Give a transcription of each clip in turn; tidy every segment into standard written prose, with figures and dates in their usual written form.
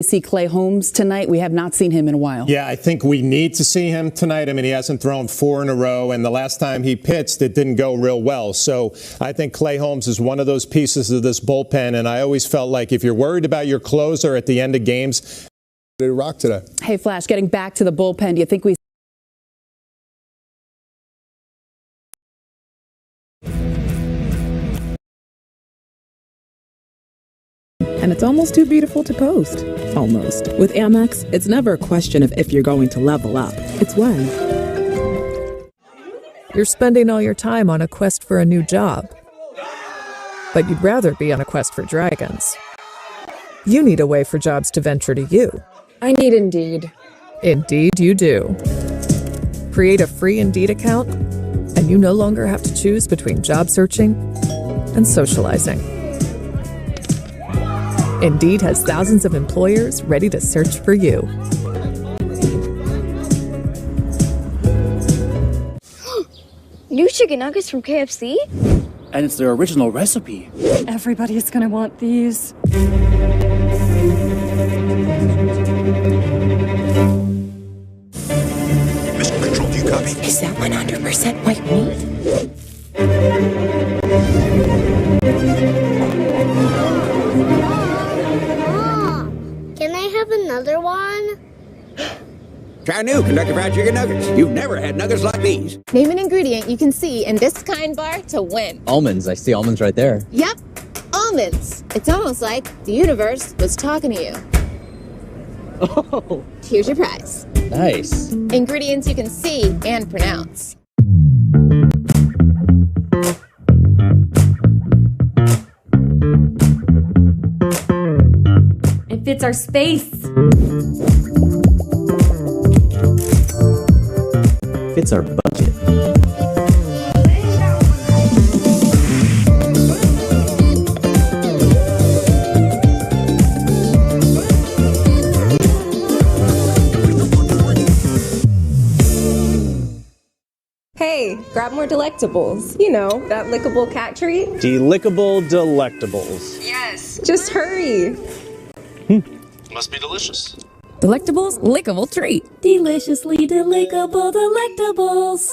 See Clay Holmes tonight. We have not seen him in a while. Yeah, I think we need to see him tonight. I mean, he hasn't thrown 4 in a row, and the last time he pitched, it didn't go real well. So I think Clay Holmes is one of those pieces of this bullpen, and I always felt like if you're worried about your closer at the end of games, they rock today. Hey, Flash, getting back to the bullpen, do you think we And it's almost too beautiful to post. Almost. With Amex, it's never a question of if you're going to level up. It's when. You're spending all your time on a quest for a new job. But you'd rather be on a quest for dragons. You need a way for jobs to venture to you. I need Indeed. Indeed you do. Create a free Indeed account, and you no longer have to choose between job searching and socializing. Indeed has thousands of employers ready to search for you. New chicken nuggets from KFC? And it's their original recipe. Everybody's gonna want these. Mission Control, do you copy? Is that 100% white meat? Can I have another one? Try new Kentucky Fried Chicken Nuggets. You've never had nuggets like these. Name an ingredient you can see in this kind bar to win. Almonds. I see almonds right there. Yep, almonds. It's almost like the universe was talking to you. Oh. Here's your prize. Nice. Ingredients you can see and pronounce. It fits our space. Fits our budget. Hey, grab more delectables. You know, that lickable cat treat. Delickable delectables. Yes. Just hurry. Must be delicious. Delectables, lickable treat. Deliciously delectable delectables.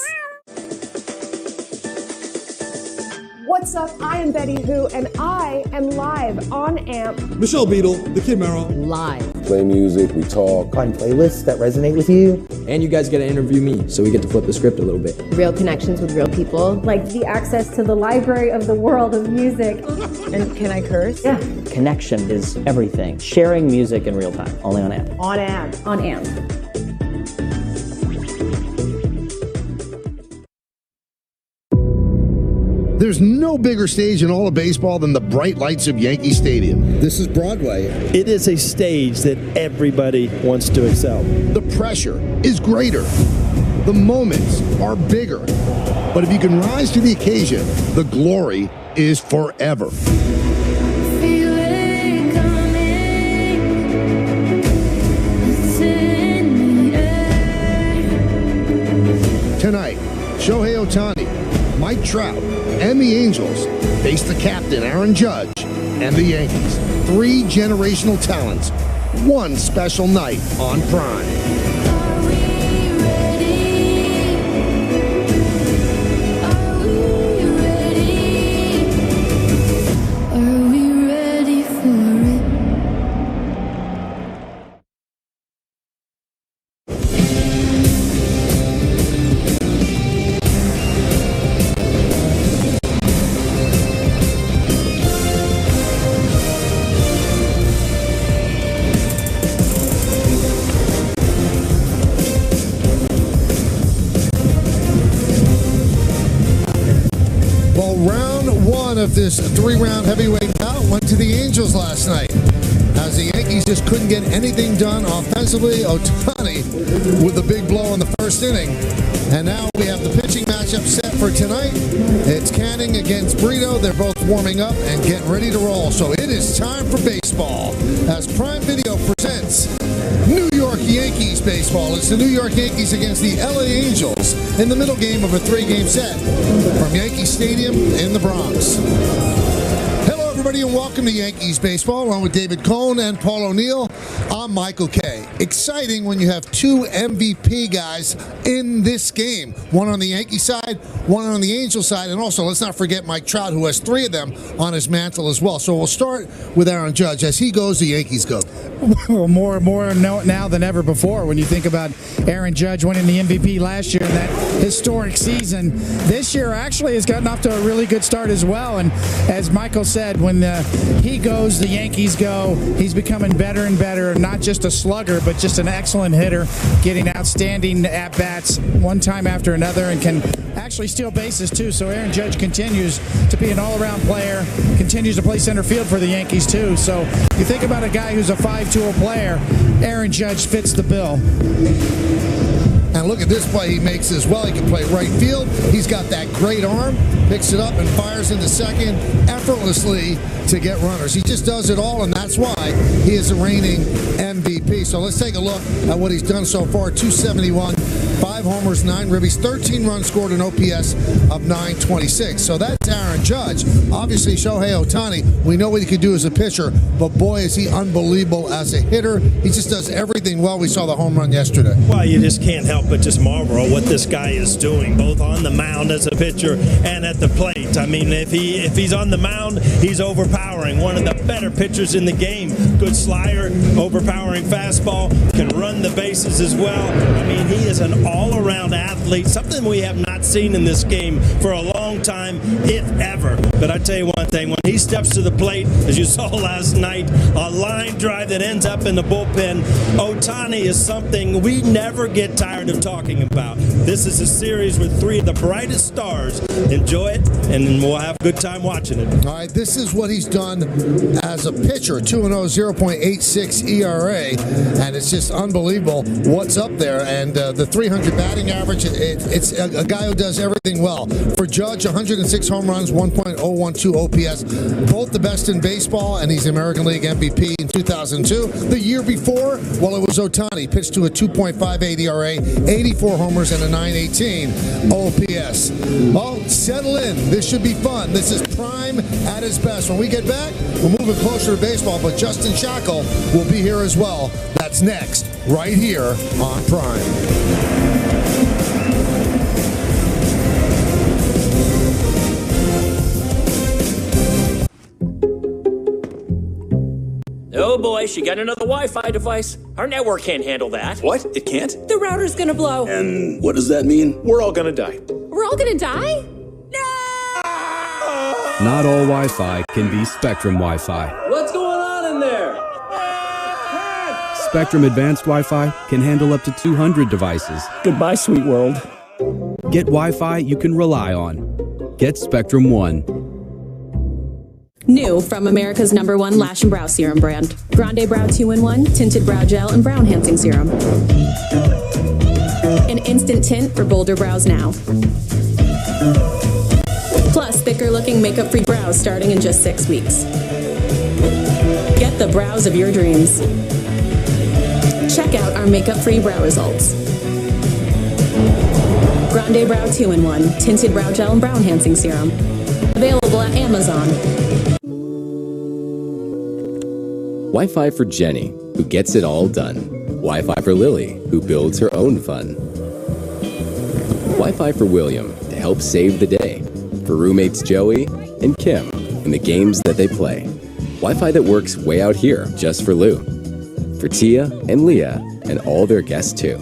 What's up? I am Betty Who, and I am live on AMP. Michelle Beadle, the Kid Merrill. Live. Play music, we talk. Find playlists that resonate with you. And you guys get to interview me, so we get to flip the script a little bit. Real connections with real people. Like the access to the library of the world of music. And can I curse? Yeah. Connection is everything. Sharing music in real time, only on AMP. On AMP. On AMP. There's no bigger stage in all of baseball than the bright lights of Yankee Stadium. This is Broadway. It is a stage that everybody wants to excel. The pressure is greater. The moments are bigger. But if you can rise to the occasion, the glory is forever. Tonight, Shohei Ohtani, Mike Trout, and the Angels face the captain, Aaron Judge, and the Yankees. 3 generational talents, one special night on Prime. Of this 3-round heavyweight bout went to the Angels last night, as the Yankees just couldn't get anything done offensively. Ohtani with a big blow in the first inning, and now we have the pitching matchup set for tonight. It's Canning against Brito. They're both warming up and getting ready to roll, so it is time for baseball as Prime Video presents New York Yankees baseball. It's the New York Yankees against the LA Angels in the middle game of a 3-game set from Yankee Stadium in the Bronx. Hello, everybody. everybody, and welcome to Yankees Baseball, along with David Cohn and Paul O'Neill. I'm Michael Kay. Exciting when you have two MVP guys in this game. One on the Yankee side, one on the Angel side, and also, let's not forget Mike Trout, who has three of them on his mantle as well. So we'll start with Aaron Judge. As he goes, the Yankees go. Well, more now than ever before. When you think about Aaron Judge winning the MVP last year in that historic season, this year actually has gotten off to a really good start as well. And as Michael said, when he goes, the Yankees go. He's becoming better and better, not just a slugger, but just an excellent hitter, getting outstanding at-bats one time after another, and can actually steal bases too. So Aaron Judge continues to be an all-around player, continues to play center field for the Yankees too. So you think about a guy who's a 5-tool player, Aaron Judge fits the bill. And look at this play he makes as well. He can play right field. He's got that great arm, picks it up and fires into second effortlessly to get runners. He just does it all, and that's why he is the reigning MVP. So let's take a look at what he's done so far. 271, 5 homers, 9 ribbies, 13 runs scored, an OPS of 926. So that's Aaron Judge. Obviously, Shohei Ohtani, we know what he could do as a pitcher, but boy, is he unbelievable as a hitter. He just does everything well. We saw the home run yesterday. Well, you just can't help but just marvel at what this guy is doing, both on the mound as a pitcher and at the plate. I mean, if he's on the mound, he's overpowering. One of the better pitchers in the game. Good slider, overpowering fastball, can run the bases as well. I mean, he is an all-around athlete, something we have not seen in this game for a long time, if ever. But I tell you one thing, when he steps to the plate, as you saw last night, a line drive that ends up in the bullpen, Ohtani is something we never get tired of talking about. This is a series with three of the brightest stars. Enjoy it, and we'll have a good time watching it. All right, this is what he's done as a pitcher. 2-0, 0.86 ERA, and it's just unbelievable what's up there. And the 300 batting average, it's a guy who does everything well. For Judge, 106 home runs, 1.012 OPS, both the best in baseball, and he's the American League MVP in 2002. The year before, well, it was Ohtani, pitched to a 2.58 ERA, 84 homers, and a 918 OPS. Well, settle in. This should be fun. This is Prime at its best. When we get back, we're moving closer to baseball, but Justin Shackle will be here as well. That's next, right here on Prime. Oh boy, she got another Wi-Fi device. Our network can't handle that. What? It can't? The router's gonna blow. And what does that mean? We're all gonna die. We're all gonna die? Not all Wi-Fi can be Spectrum Wi-Fi. What's going on in there? Spectrum Advanced Wi-Fi can handle up to 200 devices. Goodbye, sweet world. Get Wi-Fi you can rely on. Get Spectrum One. New from America's #1 Lash and Brow Serum brand. Grande Brow 2-in-1, Tinted Brow Gel, and Brow Enhancing Serum. An instant tint for bolder brows now. Plus, thicker looking makeup-free brows starting in just 6 weeks. Get the brows of your dreams. Check out our makeup-free brow results. Grande Brow 2-in-1, Tinted Brow Gel, and Brow Enhancing Serum. Available at Amazon. Wi-Fi for Jenny, who gets it all done. Wi-Fi for Lily, who builds her own fun. Wi-Fi for William, to help save the day. For roommates Joey and Kim, and the games that they play. Wi-Fi that works way out here, just for Lou. For Tia and Leah, and all their guests too.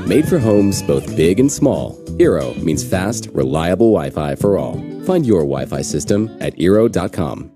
Made for homes both big and small, Eero means fast, reliable Wi-Fi for all. Find your Wi-Fi system at Eero.com.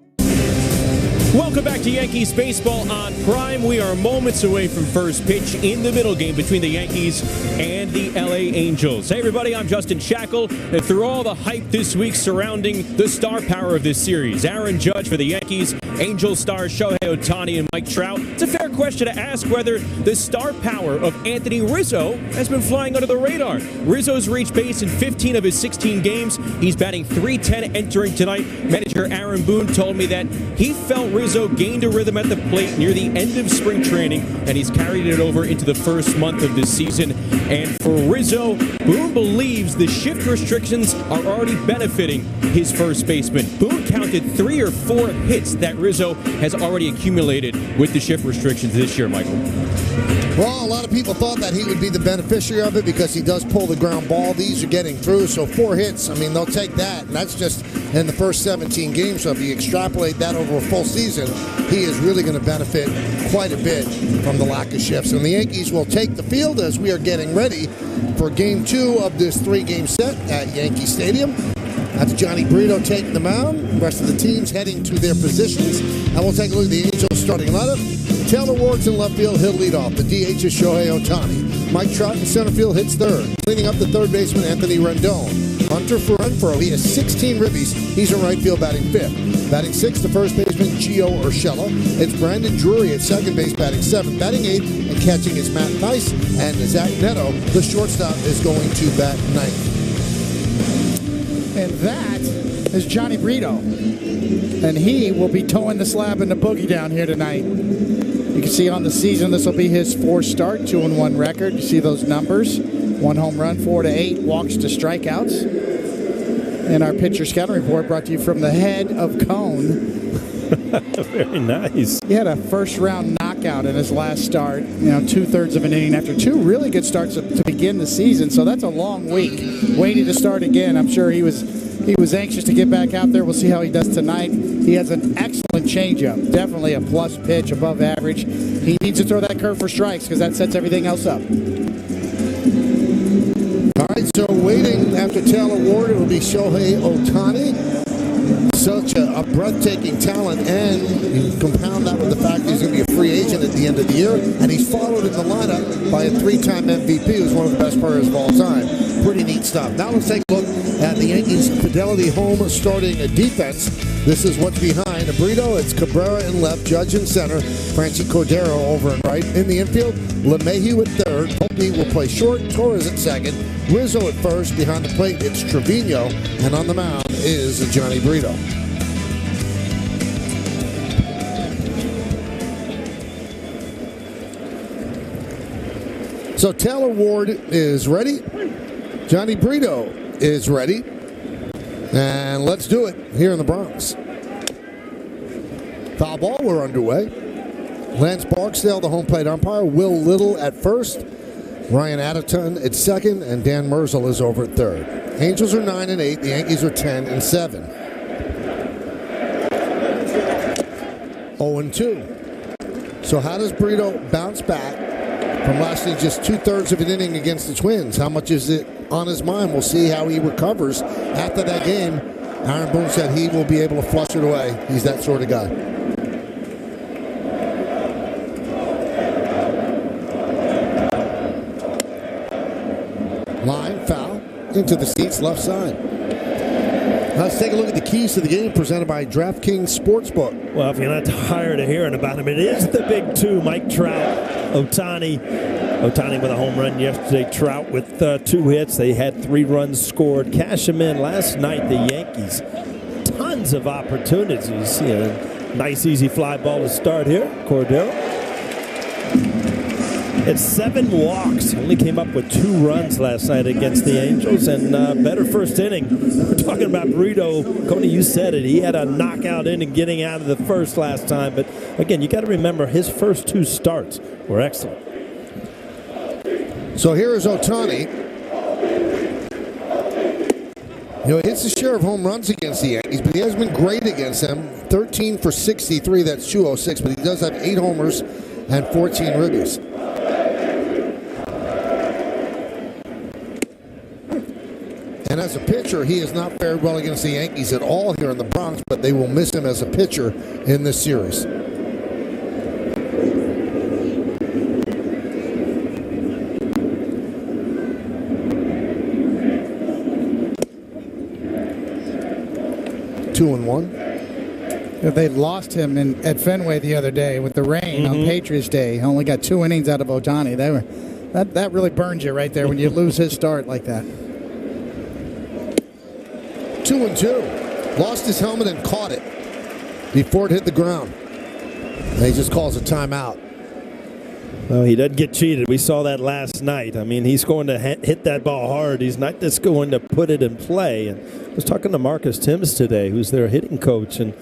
Welcome back to Yankees Baseball on Prime. We are moments away from first pitch in the middle game between the Yankees and the LA Angels. Hey everybody, I'm Justin Shackle, and through all the hype this week surrounding the star power of this series, Aaron Judge for the Yankees Angels stars Shohei Ohtani and Mike Trout. It's a fair question to ask whether the star power of Anthony Rizzo has been flying under the radar. Rizzo's reached base in 15 of his 16 games. He's batting .310 entering tonight. Manager Aaron Boone told me that he felt Rizzo gained a rhythm at the plate near the end of spring training, and he's carried it over into the first month of this season. And for Rizzo, Boone believes the shift restrictions are already benefiting his first baseman. Boone counted 3 or 4 hits that Rizzo has already accumulated with the shift restrictions this year, Michael. Well, a lot of people thought that he would be the beneficiary of it because he does pull the ground ball. These are getting through, so 4 hits, I mean, they'll take that. And that's just in the first 17 games. So if you extrapolate that over a full season, he is really going to benefit quite a bit from the lack of shifts. And the Yankees will take the field as we are getting ready for Game 2 of this 3-game set at Yankee Stadium. That's Johnny Brito taking the mound. The rest of the teams heading to their positions. And we'll take a look at the Angels starting lineup. Taylor Ward's in left field. He'll lead off. The DH is Shohei Ohtani. Mike Trout in center field hits third. Cleaning up the third baseman, Anthony Rendon. Hunter Renfroe, he has 16 ribbies. He's in right field batting 5th. Batting 6th, the first baseman, Gio Urshela. It's Brandon Drury at second base batting 7th. Batting 8th and catching is Matt Thaiss. And Zach Neto, the shortstop, is going to bat 9th. And that is Johnny Brito. And he will be towing the slab in the boogie down here tonight. You can see on the season, this will be his 4th start, 2-1 record. You see those numbers. 1 home run, 4 to 8 walks to strikeouts. And our pitcher scouting report brought to you from the head of Cone. Very nice. He had a first-round knockout in his last start, 2/3 of an inning after 2 really good starts to begin the season. So that's a long week. Waiting to start again. I'm sure he was anxious to get back out there. We'll see how he does tonight. He has an excellent changeup. Definitely a plus pitch, above average. He needs to throw that curve for strikes because that sets everything else up. All right, so waiting after Taylor Ward, it will be Shohei Ohtani. Such a breathtaking talent, and you compound that with the fact that he's going to be a free agent at the end of the year, and he's followed in the lineup by a 3-time MVP who's one of the best players of all time. Pretty neat stuff. Now let's take a look at the Yankees' Fidelity Home starting defense. This is what's behind Brito. It's Cabrera in left, Judge in center, Francie Cordero over and right. In the infield, LeMahieu at third, Volpe will play short, Torres at second, Rizzo at first. Behind the plate, it's Trevino, and on the mound is Johnny Brito. So Taylor Ward is ready. Johnny Brito is ready. And let's do it here in the Bronx. Foul ball, we're underway. Lance Barksdale, the home plate umpire. Will Little at first. Ryan Addington at second. And Dan Merzel is over at third. Angels are 9-8. The Yankees are 10-7. 0-2. So how does Brito bounce back from lasting just 2/3 of an inning against the Twins? How much is it on his mind? We'll see how he recovers after that game. Aaron Boone said he will be able to flush it away. He's that sort of guy. Line foul into the seats left side. Let's take a look at the keys to the game presented by DraftKings Sportsbook. Well, if you're not tired of hearing about him, it is the big 2, Mike Trout, Ohtani. Ohtani with a home run yesterday. Trout with 2 hits. They had 3 runs scored. Cash him in last night. The Yankees, tons of opportunities. Nice, easy fly ball to start here. Cordero. It's 7 walks. Only came up with 2 runs last night against the Angels, and better first inning. We're talking about Brito. Cody, you said it. He had a knockout inning getting out of the first last time. But again, you got to remember his first 2 starts were excellent. So here is Ohtani. He hits his share of home runs against the Yankees, but he has been great against them. 13 for 63, that's 206, but he does have 8 homers and 14 ribbies. And as a pitcher, he has not fared well against the Yankees at all here in the Bronx, but they will miss him as a pitcher in this series. They lost him at Fenway the other day with the rain on Patriots Day. Only got 2 innings out of Ohtani. That really burns you right there when you lose his start like that. 2-2. Lost his helmet and caught it before it hit the ground. And he just calls a timeout. Well, he doesn't get cheated. We saw that last night. I mean, he's going to hit that ball hard. He's not just going to put it in play. And I was talking to Marcus Timms today, who's their hitting coach, and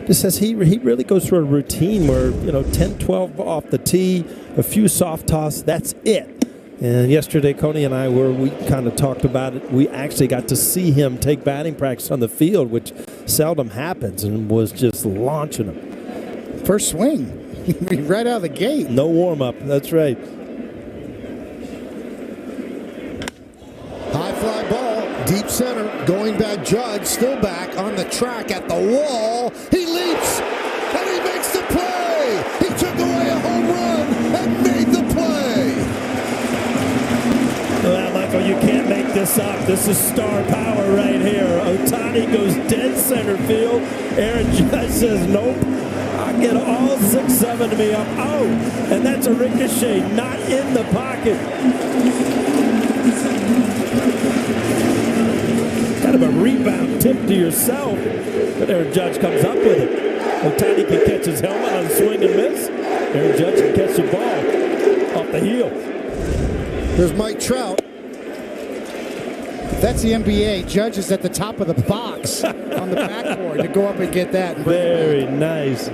just says he really goes through a routine where, 10, 12 off the tee, a few soft toss, that's it. And yesterday, Coney and I we kind of talked about it. We actually got to see him take batting practice on the field, which seldom happens, and was just launching him. First swing. Right out of the gate. No warm-up. That's right. High fly ball, deep center, going back. Judge still back on the track at the wall. He leaps, and he makes the play. He took away a home run and made the play. Well, Michael, you can't make this up. This is star power right here. Ohtani goes dead center field. Aaron Judge says, nope. I get all 6-7 to me up. Oh, and that's a ricochet, not in the pocket. Kind of a rebound tip to yourself. But Aaron Judge comes up with it. Ohtani can catch his helmet on swing and miss. Aaron Judge can catch the ball off the heel. There's Mike Trout. That's the NBA. Judge is at the top of the box on the backboard to go up and get that. Very nice.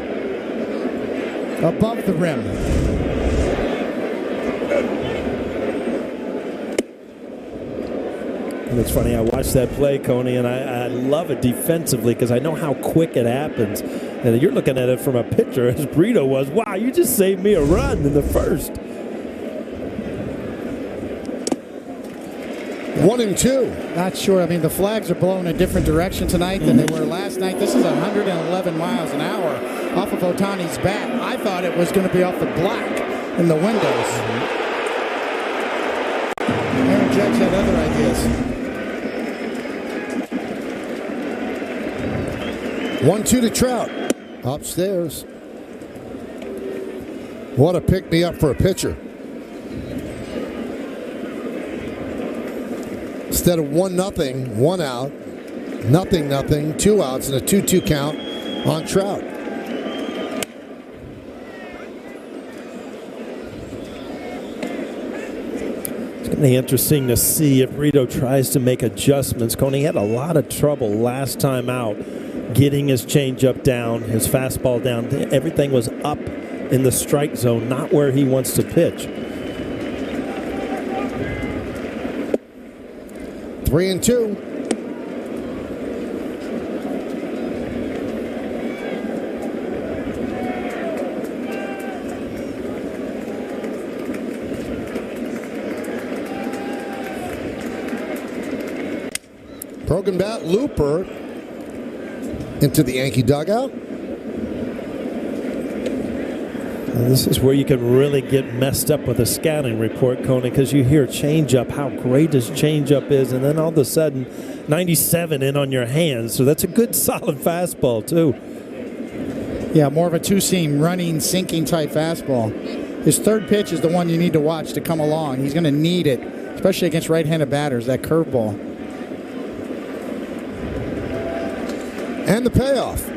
Above the rim. And it's funny, I watched that play, Coney, and I love it defensively because I know how quick it happens. And you're looking at it from a pitcher, as Brito was. Wow, you just saved me a run in the first. 1-2. Not sure. I mean, the flags are blowing a different direction tonight than they were last night. This is 111 miles an hour off of Ohtani's bat. I thought it was going to be off the black in the windows. Aaron Judge had other ideas. 1-2 to Trout. Upstairs. What a pick-me-up for a pitcher. Instead of 1-0, 1 out, 0-0, 2 outs, and a 2-2 count on Trout. It's going to be interesting to see if Brito tries to make adjustments. Coney had a lot of trouble last time out getting his changeup down, his fastball down. Everything was up in the strike zone, not where he wants to pitch. 3-2. Broken bat, Looper into the Yankee dugout. And this is where you can really get messed up with a scouting report, Coney, because you hear changeup, how great his changeup is, and then all of a sudden, 97 in on your hands. So that's a good, solid fastball, too. Yeah, more of a two-seam, running, sinking type fastball. His third pitch is the one you need to watch to come along. He's going to need it, especially against right-handed batters, that curveball. And the payoff.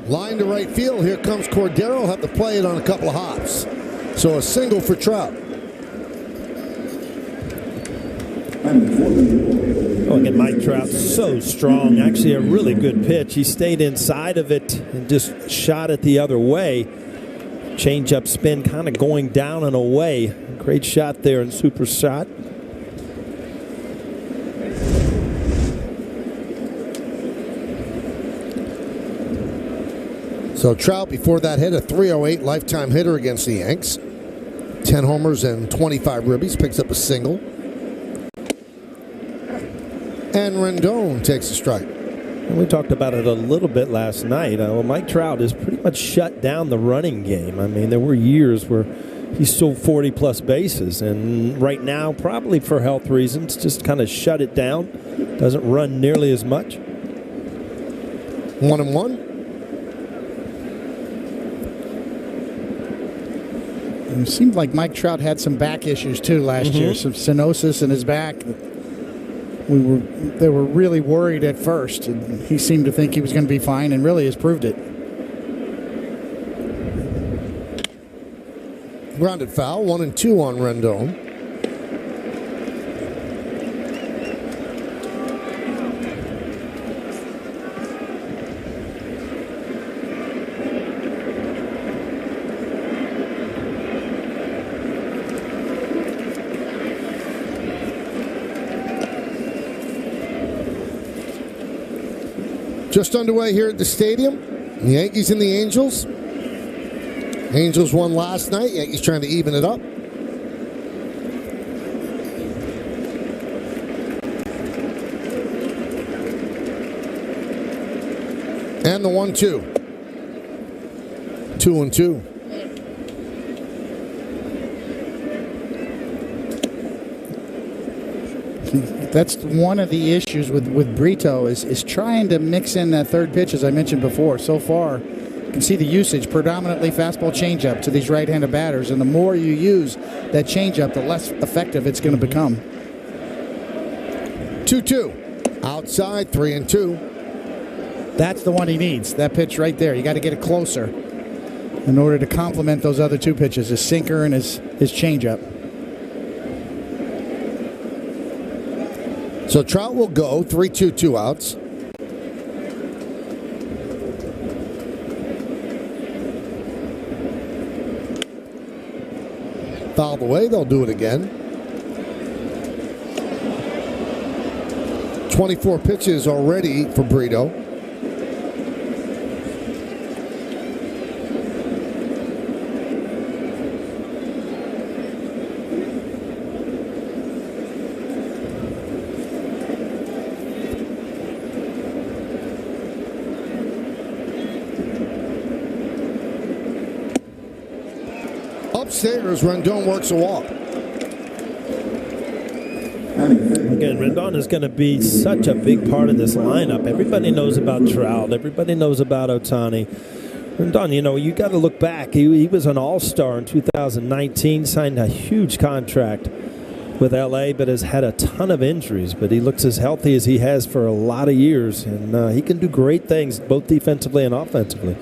Line to right field. Here comes Cordero. Have to play it on a couple of hops. So a single for Trout. Oh, again, Mike Trout, so strong. Actually, a really good pitch. He stayed inside of it and just shot it the other way. Change-up spin kind of going down and away. Great shot there and super shot. So Trout, before that hit, a .308 lifetime hitter against the Yanks. 10 homers and 25 ribbies. Picks up a single. And Rendon takes a strike. And we talked about it a little bit last night. Well, Mike Trout has pretty much shut down the running game. I mean, there were years where he stole 40-plus bases. And right now, probably for health reasons, just kind of shut it down. Doesn't run nearly as much. 1-1. It seemed like Mike Trout had some back issues too last year, some stenosis in his back. They were really worried at first, and he seemed to think he was going to be fine, and really has proved it. Grounded foul, 1-2 on Rendon. Just underway here at the stadium. The Yankees and the Angels. Angels won last night. Yankees trying to even it up. And the 1-2. 2-2. That's one of the issues with Brito is trying to mix in that third pitch, as I mentioned before. So far, you can see the usage, predominantly fastball changeup to these right-handed batters. And the more you use that changeup, the less effective it's going to become. 2-2. Outside, 3-2. That's the one he needs, that pitch right there. You got to get it closer in order to complement those other two pitches, his sinker and his changeup. So Trout will go, 3-2, 2 outs. Fouled away, they'll do it again. 24 pitches already for Brito. Upstairs, Rendon works a walk. Again, Rendon is going to be such a big part of this lineup. Everybody knows about Trout. Everybody knows about Ohtani. Rendon, you know, you got to look back. He was an all-star in 2019, signed a huge contract with L.A., but has had a ton of injuries. But he looks as healthy as he has for a lot of years, and he can do great things both defensively and offensively.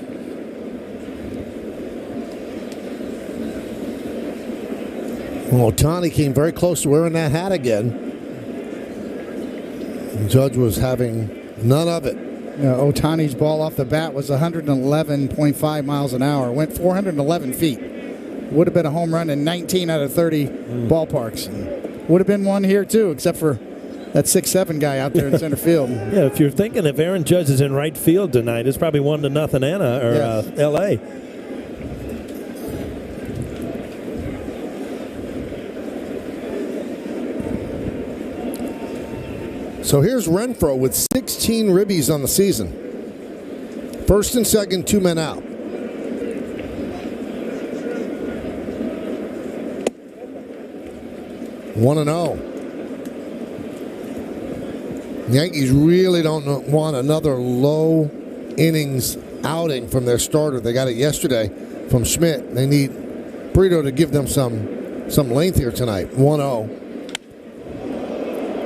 Well, Ohtani came very close to wearing that hat again. And Judge was having none of it. Ohtani's ball off the bat was 111.5 miles an hour. Went 411 feet. Would have been a home run in 19 out of 30 ballparks. Would have been one here, too, except for that 6'7" guy out there in center field. Yeah, if you're thinking if Aaron Judge is in right field tonight, it's probably 1-0 L.A. So here's Renfroe with 16 ribbies on the season. First and second, 2 men out. One and 0. The Yankees really don't want another low innings outing from their starter. They got it yesterday from Schmidt. They need Brito to give them some length here tonight. 1-0.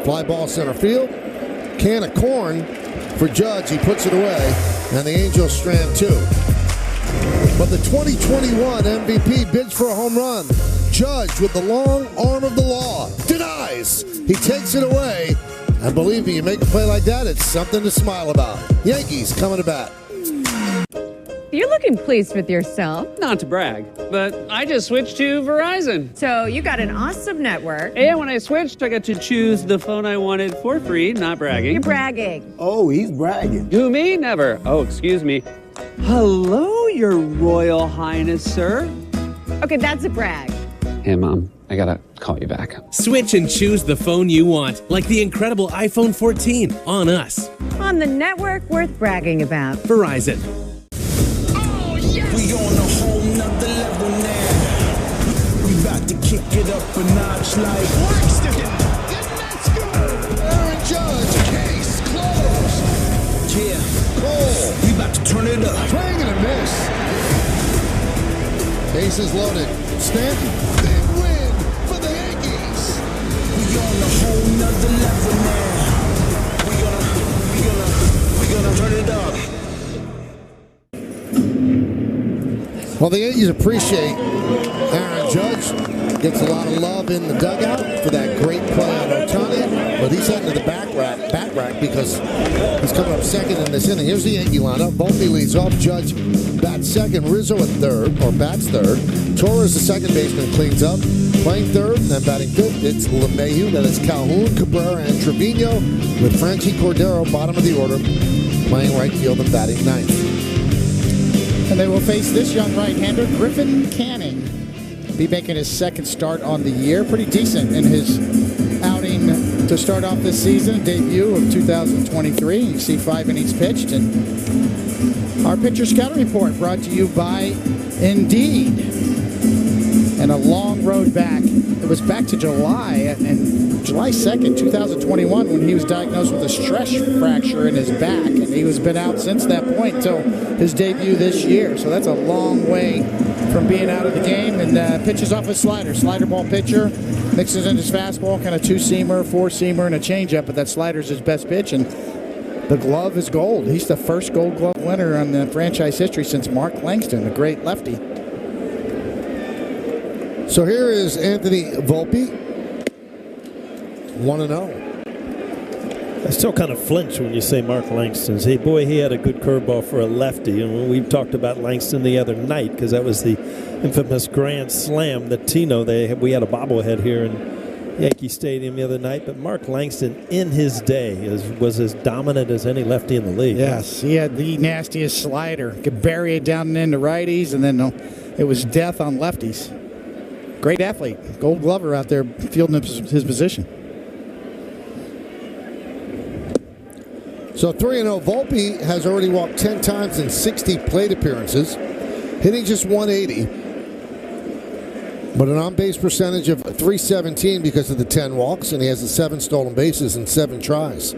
Fly ball center field. Can of corn for Judge. He puts it away. And the Angels strand 2. But the 2021 MVP bids for a home run. Judge with the long arm of the law. Denies. He takes it away. And believe me, you make a play like that, it's something to smile about. Yankees coming to bat. You're looking pleased with yourself. Not to brag, but I just switched to Verizon. So you got an awesome network. And when I switched, I got to choose the phone I wanted for free, not bragging. You're bragging. Oh, he's bragging. Who, me? Never. Oh, excuse me. Hello, Your Royal Highness, sir. Okay, that's a brag. Hey, Mom, I gotta call you back. Switch and choose the phone you want, like the incredible iPhone 14 on us. On the network worth bragging about. Verizon. We on a whole nother level now. We about to kick it up a notch like Blackstick. Let's go. Aaron Judge, case closed. Yeah. Cole. We about to turn it up. Swing and a miss. Bases loaded. outstanding. Big win for the Yankees. We on a whole nother level now. We gonna turn it up. Well, the Yankees appreciate Aaron Judge. Gets a lot of love in the dugout for that great play on Ohtani. But he's heading to the bat rack because he's coming up second in this inning. Here's the Yankee lineup. Volpe leads off. Judge bats second. Rizzo at third, or bats third. Torres, the second baseman, cleans up. Playing third, and then batting fifth, it's LeMahieu. Then it's Calhoun, Cabrera, and Trevino, with Franchi Cordero, bottom of the order, playing right field and batting ninth. And they will face this young right-hander, Griffin Canning. Be making his second start on the year. Pretty decent in his outing to start off this season. Debut of 2023. You see 5 innings pitched. And our pitcher scouting report brought to you by Indeed. And a long road back. It was back to July, and July 2nd, 2021, when he was diagnosed with a stress fracture in his back. And he has been out since that point until his debut this year. So that's a long way from being out of the game. And pitches off his slider. Slider ball pitcher. Mixes in his fastball, kind of 2-seamer, 4-seamer, and a changeup. But that slider's his best pitch. And the glove is gold. He's the first Gold Glove winner in the franchise history since Mark Langston, a great lefty. So here is Anthony Volpe, 1-0. I still kind of flinch when you say Mark Langston. Hey, boy, he had a good curveball for a lefty. And we talked about Langston the other night because that was the infamous grand slam that Tino, we had a bobblehead here in Yankee Stadium the other night. But Mark Langston, in his day, was as dominant as any lefty in the league. Yes, he had the nastiest slider. Could bury it down and into righties, and then it was death on lefties. Great athlete. Gold Glover out there fielding his position. So 3-0. Volpe has already walked 10 times in 60 plate appearances, hitting just 180. But an on-base percentage of .317 because of the 10 walks, and he has the 7 stolen bases and 7 tries.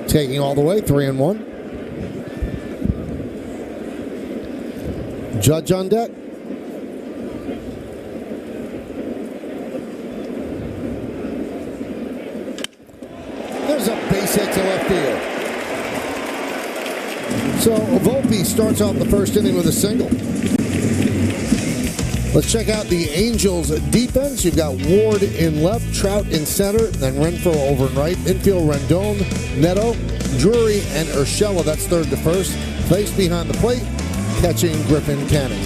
Taking all the way, 3-1. Judge on deck. There's a base hit to left field. So Volpe starts out the first inning with a single. Let's check out the Angels defense. You've got Ward in left, Trout in center, then Renfroe over in right. Infield, Rendon, Neto, Drury, and Urshela. That's third to first. Placed behind the plate, catching Griffin Canning.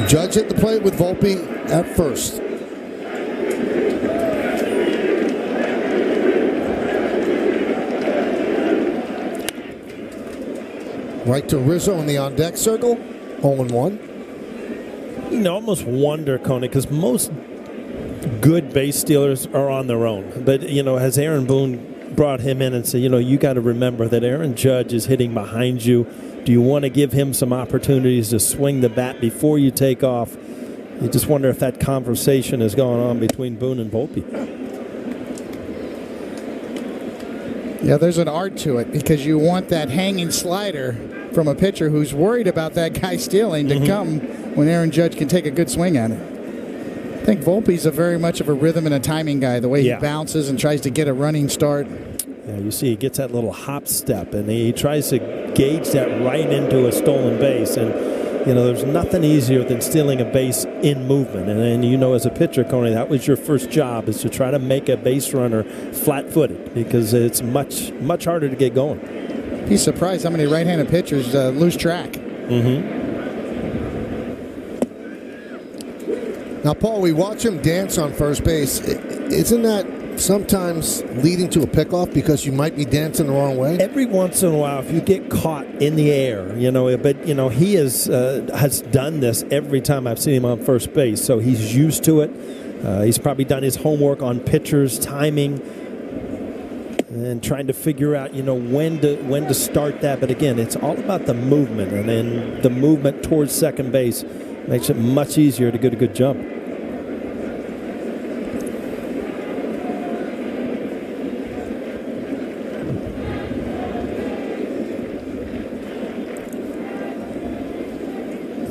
Judge at the plate with Volpe at first. Right to Rizzo in the on-deck circle, 0-1. You know, almost wonder, Coney, because most good base stealers are on their own. But, has Aaron Boone brought him in and said, you got to remember that Aaron Judge is hitting behind you. Do you want to give him some opportunities to swing the bat before you take off? You just wonder if that conversation is going on between Boone and Volpe. Yeah, there's an art to it because you want that hanging slider from a pitcher who's worried about that guy stealing to come when Aaron Judge can take a good swing at it. I think Volpe's a very much of a rhythm and a timing guy, the way he bounces and tries to get a running start. Yeah, you see he gets that little hop step, and he tries to gauge that right into a stolen base. And, there's nothing easier than stealing a base in movement. And as a pitcher, Coney, that was your first job, is to try to make a base runner flat-footed because it's much, much harder to get going. He's surprised how many right-handed pitchers lose track. Now, Paul, we watch him dance on first base. Isn't that sometimes leading to a pickoff because you might be dancing the wrong way? Every once in a while, if you get caught in the air, but he has done this every time I've seen him on first base, so he's used to it. He's probably done his homework on pitchers, timing, and trying to figure out, when to start that. But again, it's all about the movement, and then the movement towards second base makes it much easier to get a good jump.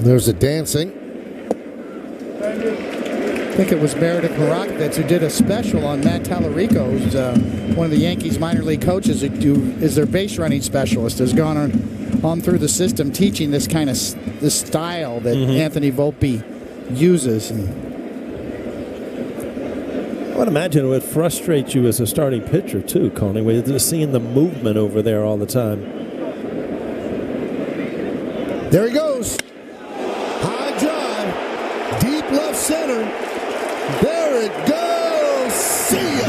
There's the dancing. I think it was Meredith Morakovitz who did a special on Matt Tallarico, who's one of the Yankees minor league coaches who is their base running specialist, has gone on through the system teaching this kind of this style that Anthony Volpe uses. And I would imagine it would frustrate you as a starting pitcher too, Coney, with just seeing the movement over there all the time. There he goes. High drive. Deep left center. There it goes. See ya.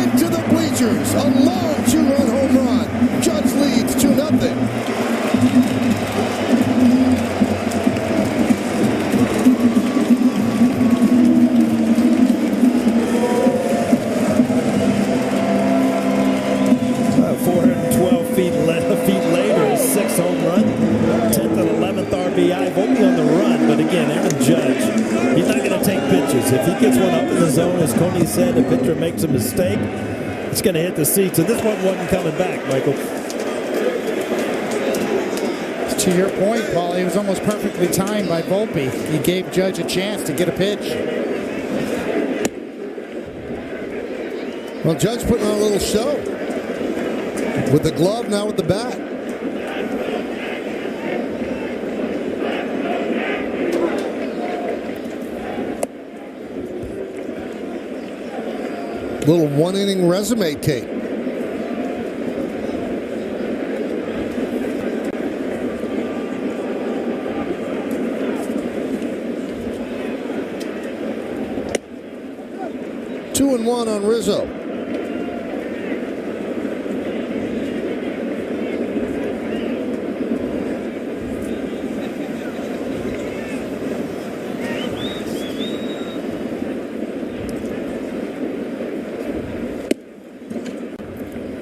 Into the bleachers. A long 2-run home run. Judge leads 2-0. Feet later, his 6th home run, 10th and 11th RBI. Volpe on the run, but again, Aaron Judge, he's not going to take pitches. If he gets one up in the zone, as Coney said, the pitcher makes a mistake, it's going to hit the seats. So this one wasn't coming back, Michael. To your point, Paul, it was almost perfectly timed by Volpe. He gave Judge a chance to get a pitch. Well, Judge putting on a little show. With the glove, now with the bat. Little 1-inning resume tape. Two and one on Rizzo.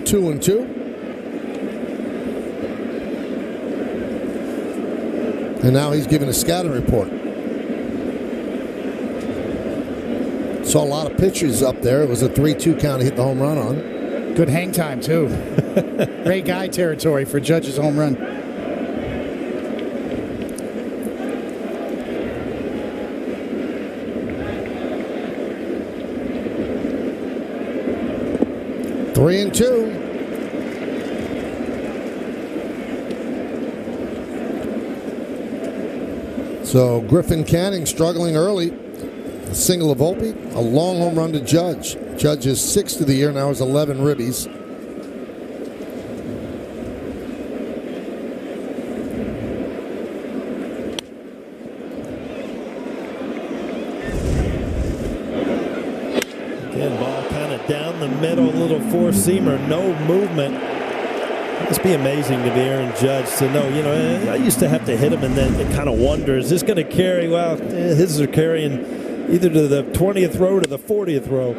Two and two. And now he's giving a scouting report. Saw a lot of pitches up there. It was a 3-2 count he hit the home run on. Good hang time, too. Ray Guy territory for Judge's home run. Three and two. So Griffin Canning struggling early. A single of Volpe, a long home run to Judge. Judge is 6th of the year, now has 11 ribbies. Again, ball kind of down the middle, little four-seamer, no movement. It must be amazing to be Aaron Judge to know, you know, I used to have to hit him and then it kind of wonder, is this going to carry? Well, his are carrying either to the 20th row or to the 40th row.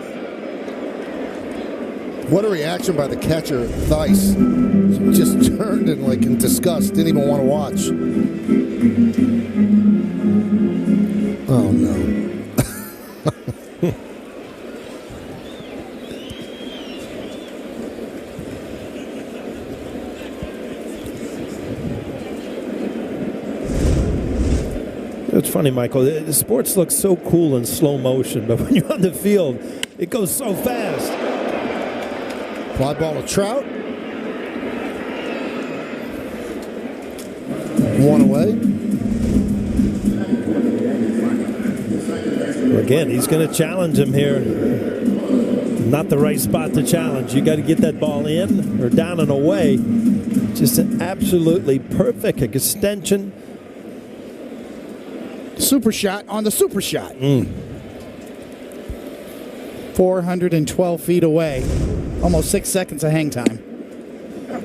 What a reaction by the catcher, Theis. Just turned and like in disgust, didn't even want to watch. Oh no. It's funny, Michael. The sports look so cool in slow motion, but when you're on the field, it goes so fast. Fly ball to Trout. One away. Again, he's going to challenge him here. Not the right spot to challenge. You got to get that ball in or down and away. Just an absolutely perfect extension. Super shot on the super shot. 412 feet away. Almost 6 seconds of hang time.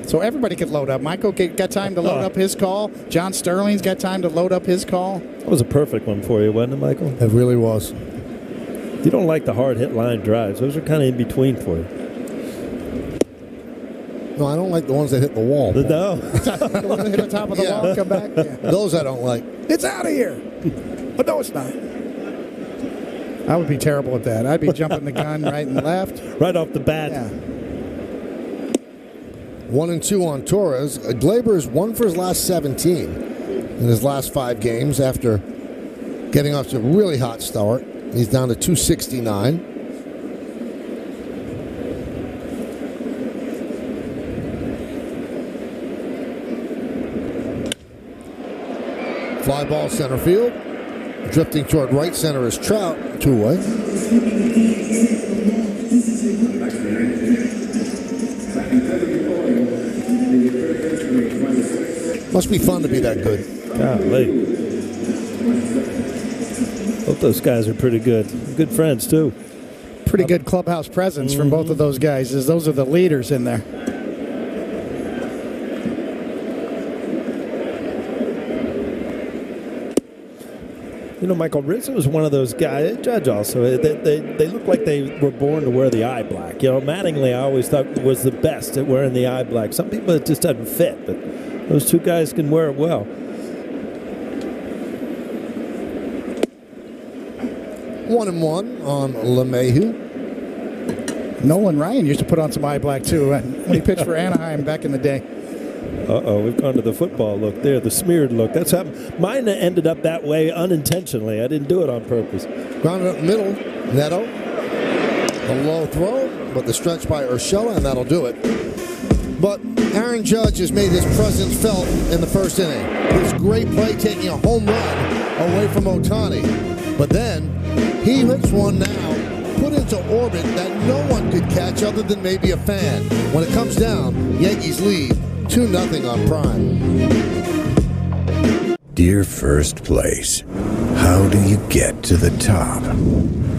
So everybody could load up. Michael got time to load up his call. John Sterling's got time to load up his call. That was a perfect one for you, wasn't it, Michael? It really was. You don't like the hard hit line drives. Those are kind of in between for you. No, I don't like the ones that hit the wall. No. The ones that hit the top of the wall and come back. Yeah. Those I don't like. It's out of here. But no, it's not. I would be terrible at that. I'd be jumping the gun right and left. Right off the bat. Yeah. 1 and 2 on Torres. Glaber is 1 for his last 17. in his last 5 games after getting off to a really hot start. He's down to 269. Fly ball center field. Drifting toward right center is Trout, 2-away. Must be fun to be that good. Golly. Both those guys are pretty good. Good friends, too. Pretty good clubhouse presence from both of those guys, as those are the leaders in there. You know, Michael, Rizzo is one of those guys. Judge also. They look like they were born to wear the eye black. You know, Mattingly I always thought was the best at wearing the eye black. Some people it just doesn't fit, but those two guys can wear it well. One and one on LeMahieu. Nolan Ryan used to put on some eye black, too, when he pitched for Anaheim back in the day. Uh-oh, we've gone to the football look there, the smeared look. That's how mine ended up that way unintentionally. I didn't do it on purpose. Grounded up middle, Neto. A low throw, but the stretch by Urshela, and that'll do it. But Aaron Judge has made his presence felt in the first inning. His great play taking a home run away from Ohtani. But then he hits one now, put into orbit that no one could catch other than maybe a fan. When it comes down, Yankees lead 2-0 on Prime. Dear first place, how do you get to the top?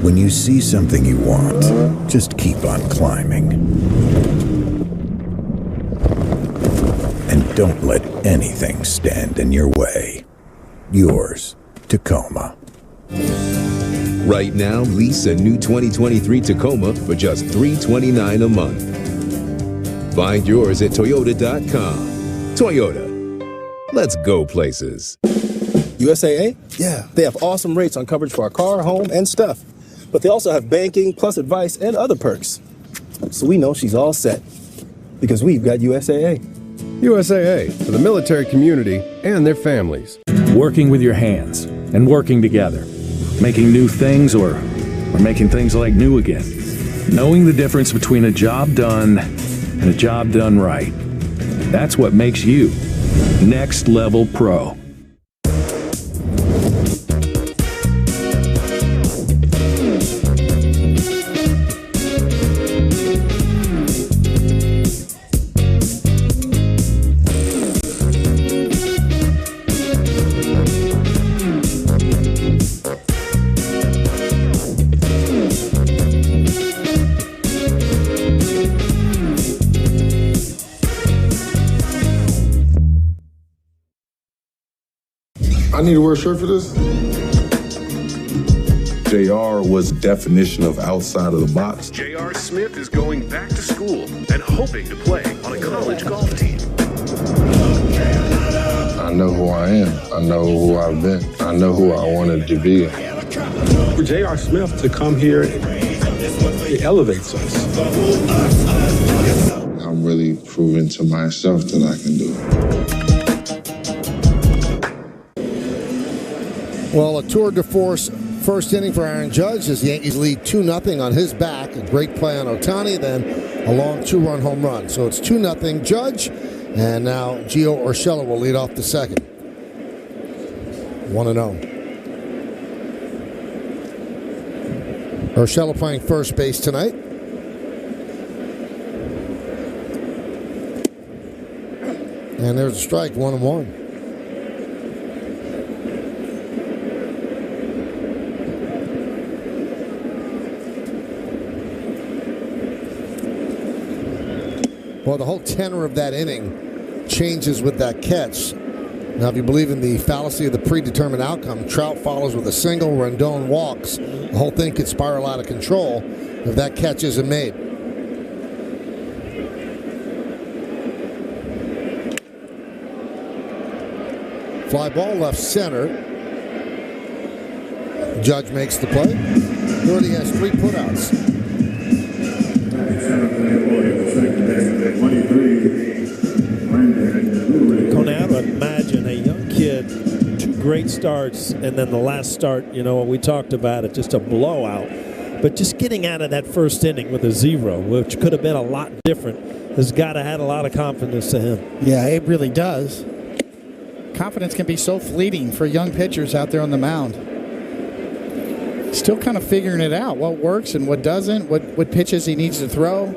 When you see something you want, just keep on climbing. And don't let anything stand in your way. Yours, Tacoma. Right now, lease a new 2023 Tacoma for just $329 a month. Find yours at Toyota.com. Toyota. Let's go places. USAA? Yeah, they have awesome rates on coverage for our car, home, and stuff. But they also have banking, plus advice, and other perks. So we know she's all set. Because we've got USAA. USAA, for the military community and their families. Working with your hands and working together. Making new things or making things like new again. Knowing the difference between a job done and a job done right. That's what makes you Next Level Pro. I need to wear a shirt for this. JR was definition of outside of the box. J.R. Smith is going back to school and hoping to play on a college golf team. I know who I am. I know who I've been. I know who I wanted to be. For J.R. Smith to come here, it elevates us. I'm really proving to myself that I can do it. Well, a tour de force first inning for Aaron Judge as the Yankees lead 2-0 on his back. A great play on Ohtani, then a long 2-run home run. So it's 2-0 Judge, and now Gio Urshela will lead off the second. 1-0. Urshela playing first base tonight. And there's a strike, 1-1. Well, the whole tenor of that inning changes with that catch. Now, if you believe in the fallacy of the predetermined outcome, Trout follows with a single, Rendon walks. The whole thing could spiral out of control if that catch isn't made. Fly ball left center. Judge makes the play. He already has 3 putouts. Going out, imagine a young kid starts, and then the last start, we talked about it, just a blowout. But just getting out of that first inning with a 0, which could have been a lot different, has got to add a lot of confidence to him. Yeah, it really does. Confidence can be so fleeting for young pitchers out there on the mound. Still kind of figuring it out, what works and what doesn't, what pitches he needs to throw.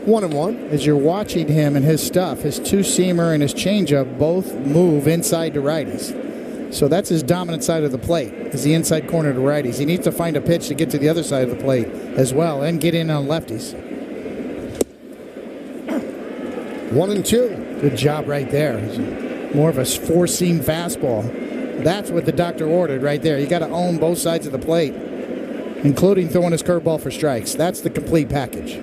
One and one. As you're watching him and his stuff, his two-seamer and his changeup both move inside to righties. So that's his dominant side of the plate, is the inside corner to righties. He needs to find a pitch to get to the other side of the plate as well and get in on lefties. 1-2. Good job right there. More of a four-seam fastball. That's what the doctor ordered right there. You got to own both sides of the plate, including throwing his curveball for strikes. That's the complete package.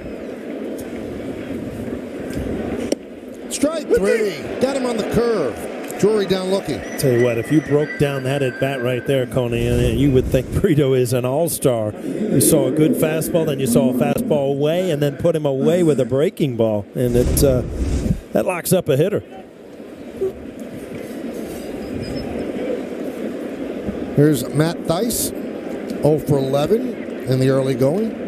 Strike 3. Got him on the curve. Drury down looking. Tell you what, if you broke down that at bat right there, Coney, you would think Brito is an all-star. You saw a good fastball, then you saw a fastball away, and then put him away with a breaking ball, and that locks up a hitter. Here's Matt Thaiss, 0 for 11 in the early going.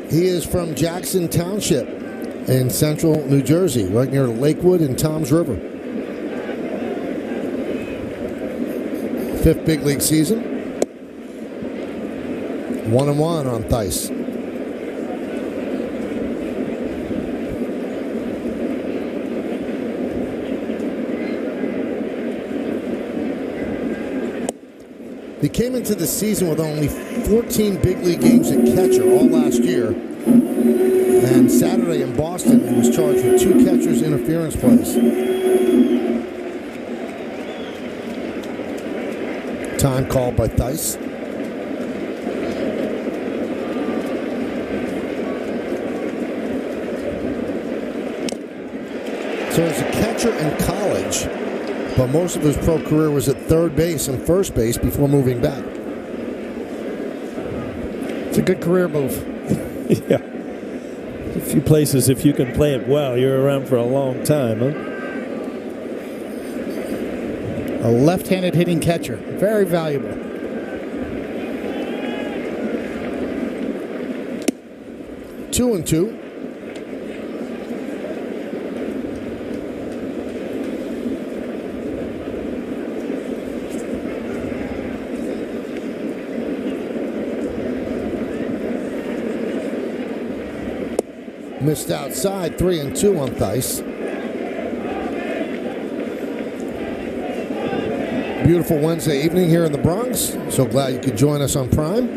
He is from Jackson Township in central New Jersey, right near Lakewood and Toms River. 5th big league season. 1-1 on Thaiss. He came into the season with only 14 big league games at catcher all last year. And Saturday in Boston, he was charged with 2 catcher's interference plays. Time called by Thaiss. So as a catcher in college, but most of his pro career was at third base and first base before moving back. It's a good career move. Yeah. A few places, if you can play it well, you're around for a long time, huh? A left-handed hitting catcher. Very valuable. Two and two. Missed outside, 3-2 on Thaiss. Beautiful Wednesday evening here in the Bronx. So glad you could join us on Prime.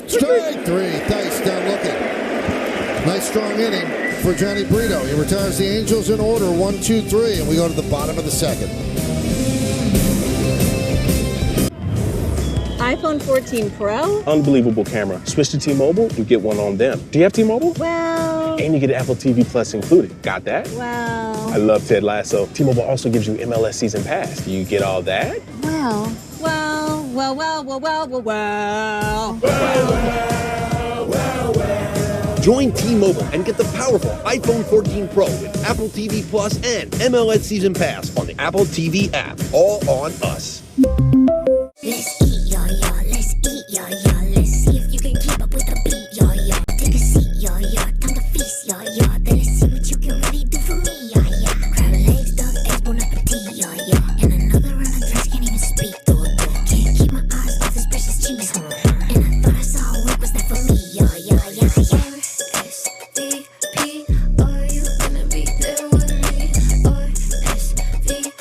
Strike 3, Thaiss down looking. Nice strong inning for Johnny Brito. He retires the Angels in order, 1-2-3, and we go to the bottom of the second. iPhone 14 Pro? Unbelievable camera. Switch to T-Mobile, you get one on them. Do you have T-Mobile? Well... And you get Apple TV Plus included. Got that? Well... I love Ted Lasso. T-Mobile also gives you MLS Season Pass. Do you get all that? Well... Join T-Mobile and get the powerful iPhone 14 Pro with Apple TV Plus and MLS Season Pass on the Apple TV app. All on us. Let's eat, y'all. Let's eat, y'all. Let's see if you can keep up with the beat, y'all. Take a seat, y'all. Time to feast, y'all. Then let's see what you can really do for me, y'all. Crab legs, duck eggs, bon appetit, y'all. And another round of drinks, can't even speak, though. Can't keep my eyes off his precious cheeks, and I thought I saw what was that for me, y'all. SVP, are you gonna be there with me? Or SVP?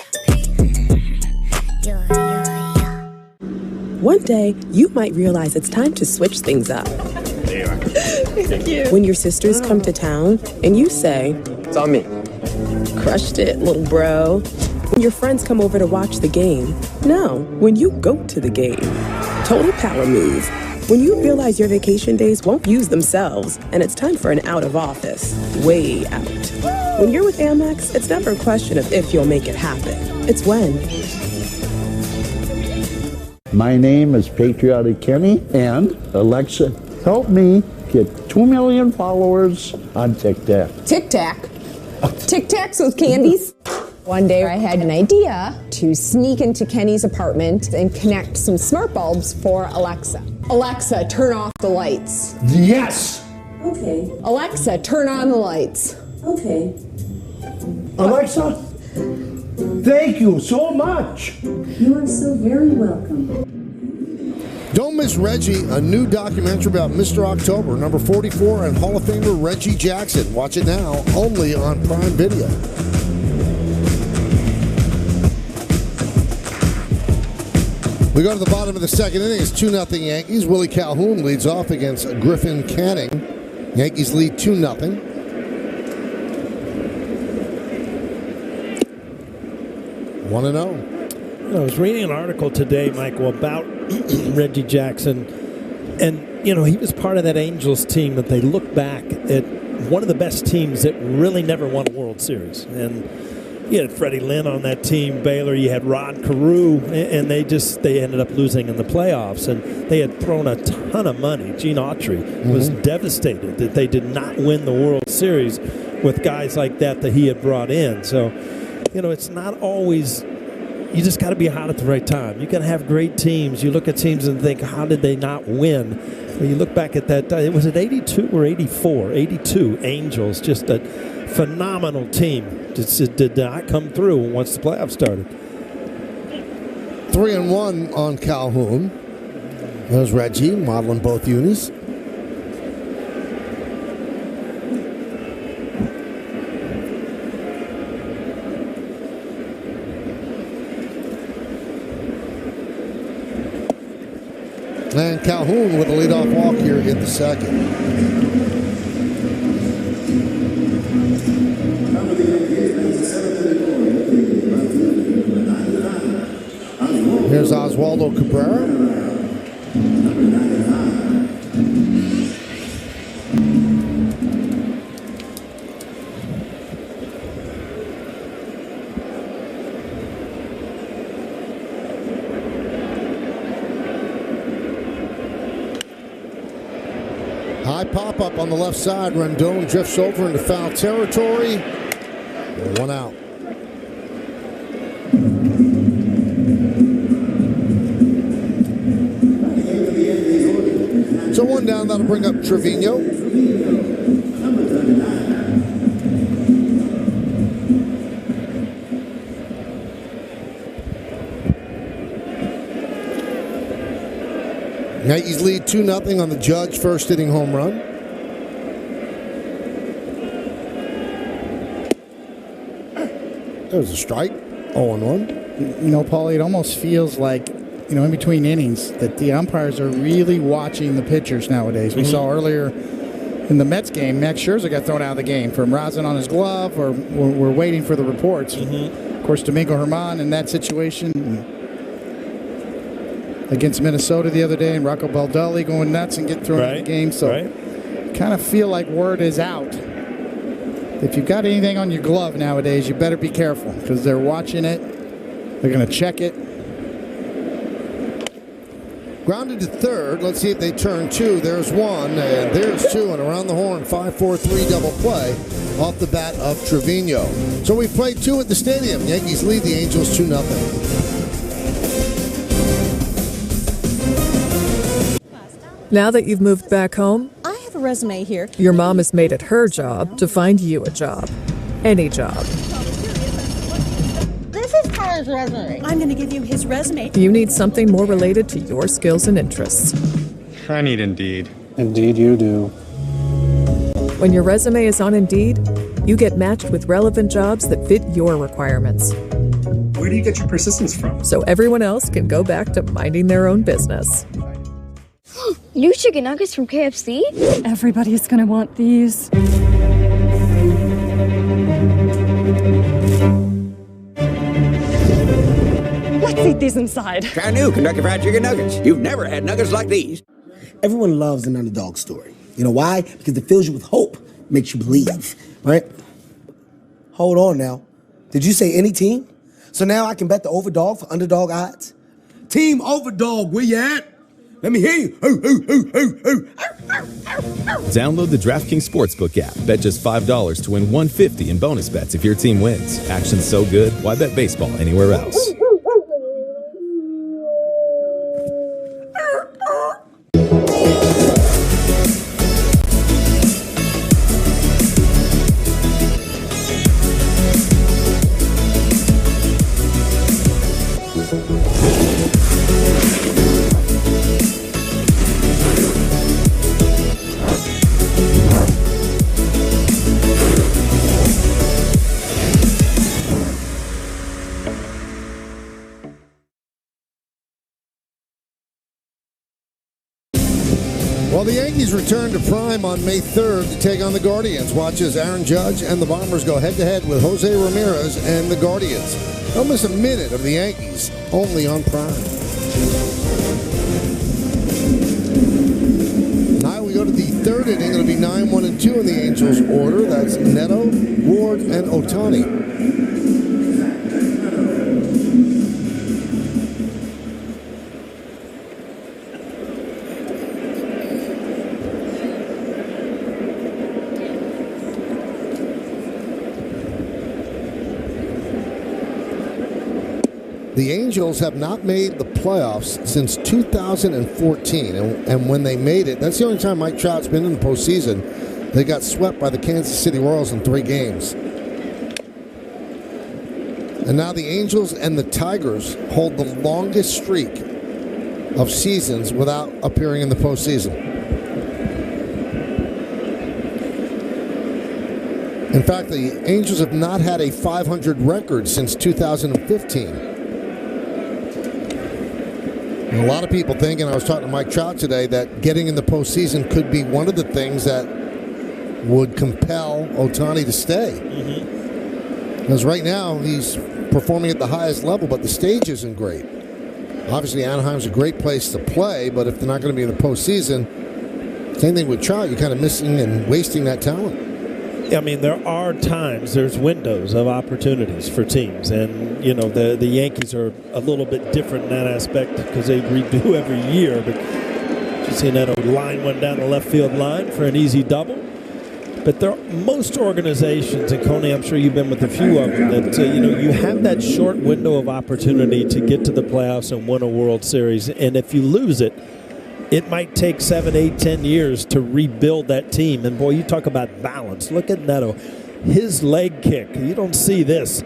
One day, you might realize it's time to switch things up. Thank you. When your sisters come to town and you say, "It's on me." Crushed it, little bro. When your friends come over to watch the game. No, when you go to the game. Total power move. When you realize your vacation days won't use themselves and it's time for an out of office. Way out. When you're with Amex, it's never a question of if you'll make it happen. It's when. My name is Patriotic Kenny, and Alexa, help me get 2 million followers on TikTok. Tic Tac. Tic Tacs with candies. One day I had an idea to sneak into Kenny's apartment and connect some smart bulbs for Alexa. Alexa, turn off the lights. Yes! Okay. Alexa, turn on the lights. Okay. Alexa, thank you so much. You are so very welcome. Don't miss Reggie, a new documentary about Mr. October, number 44, and Hall of Famer Reggie Jackson. Watch it now, only on Prime Video. We go to the bottom of the second inning. It's 2-0 Yankees. Willie Calhoun leads off against Griffin Canning. Yankees lead 2-0. One and 0. I was reading an article today, Michael, about Reggie Jackson. And, you know, he was part of that Angels team that they look back at one of the best teams that really never won a World Series. And you had Freddie Lynn on that team, Baylor. You had Rod Carew, and they ended up losing in the playoffs. And they had thrown a ton of money. Gene Autry was devastated that they did not win the World Series with guys like that he had brought in. So, you know, it's not always. You just got to be hot at the right time. You got to have great teams. You look at teams and think, how did they not win? When you look back at that, was it 82 or 84? 82 Angels, just a phenomenal team. Just did not come through once the playoffs started. 3-1 on Calhoun. There's Reggie modeling both unis. And Calhoun with a leadoff walk here in the second. Here's Oswaldo Cabrera. High pop-up on the left side. Rendon drifts over into foul territory. One out. So one down, that'll bring up Trevino. Yankees lead 2-0 on the Judge first inning home run. There's a strike. 0-1. You know, Paulie, it almost feels like, you know, in between innings that the umpires are really watching the pitchers nowadays. We saw earlier in the Mets game, Max Scherzer got thrown out of the game from rosin on his glove, or we're waiting for the reports. Of course, Domingo Germán in that situation against Minnesota the other day, and Rocco Baldelli going nuts and getting thrown out of the game. So kind of feel like word is out. If you've got anything on your glove nowadays, you better be careful because they're watching it. They're going to check it. Grounded to third. Let's see if they turn two. There's one, and there's two, and around the horn, 5-4-3 double play off the bat of Trevino. So we've played two at the stadium. Yankees lead the Angels 2-0. Now that you've moved back home, I have a resume here. your mom has made it her job to find you a job. Any job. This is Tyler's resume. I'm going to give you his resume. You need something more related to your skills and interests. I need Indeed. Indeed you do. When your resume is on Indeed, you get matched with relevant jobs that fit your requirements. Where do you get your persistence from? So everyone else can go back to minding their own business. New chicken nuggets from KFC? Everybody's gonna want these. Let's eat these inside. Try new Kentucky Fried Chicken Nuggets. You've never had nuggets like these. Everyone loves an underdog story. You know why? Because it fills you with hope, makes you believe, right? Hold on now. Did you say any team? So now I can bet the overdog for underdog odds? Team Overdog, where you at? Let me hear you. Ooh, ooh, ooh, ooh, ooh. Download the DraftKings Sportsbook app. Bet just $5 to win $150 in bonus bets if your team wins. Action's so good, why bet baseball anywhere else? Well, the Yankees return to Prime on May 3rd to take on the Guardians. Watch as Aaron Judge and the Bombers go head-to-head with Jose Ramirez and the Guardians. Don't miss a minute of the Yankees, only on Prime. Now we go to the third inning. It'll be 9-1-2 in the Angels' order. That's Neto, Ward, and Ohtani. The Angels have not made the playoffs since 2014, and when they made it, that's the only time Mike Trout's been in the postseason. They got swept by the Kansas City Royals in 3 games. And now the Angels and the Tigers hold the longest streak of seasons without appearing in the postseason. In fact, the Angels have not had a .500 record since 2015. And a lot of people think, and I was talking to Mike Trout today, that getting in the postseason could be one of the things that would compel Ohtani to stay. Because right now, he's performing at the highest level, but the stage isn't great. Obviously, Anaheim's a great place to play, but if they're not going to be in the postseason, same thing with Trout, you're kind of missing and wasting that talent. I mean, there are times, there's windows of opportunities for teams. And, you know, the Yankees are a little bit different in that aspect because they redo every year. But you see Neto line one down the left field line for an easy double. But most organizations, and Coney, I'm sure you've been with a few of them, that, you have that short window of opportunity to get to the playoffs and win a World Series. And if you lose it, it might take 7, 8, 10 years to rebuild that team. And, boy, you talk about balance. Look at Neto. His leg kick. You don't see this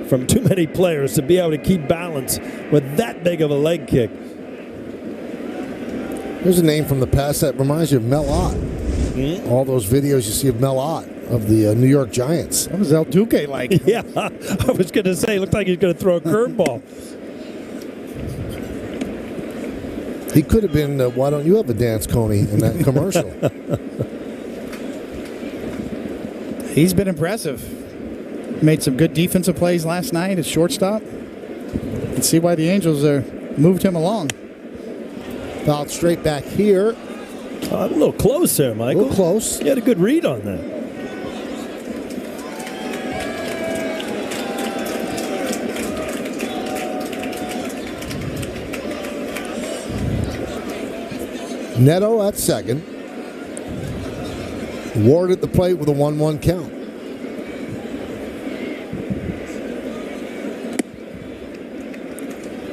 from too many players, to be able to keep balance with that big of a leg kick. There's a name from the past that reminds you of Mel Ott. All those videos you see of Mel Ott of the New York Giants. What was El Duque like? Yeah, I was going to say, it looked like he was going to throw a curveball. He could have been, why don't you have a dance, Coney, in that commercial? He's been impressive. Made some good defensive plays last night at shortstop. You can see why the Angels moved him along. Fouled straight back here. A little close there, Michael. A little close. You had a good read on that. Neto at second. Ward at the plate with a 1-1 count.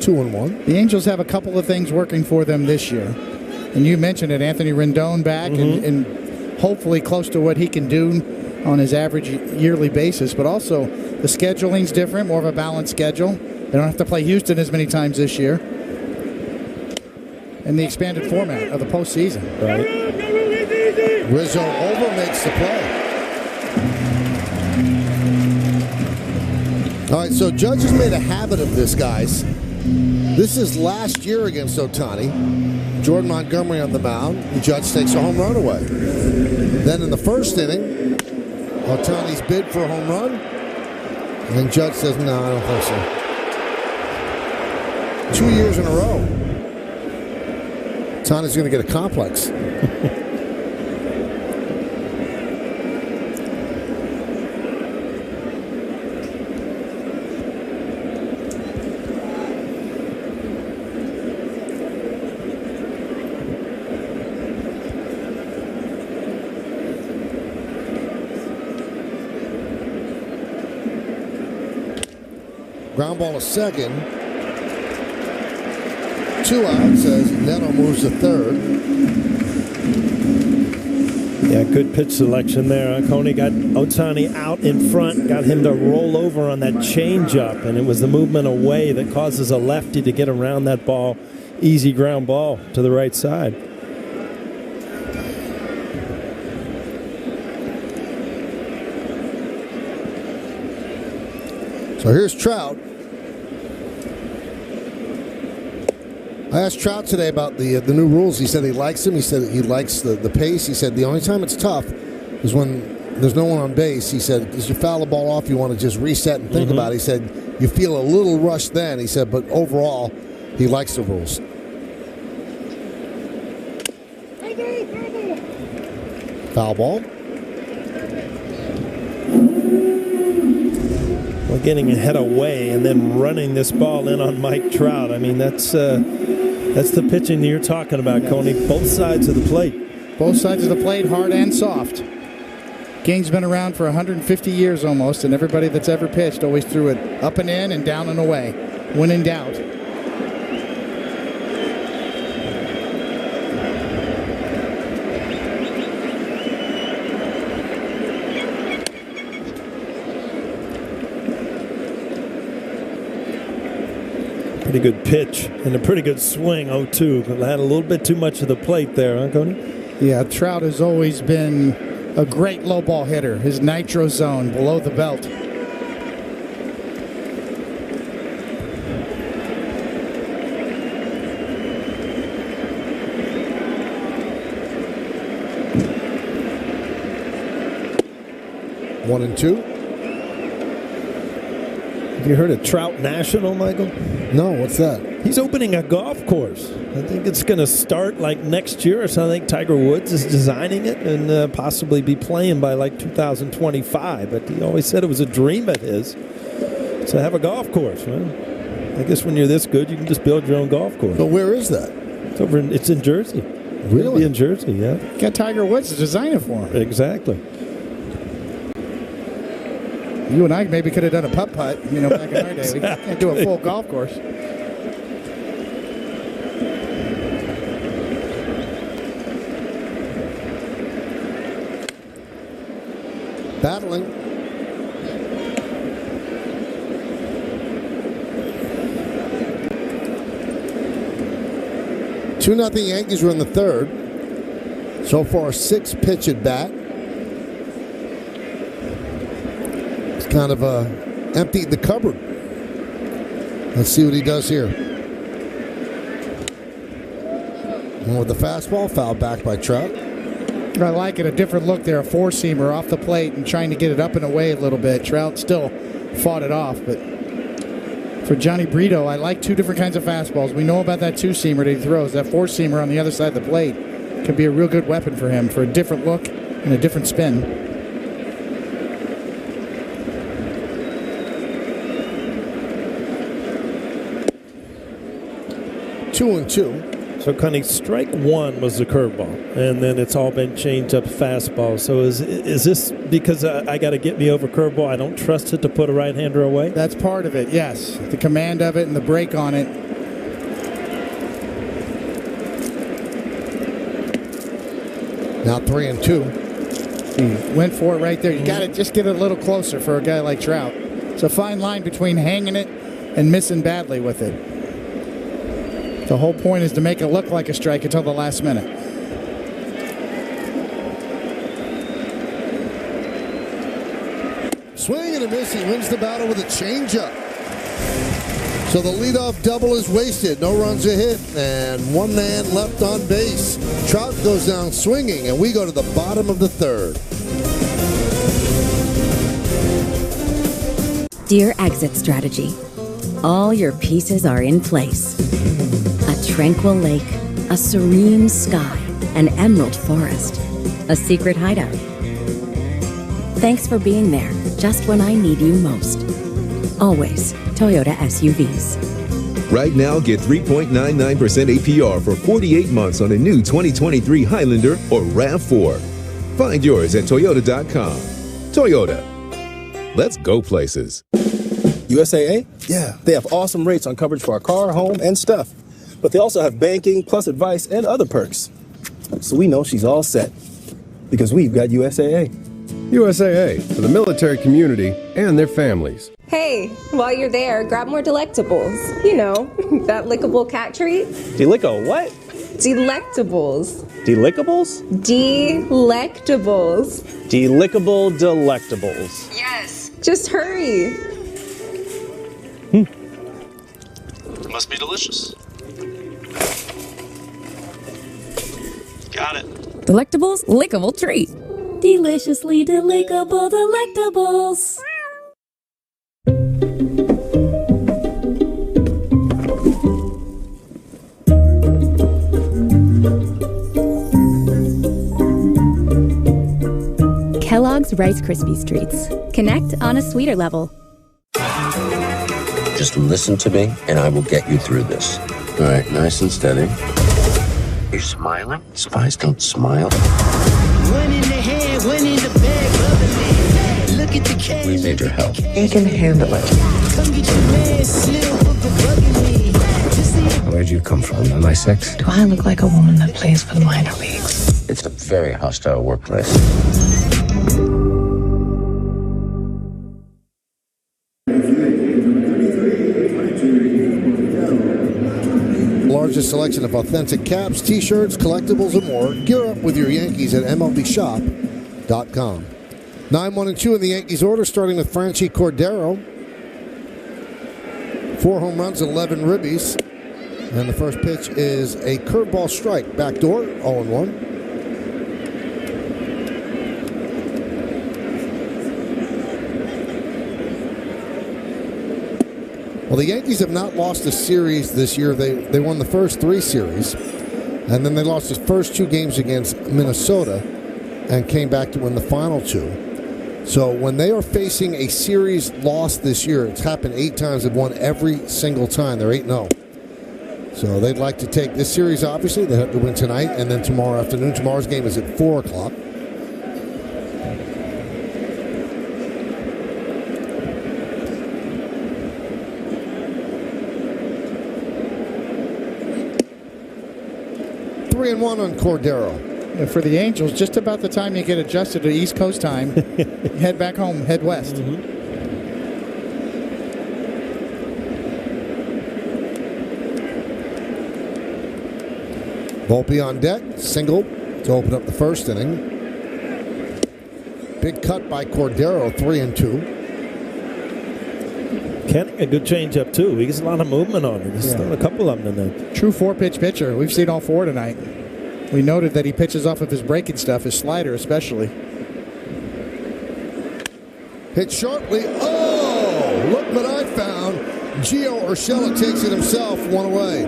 Two and one. The Angels have a couple of things working for them this year. And you mentioned it, Anthony Rendon back and hopefully close to what he can do on his average yearly basis. But also the scheduling's different, more of a balanced schedule. They don't have to play Houston as many times this year. And the expanded format of the postseason. Right. Rizzo over makes the play. All right, so Judge has made a habit of this, guys. This is last year against Ohtani. Jordan Montgomery on the mound. And Judge takes a home run away. Then in the first inning, Ohtani's bid for a home run. And then Judge says, no, I don't think so. 2 years in a row. Ohtani's going to get a complex. Ground ball to second. 2 outs as Neto moves to third. Yeah, good pitch selection there. Coney got Ohtani out in front, got him to roll over on that changeup, and it was the movement away that causes a lefty to get around that ball. Easy ground ball to the right side. So here's Trout. I asked Trout today about the new rules. He said he likes them. He said he likes the pace. He said the only time it's tough is when there's no one on base. He said, as you foul the ball off, you want to just reset and think about it. He said, you feel a little rushed then. He said, but overall, he likes the rules. Foul ball. Well, getting ahead away and then running this ball in on Mike Trout. I mean, that's the pitching that you're talking about, Coney. Both sides of the plate. Both sides of the plate, hard and soft. Game's been around for 150 years almost, and everybody that's ever pitched always threw it up and in and down and away. When in doubt. Pretty good pitch and a pretty good swing, 0-2. But had a little bit too much of the plate there, huh, Coney? Yeah, Trout has always been a great low ball hitter. His nitro zone below the belt. One and two. Have you heard of Trout National, Michael? No, what's that? He's opening a golf course. I think it's going to start like next year or so. I think Tiger Woods is designing it and possibly be playing by like 2025. But he always said it was a dream of his to have a golf course. Well, I guess when you're this good, you can just build your own golf course. But where is that? It's in Jersey. Really? It'll be in Jersey, yeah. Got Tiger Woods to design it for him. Exactly. You and I maybe could have done a putt-putt, back in our day. We can't do a full golf course. Battling. Two 2-0 Yankees are in the third. So far, 6 pitch at bat. Kind of emptied the cupboard. Let's see what he does here. And with the fastball, fouled back by Trout. I like it. A different look there. A four-seamer off the plate and trying to get it up and away a little bit. Trout still fought it off, but for Johnny Brito, I like 2 different kinds of fastballs. We know about that 2-seamer that he throws. That 4-seamer on the other side of the plate can be a real good weapon for him for a different look and a different spin. 2-2. So, Connie, strike 1 was the curveball, and then it's all been changed up fastball. So is this because I got to get me over curveball? I don't trust it to put a right-hander away? That's part of it, yes. The command of it and the break on it. Now 3-2. He went for it right there. You got to just get it a little closer for a guy like Trout. It's a fine line between hanging it and missing badly with it. The whole point is to make it look like a strike until the last minute. Swing and a miss. He wins the battle with a changeup. So the leadoff double is wasted. No runs a hit, and 1 man left on base. Trout goes down swinging, and we go to the bottom of the third. Dear Exit Strategy, all your pieces are in place. A tranquil lake, a serene sky, an emerald forest, a secret hideout. Thanks for being there just when I need you most. Always Toyota SUVs. Right now, get 3.99% APR for 48 months on a new 2023 Highlander or RAV4. Find yours at Toyota.com. Toyota. Let's go places. USAA? Yeah, they have awesome rates on coverage for our car, home, and stuff. But they also have banking, plus advice, and other perks. So we know she's all set. Because we've got USAA. USAA, for the military community and their families. Hey, while you're there, grab more delectables. You know, that lickable cat treat. Delico what? Delectables. Delickables? Delectables. Delickable delectables. Yes. Just hurry. Must be delicious. Got it. Delectables, lickable treat. Deliciously delectable delectables. Kellogg's Rice Krispies Treats. Connect on a sweeter level. Just listen to me, and I will get you through this. All right, nice and steady. You're smiling? Spies don't smile. One in the head, one in the bag, bubbling. Look at the cash. We need your help. He can handle it. Come get your man, Slim, for bugging me. Where'd you come from? Am I 6? Do I look like a woman that plays for the minor leagues? It's a very hostile workplace. Largest selection of authentic caps, t-shirts, collectibles, and more. Gear up with your Yankees at MLBshop.com. 9-1-2 in the Yankees order, starting with Franchy Cordero. 4 home runs, 11 ribbies. And the first pitch is a curveball strike. Backdoor, 0-1. Well, the Yankees have not lost a series this year. They won the first 3 series, and then they lost the first 2 games against Minnesota and came back to win the final 2. So when they are facing a series loss this year, it's happened 8 times. They've won every single time. They're 8-0. So they'd like to take this series, obviously. They have to win tonight and then tomorrow afternoon. Tomorrow's game is at 4 o'clock. And 1 on Cordero. Yeah, for the Angels, just about the time you get adjusted to East Coast time, head back home, head west. Volpe on deck, single to open up the first inning. Big cut by Cordero, 3-2. Kenny, a good changeup too. He gets a lot of movement on it. He's throwing a couple of them tonight. True 4-pitch pitcher. We've seen all 4 tonight. We noted that he pitches off of his breaking stuff, his slider especially. Hit sharply. Oh, look what I found. Gio Urshela takes it himself, 1 away.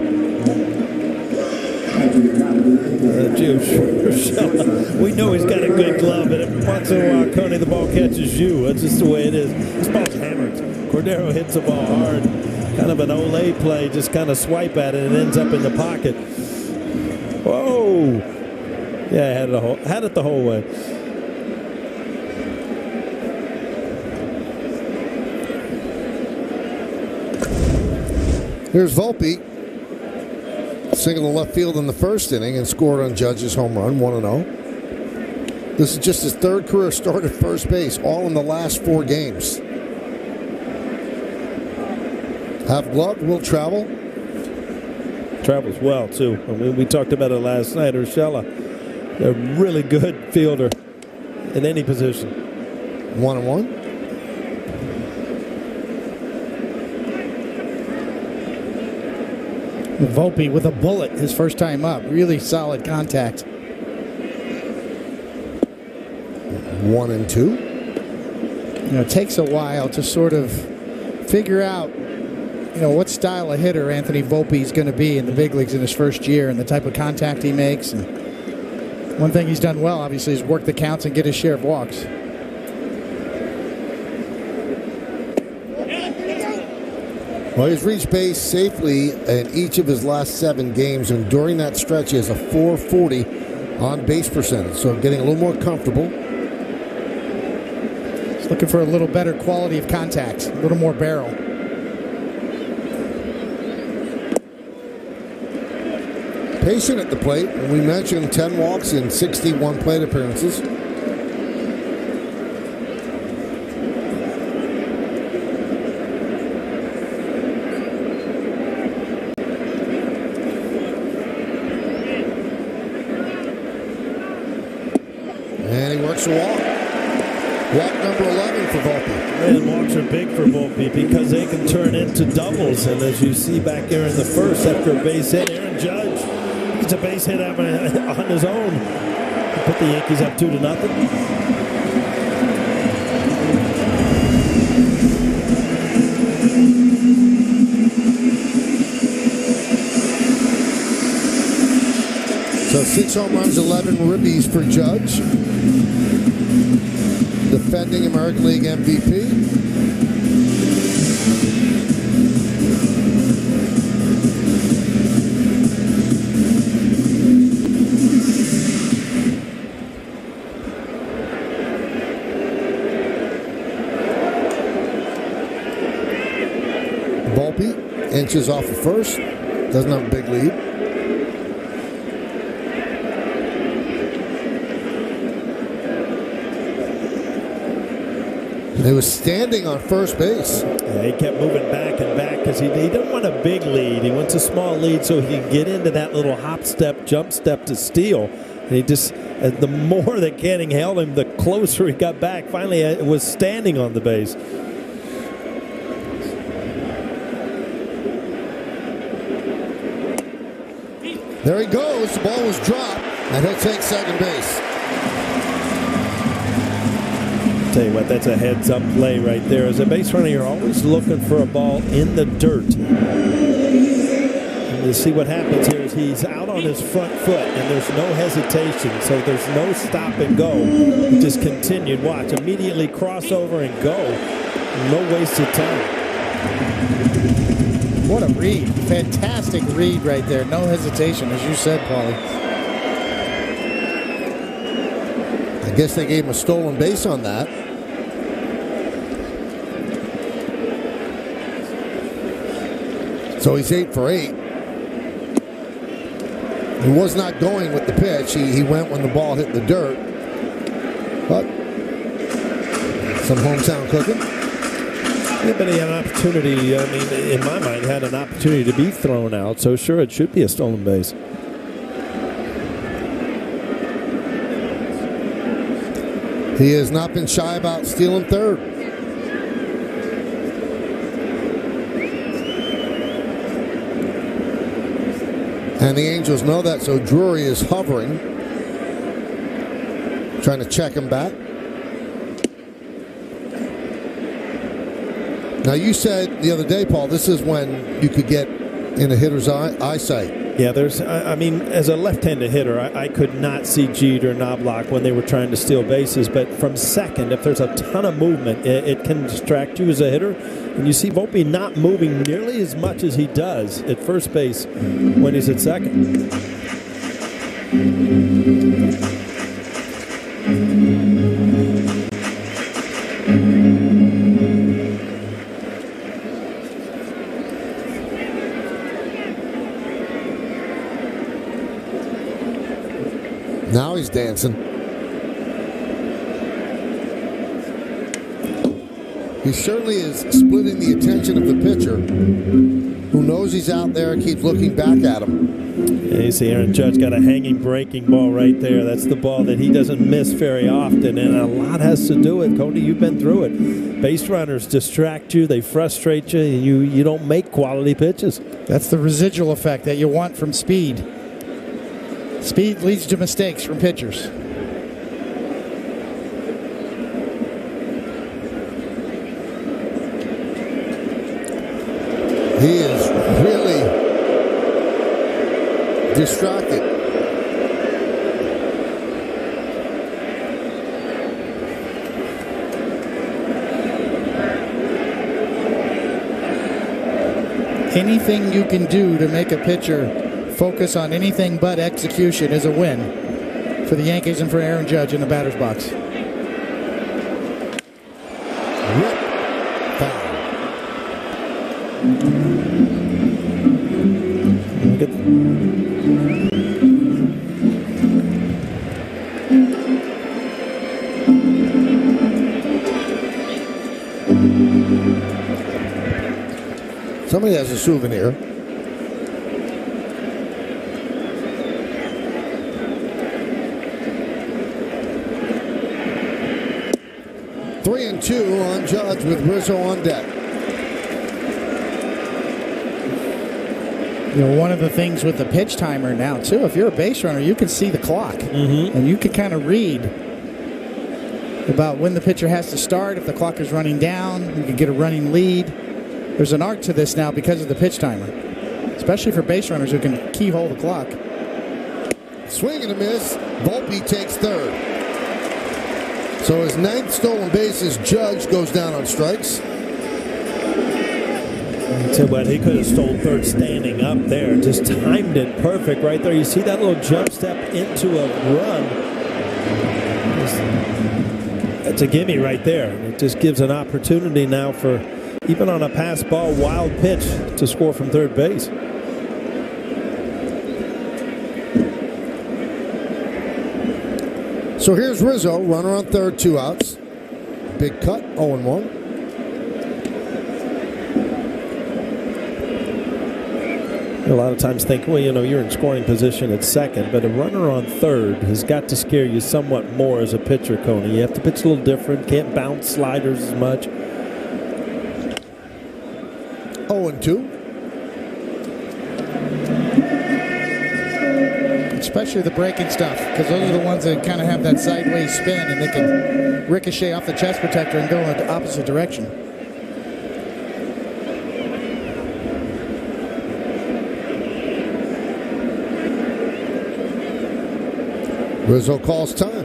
Gio Urshela. We know he's got a good glove, but once in a while, Coney, the ball catches you. That's just the way it is. This ball's hammered. Cordero hits the ball hard. Kind of an Olay play, just kind of swipe at it and ends up in the pocket. Whoa! Yeah, had it the whole way. Here's Volpe. Single to left field in the first inning and scored on Judge's home run, 1-0. This is just his 3rd career start at first base, all in the last 4 games. Have glove, will travel. Travels well, too. I mean, we talked about it last night. Urshela, a really good fielder in any position. 1-1. Volpe with a bullet his first time up. Really solid contact. 1-2. It takes a while to sort of figure out what style of hitter Anthony Volpe is going to be in the big leagues in his first year and the type of contact he makes. And one thing he's done well, obviously, is work the counts and get his share of walks. Well, he's reached base safely in each of his last 7 games, and during that stretch, he has a .440 on base percentage, so getting a little more comfortable. He's looking for a little better quality of contact, a little more barrel. patient at the plate. And we mentioned 10 walks in 61 plate appearances. And he works a walk. Walk number 11 for Volpe. And walks are big for Volpe because they can turn into doubles. And as you see back there in the first, after a base hit, Aaron Judge gets a base hit on his own. Put the Yankees up 2-0. So 6 home runs, 11 ribbies for Judge. Defending American League MVP. Volpe inches off of first. Doesn't have a big lead. He was standing on first base. Yeah, he kept moving back and back because he didn't want a big lead. He wants a small lead so he can get into that little hop step, jump step to steal. And he just, the more that Canning held him, the closer he got back. Finally, it was standing on the base. There he goes. The ball was dropped, and he'll take second base. Tell you what, that's a heads-up play right there. As a base runner, you're always looking for a ball in the dirt. And you see what happens here is he's out on his front foot, and there's no hesitation, so there's no stop and go. He just continued. Watch, immediately crossover and go. No wasted time. What a read. Fantastic read right there. No hesitation, as you said, Paulie. I guess they gave him a stolen base on that. So he's 8 for 8. He was not going with the pitch. He went when the ball hit the dirt. But some hometown cooking. Yeah, but he had an opportunity. I mean, in my mind, had an opportunity to be thrown out. So sure, it should be a stolen base. He has not been shy about stealing third. And the Angels know that, so Drury is hovering, trying to check him back. Now, you said the other day, Paul, this is when you could get in a hitter's eyesight. Yeah, I mean, as a left-handed hitter, I could not see Jeter or Knobloch when they were trying to steal bases. But from second, if there's a ton of movement, it can distract you as a hitter. And you see Volpe not moving nearly as much as he does at first base when he's at second. Now he's dancing. He certainly is splitting the attention of the pitcher, who knows he's out there, keeps looking back at him. Yeah, you see Aaron Judge got a hanging breaking ball right there. That's the ball that he doesn't miss very often, and a lot has to do with, Cody, you've been through it. Base runners distract you, they frustrate you, and you don't make quality pitches. That's the residual effect that you want from speed. Speed leads to mistakes from pitchers. He is really distracted. Anything you can do to make a pitcher focus on anything but execution is a win for the Yankees and for Aaron Judge in the batter's box. Somebody has a souvenir. Three and two on Judge with Rizzo on deck. You know, one of the things with the pitch timer now, too, if you're a base runner, you can see the clock. And you can kind of read about when the pitcher has to start. If the clock is running down, you can get a running lead. There's an art to this now because of the pitch timer, especially for base runners who can keyhole the clock. Swing and a miss. Volpe takes third. So his 9th stolen bases, Judge goes down on strikes. Tell you what, he could have stole third standing up there. Just timed it perfect right there. You see that little jump step into a run. That's a gimme right there. It just gives an opportunity now for, even on a pass ball, wild pitch, to score from third base. So here's Rizzo, runner on third, 2 outs. Big cut, 0-1. A lot of times think, well, you know, you're in scoring position at second, but a runner on third has got to scare you somewhat more as a pitcher, Coney. You have to pitch a little different, can't bounce sliders as much. 0-2. Especially the breaking stuff, because those are the ones that kind of have that sideways spin, and they can ricochet off the chest protector and go in the opposite direction. Rizzo calls time.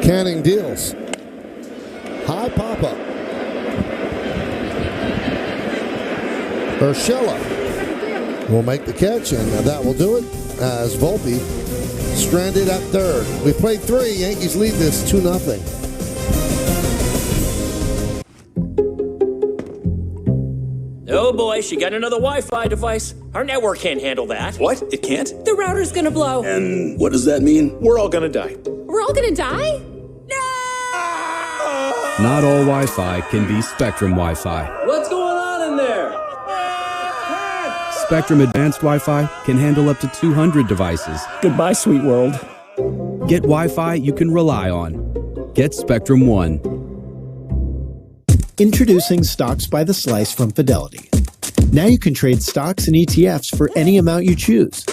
Canning deals. High pop-up. Urshela will make the catch, and that will do it as Volpe stranded at third. We played 3. Yankees lead this 2-0. Oh boy, she got another Wi-Fi device. Our network can't handle that. What? It can't? The router's gonna blow. And what does that mean? We're all gonna die. We're all gonna die? Not all Wi-Fi can be Spectrum Wi-Fi. What's going on in there? Spectrum Advanced Wi-Fi can handle up to 200 devices. Goodbye, sweet world. Get Wi-Fi you can rely on. Get Spectrum One. Introducing Stocks by the Slice from Fidelity. Now you can trade stocks and ETFs for any amount you choose,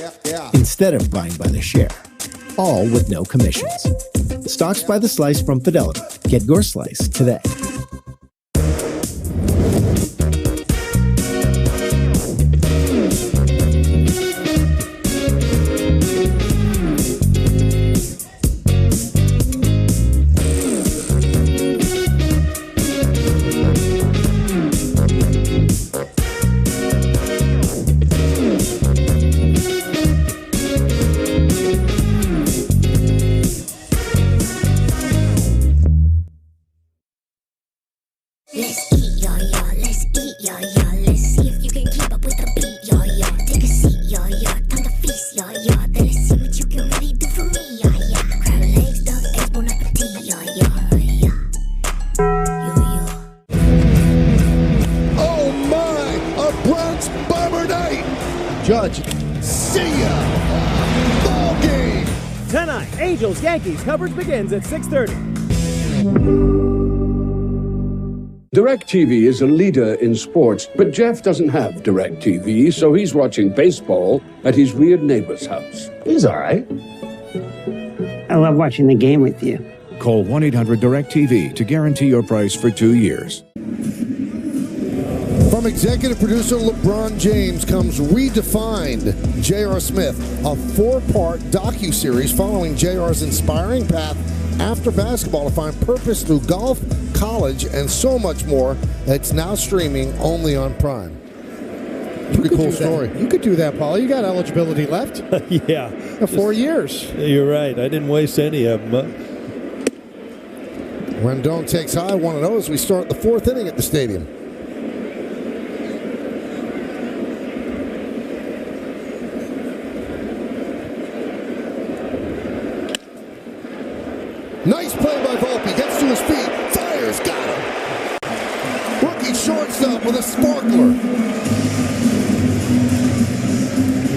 instead of buying by the share, all with no commissions. Stocks by the Slice from Fidelity. Get your slice today. Judge, see ya! Ball game! Tonight, Angels-Yankees coverage begins at 6:30. DirecTV is a leader in sports, but Jeff doesn't have DirecTV, so he's watching baseball at his weird neighbor's house. He's all right. I love watching the game with you. Call 1-800-DirecTV to guarantee your price for 2 years. From executive producer LeBron James comes Redefined, J.R. Smith, a 4-part docuseries following J.R.'s inspiring path after basketball to find purpose through golf, college, and so much more. It's now streaming only on Prime. Pretty cool story. You could do that, Paul. You got eligibility left. Yeah. 4 years. You're right. I didn't waste any of them. Rendon takes high, 1-0 as we start the fourth inning at the stadium. Nice play by Volpe. Gets to his feet. Fires. Got him. Rookie shortstop with a sparkler.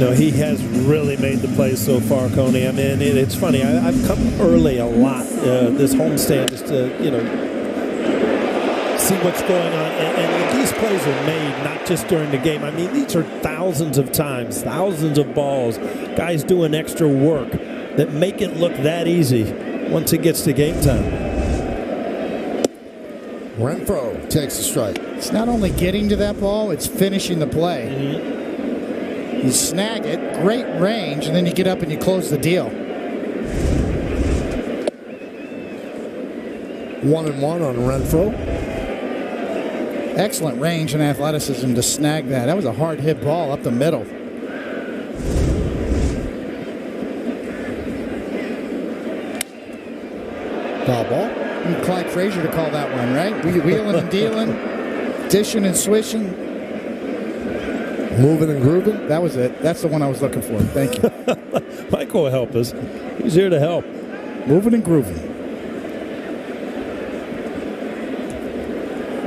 No, he has really made the plays so far, Coney. I mean, it's funny. I've come early a lot this homestand just to, see what's going on. And these plays are made not just during the game. I mean, these are thousands of times, thousands of balls, guys doing extra work that make it look that easy once it gets to game time. Renfroe takes the strike. It's not only getting to that ball, it's finishing the play. Mm-hmm. You snag it, great range, and then you get up and you close the deal. 1-1 on Renfroe. Excellent range and athleticism to snag that. That was a hard hit ball up the middle. Foul ball. Need Clyde Frazier to call that one, right? Wheeling and dealing, dishing and swishing. Moving and grooving. That was it. That's the one I was looking for. Thank you. Michael will help us. He's here to help. Moving and grooving.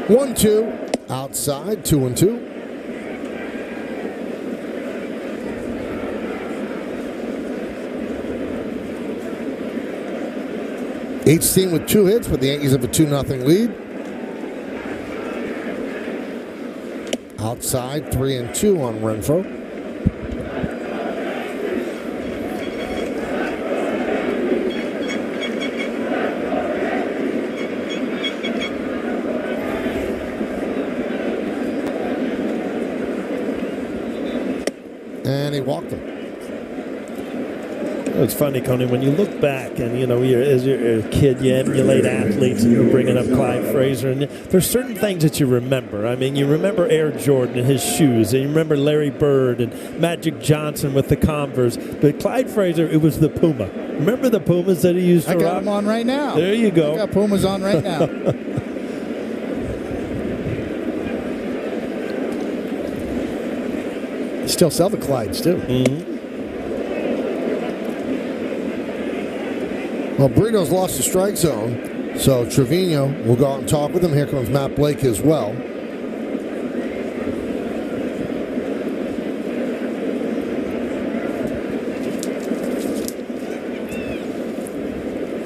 1-2. Outside. 2-2. Each team with 2 hits, but the Yankees have a 2-0 lead. Outside, 3-2 on Renfroe. And he walked him. It's funny, Coney, when you look back and, as you're a kid, you emulate athletes and you're bringing up Clyde Frazier. And there's certain things that you remember. I mean, you remember Air Jordan and his shoes. And you remember Larry Bird and Magic Johnson with the Converse. But Clyde Frazier, it was the Puma. Remember the Pumas that he used to rock? I got them on right now. There you go. I got Pumas on right now. Still sell the Clydes, too. Mm-hmm. Well, Brito's lost the strike zone, so Trevino will go out and talk with him. Here comes Matt Blake as well.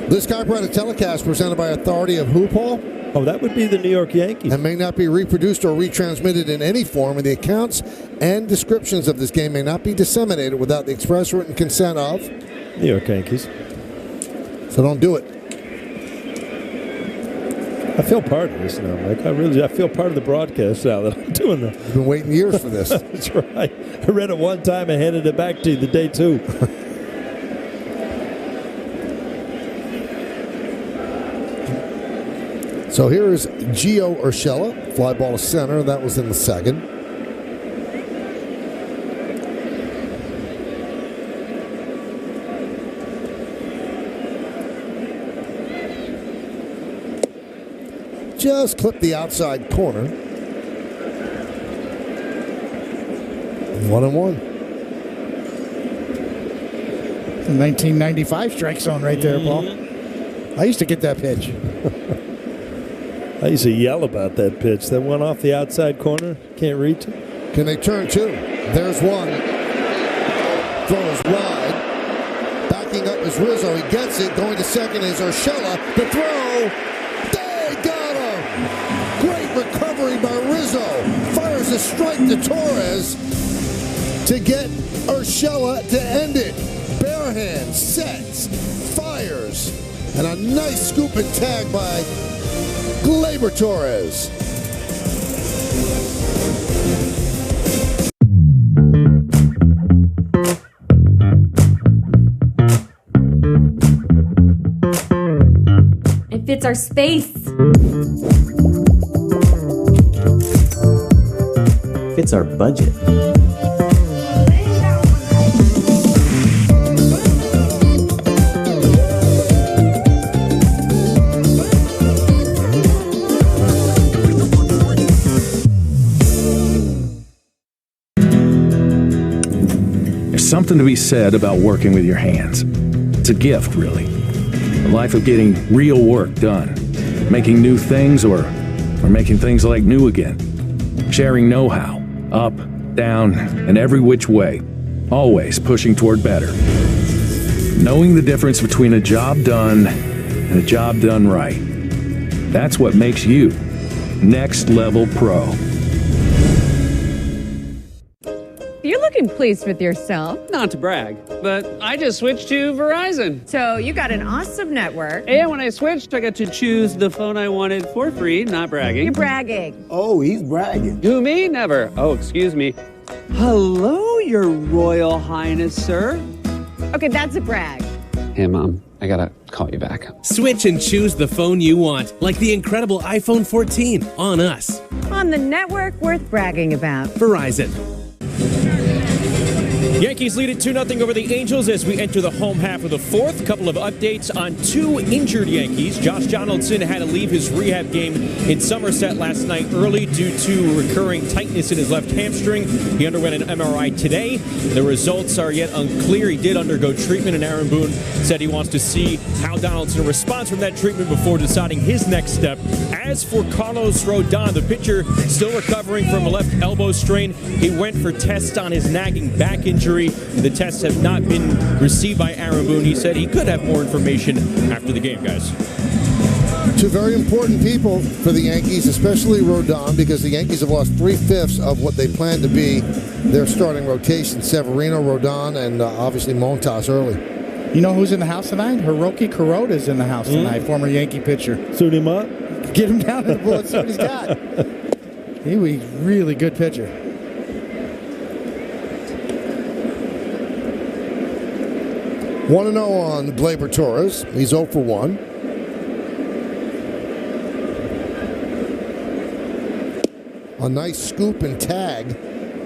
This copyrighted telecast presented by authority of who, Paul? Oh, that would be the New York Yankees. And may not be reproduced or retransmitted in any form, and the accounts and descriptions of this game may not be disseminated without the express written consent of New York Yankees. So don't do it. I feel part of this now, Mike. I feel part of the broadcast now that I'm doing that. You've been waiting years for this. That's right. I read it one time and handed it back to you the day two. So here's Gio Urshela. Fly ball to center. That was in the second. Just clipped the outside corner. 1-1. 1995 strike zone right there, Paul. I used to get that pitch. I used to yell about that pitch. That one off the outside corner. Can't reach it. Can they turn two? There's one. Throws wide. Backing up is Rizzo. He gets it. Going to second is Urshela. The throw. They got him. Great recovery by Rizzo. Fires a strike to Torres to get Urshela to end it. Bare hand sets, fires, and a nice scoop and tag by Gleyber Torres. It fits our space. Fits our budget. something to be said about working with your hands. It's a gift, really. A life of getting real work done. Making new things or making things like new again. Sharing know-how, up, down, and every which way. Always pushing toward better. Knowing the difference between a job done and a job done right. That's what makes you Next Level Pro. You're looking pleased with yourself. Not to brag, but I just switched to Verizon. So you got an awesome network. And when I switched, I got to choose the phone I wanted for free, not bragging. You're bragging. Oh, he's bragging. Who, me? Never. Oh, excuse me. Hello, Your Royal Highness, sir. Okay, that's a brag. Hey, Mom, I gotta call you back. Switch and choose the phone you want, like the incredible iPhone 14 on us. On the network worth bragging about. Verizon. Yankees lead it 2-0 over the Angels as we enter the home half of the fourth. Couple of updates on two injured Yankees. Josh Donaldson had to leave his rehab game in Somerset last night early due to recurring tightness in his left hamstring. He underwent an MRI today. The results are yet unclear. He did undergo treatment, and Aaron Boone said he wants to see how Donaldson responds from that treatment before deciding his next step. As for Carlos Rodon, the pitcher still recovering from a left elbow strain. He went for tests on his nagging back injury. The tests have not been received by Aaron Boone. He said he could have more information after the game, guys. Two very important people for the Yankees, especially Rodon, because the Yankees have lost 3/5 of what they plan to be their starting rotation. Severino, Rodon, and obviously Montas early. You know who's in the house tonight? Hiroki Kuroda's in the house tonight, former Yankee pitcher. Suit him up. Get him down to the bullet, see what he's got. He was a really good pitcher. 1-0 on Gleyber Torres. He's 0 for 1. A nice scoop and tag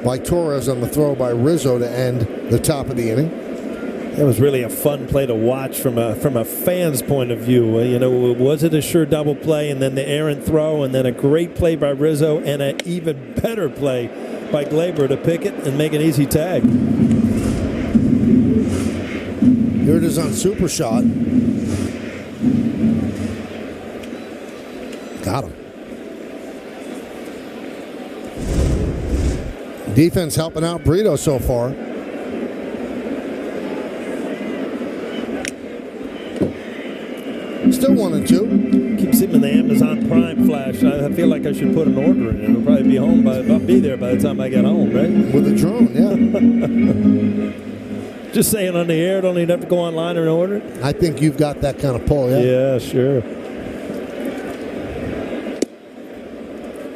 by Torres on the throw by Rizzo to end the top of the inning. It was really a fun play to watch from a fan's point of view. You know, was it a sure double play, and then the errant throw, and then a great play by Rizzo, and an even better play by Gleyber to pick it and make an easy tag. Here it is on Super Shot. Got him. Defense helping out Brito so far. Still 1-2. Keep seeing the Amazon Prime flash. I feel like I should put an order in. It'll probably be home. I'll be there by the time I get home, right? With a drone, yeah. Just saying on the air, don't even have to go online and order it? I think you've got that kind of pull, yeah? Yeah, sure.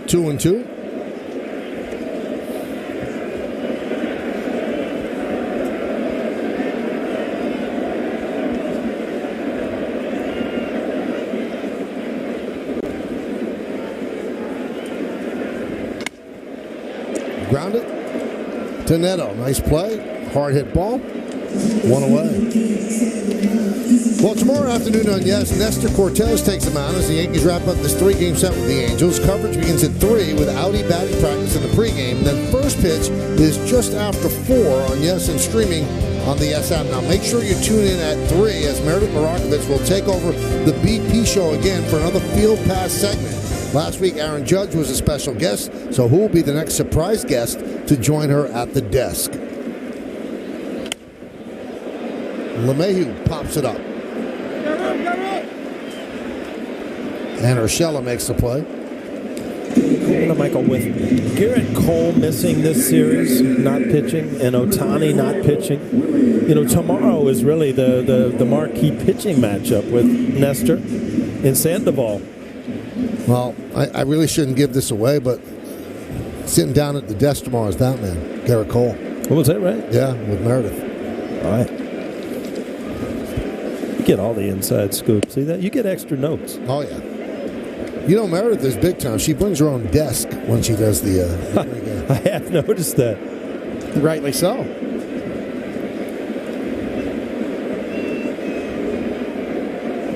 2-2. Grounded to Neto. Nice play. Hard hit ball. One away. Well, tomorrow afternoon on Yes, Nestor Cortez takes the mound as the Yankees wrap up this 3-game set with the Angels. Coverage begins at 3 with Audi batting practice in the pregame. Then first pitch is just after 4 on Yes and streaming on the SM. Now make sure you tune in at 3 as Meredith Marakovich will take over the BP show again for another Field Pass segment. Last week, Aaron Judge was a special guest, so who will be the next surprise guest to join her at the desk? LeMahieu pops it up. And Urshela makes the play. Michael, with Garrett Cole missing this series, not pitching, and Ohtani not pitching, you know, tomorrow is really the marquee pitching matchup with Nestor and Sandoval. Well, I really shouldn't give this away, but sitting down at the desk tomorrow is that man, Garrett Cole. What was that, right? Yeah, with Meredith. All right. You get all the inside scoop. See that? You get extra notes. Oh, yeah. You know, Meredith is big time. She brings her own desk when she does the I have noticed that. Rightly so.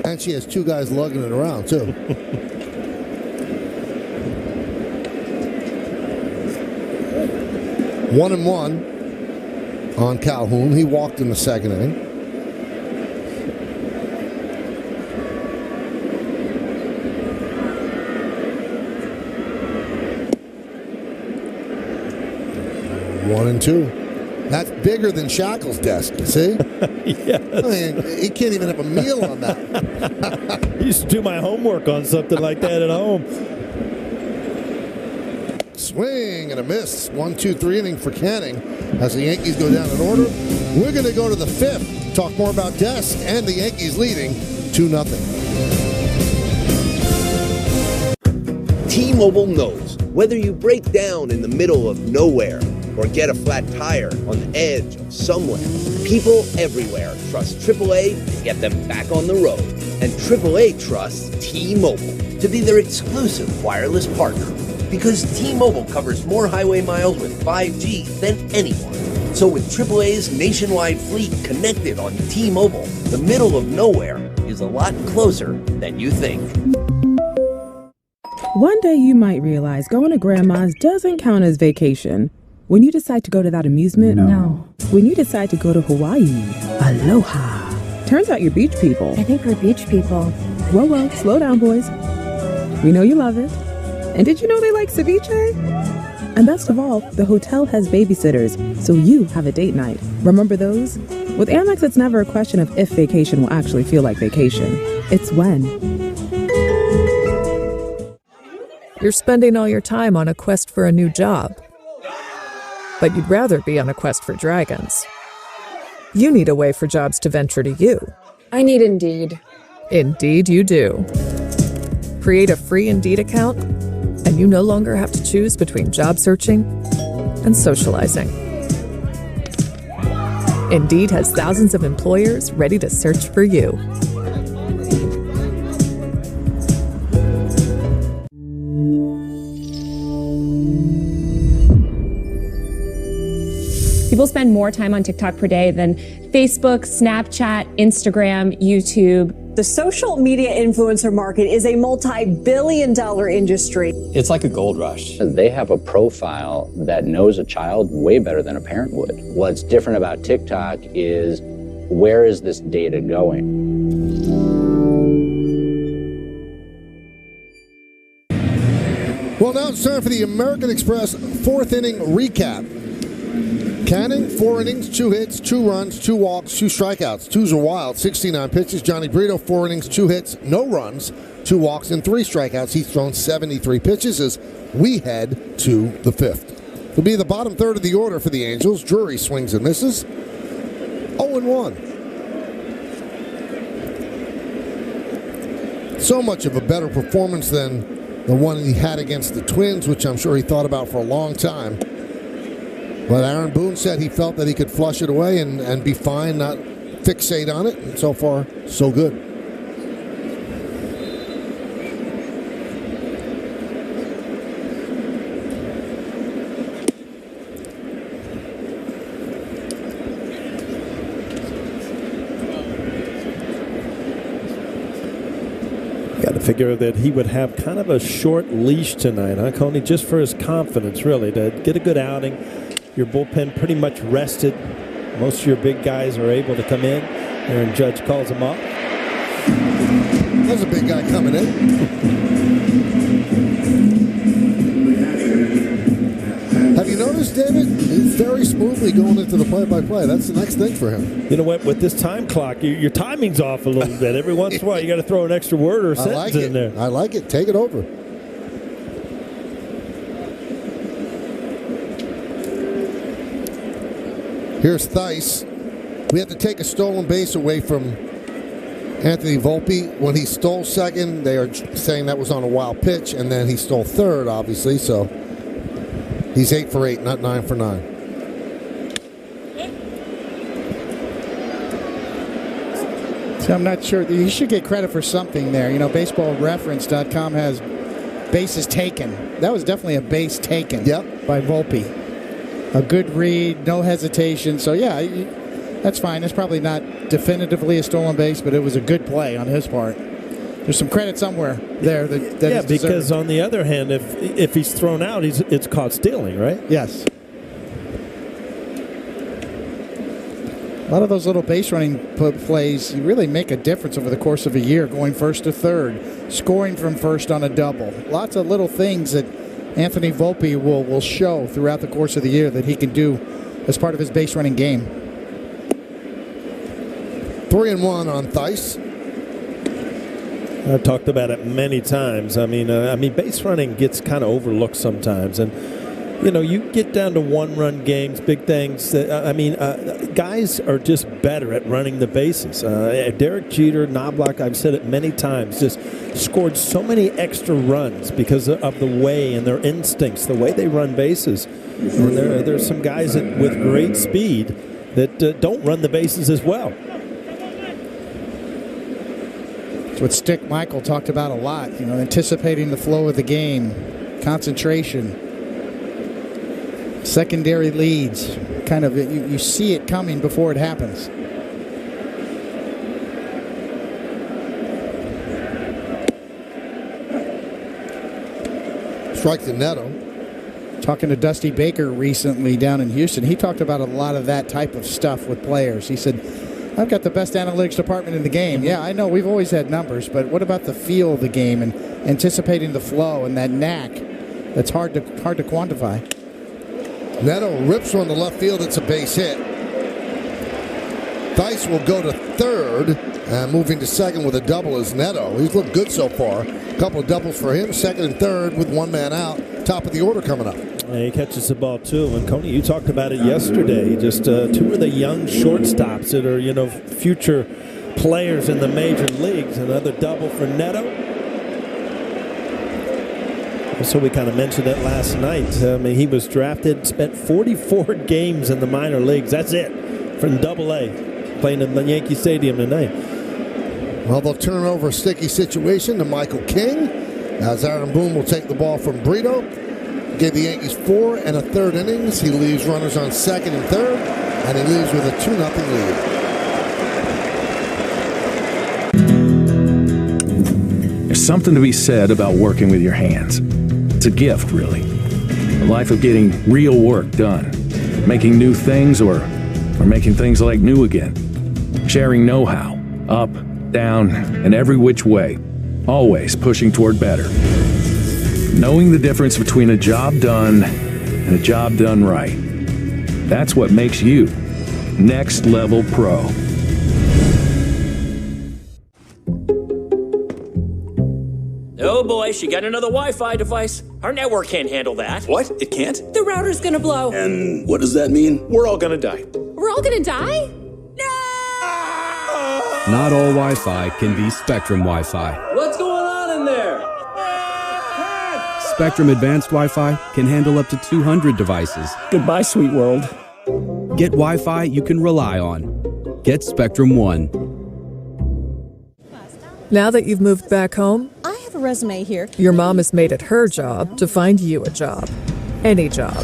And she has 2 guys lugging it around, too. One and 1. on Calhoun. He walked in the second inning. One and two. That's bigger than Shackle's desk, you see? Yes. I mean, he can't even have a meal on that. I used to do my homework on something like that at home. Swing and a miss. 1-2-3 inning for Canning as the Yankees go down in order. We're going to go to the fifth. Talk more about Desk and the Yankees leading 2-0. T-Mobile knows whether you break down in the middle of nowhere or get a flat tire on the edge of somewhere, people everywhere trust AAA to get them back on the road. And AAA trusts T-Mobile to be their exclusive wireless partner. Because T-Mobile covers more highway miles with 5G than anyone. So with AAA's nationwide fleet connected on T-Mobile, the middle of nowhere is a lot closer than you think. One day you might realize going to Grandma's doesn't count as vacation. When you decide to go to that amusement? No. When you decide to go to Hawaii? Aloha. Turns out you're beach people. I think we're beach people. Whoa, slow down, boys. We know you love it. And did you know they like ceviche? And best of all, the hotel has babysitters, so you have a date night. Remember those? With Amex, it's never a question of if vacation will actually feel like vacation. It's when. You're spending all your time on a quest for a new job. But you'd rather be on a quest for dragons. You need a way for jobs to venture to you. I need Indeed. Indeed you do. Create a free Indeed account, and you no longer have to choose between job searching and socializing. Indeed has thousands of employers ready to search for you. People spend more time on TikTok per day than Facebook, Snapchat, Instagram, YouTube. The social media influencer market is a multi-billion-dollar industry. It's like a gold rush. They have a profile that knows a child way better than a parent would. What's different about TikTok is where is this data going? Well, now it's time for the American Express fourth inning recap. Canning, 4 innings, 2 hits, 2 runs, 2 walks, 2 strikeouts. 2s are wild, 69 pitches. Johnny Brito, 4 innings, 2 hits, no runs, 2 walks, and 3 strikeouts. He's thrown 73 pitches as we head to the fifth. It'll be the bottom third of the order for the Angels. Drury swings and misses. 0-1. So much of a better performance than the one he had against the Twins, which I'm sure he thought about for a long time. But Aaron Boone said he felt that he could flush it away and be fine, not fixate on it. And so far, so good. Got to figure that he would have kind of a short leash tonight, huh, Coney? Just for his confidence, really, to get a good outing. Your bullpen pretty much rested. Most of your big guys are able to come in. Aaron Judge calls them up. There's a big guy coming in. Have you noticed, David? He's very smoothly going into the play-by-play. That's the next thing for him. You know what? With this time clock, your timing's off a little bit. Every once in a while, you got to throw an extra word or a sentence in there. I like it. Take it over. Here's Theis. We have to take a stolen base away from Anthony Volpe. When he stole second, they are saying that was on a wild pitch, and then he stole third, obviously, so he's 8 for 8, not 9 for 9. So I'm not sure. You should get credit for something there. You know, baseballreference.com has bases taken. That was definitely a base taken by Volpe. A good read, no hesitation. So, yeah, that's fine. It's probably not definitively a stolen base, but it was a good play on his part. There's some credit somewhere there that yeah, is because on the other hand, if he's thrown out, it's caught stealing, right? Yes. A lot of those little base running plays, you really make a difference over the course of a year, going first to third, scoring from first on a double. Lots of little things that Anthony Volpe will show throughout the course of the year that he can do as part of his base running game. 3-1 on Theis. I've talked about it many times. I mean, base running gets kind of overlooked sometimes, and you get down to one-run games, big things. Guys are just better at running the bases. Derek Jeter, Knobloch, I've said it many times, just scored so many extra runs because of the way and their instincts, the way they run bases. And there's some guys with great speed that don't run the bases as well. It's what Stick Michael talked about a lot, anticipating the flow of the game, concentration, secondary leads. Kind of, you see it coming before it happens. Strike to Neto. Talking to Dusty Baker recently down in Houston, he talked about a lot of that type of stuff with players. He said, I've got the best analytics department in the game. Yeah, I know we've always had numbers, but what about the feel of the game and anticipating the flow and that knack that's hard to quantify? Neto rips one to left field. It's a base hit. Theis will go to third, and moving to second with a double is Neto. He's looked good so far. A couple of doubles for him, second and third with one man out. Top of the order coming up. He catches the ball too. And Coney, you talked about it yesterday. Just two of the young shortstops that are, future players in the major leagues. Another double for Neto. So we kind of mentioned it last night. He was drafted, spent 44 games in the minor leagues. That's it from Double-A, playing in the Yankee Stadium tonight. Well, they'll turn over a sticky situation to Michael King, as Aaron Boone will take the ball from Brito. Gave the Yankees 4 1/3 innings. He leaves runners on second and third, and he leaves with a 2-0 lead. There's something to be said about working with your hands. It's a gift, really. A life of getting real work done, making new things or making things like new again, sharing know-how, up, down, and every which way, always pushing toward better. Knowing the difference between a job done and a job done right. That's what makes you Next Level Pro. Oh boy, she got another Wi-Fi device. Our network can't handle that. What? It can't? The router's gonna blow. And what does that mean? We're all gonna die. We're all gonna die? Not all Wi-Fi can be Spectrum Wi-Fi. What's going on in there? Spectrum Advanced Wi-Fi can handle up to 200 devices. Goodbye, sweet world. Get Wi-Fi you can rely on. Get Spectrum One. Now that you've moved back home, I have a resume here. Your mom has made it her job to find you a job. Any job.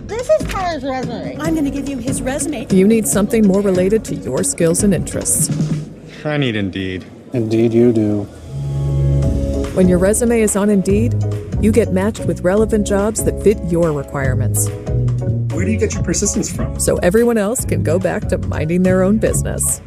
This is Tyler's resume. I'm going to give you his resume. You need something more related to your skills and interests. I need Indeed. Indeed you do. When your resume is on Indeed, you get matched with relevant jobs that fit your requirements. Where do you get your persistence from? So everyone else can go back to minding their own business.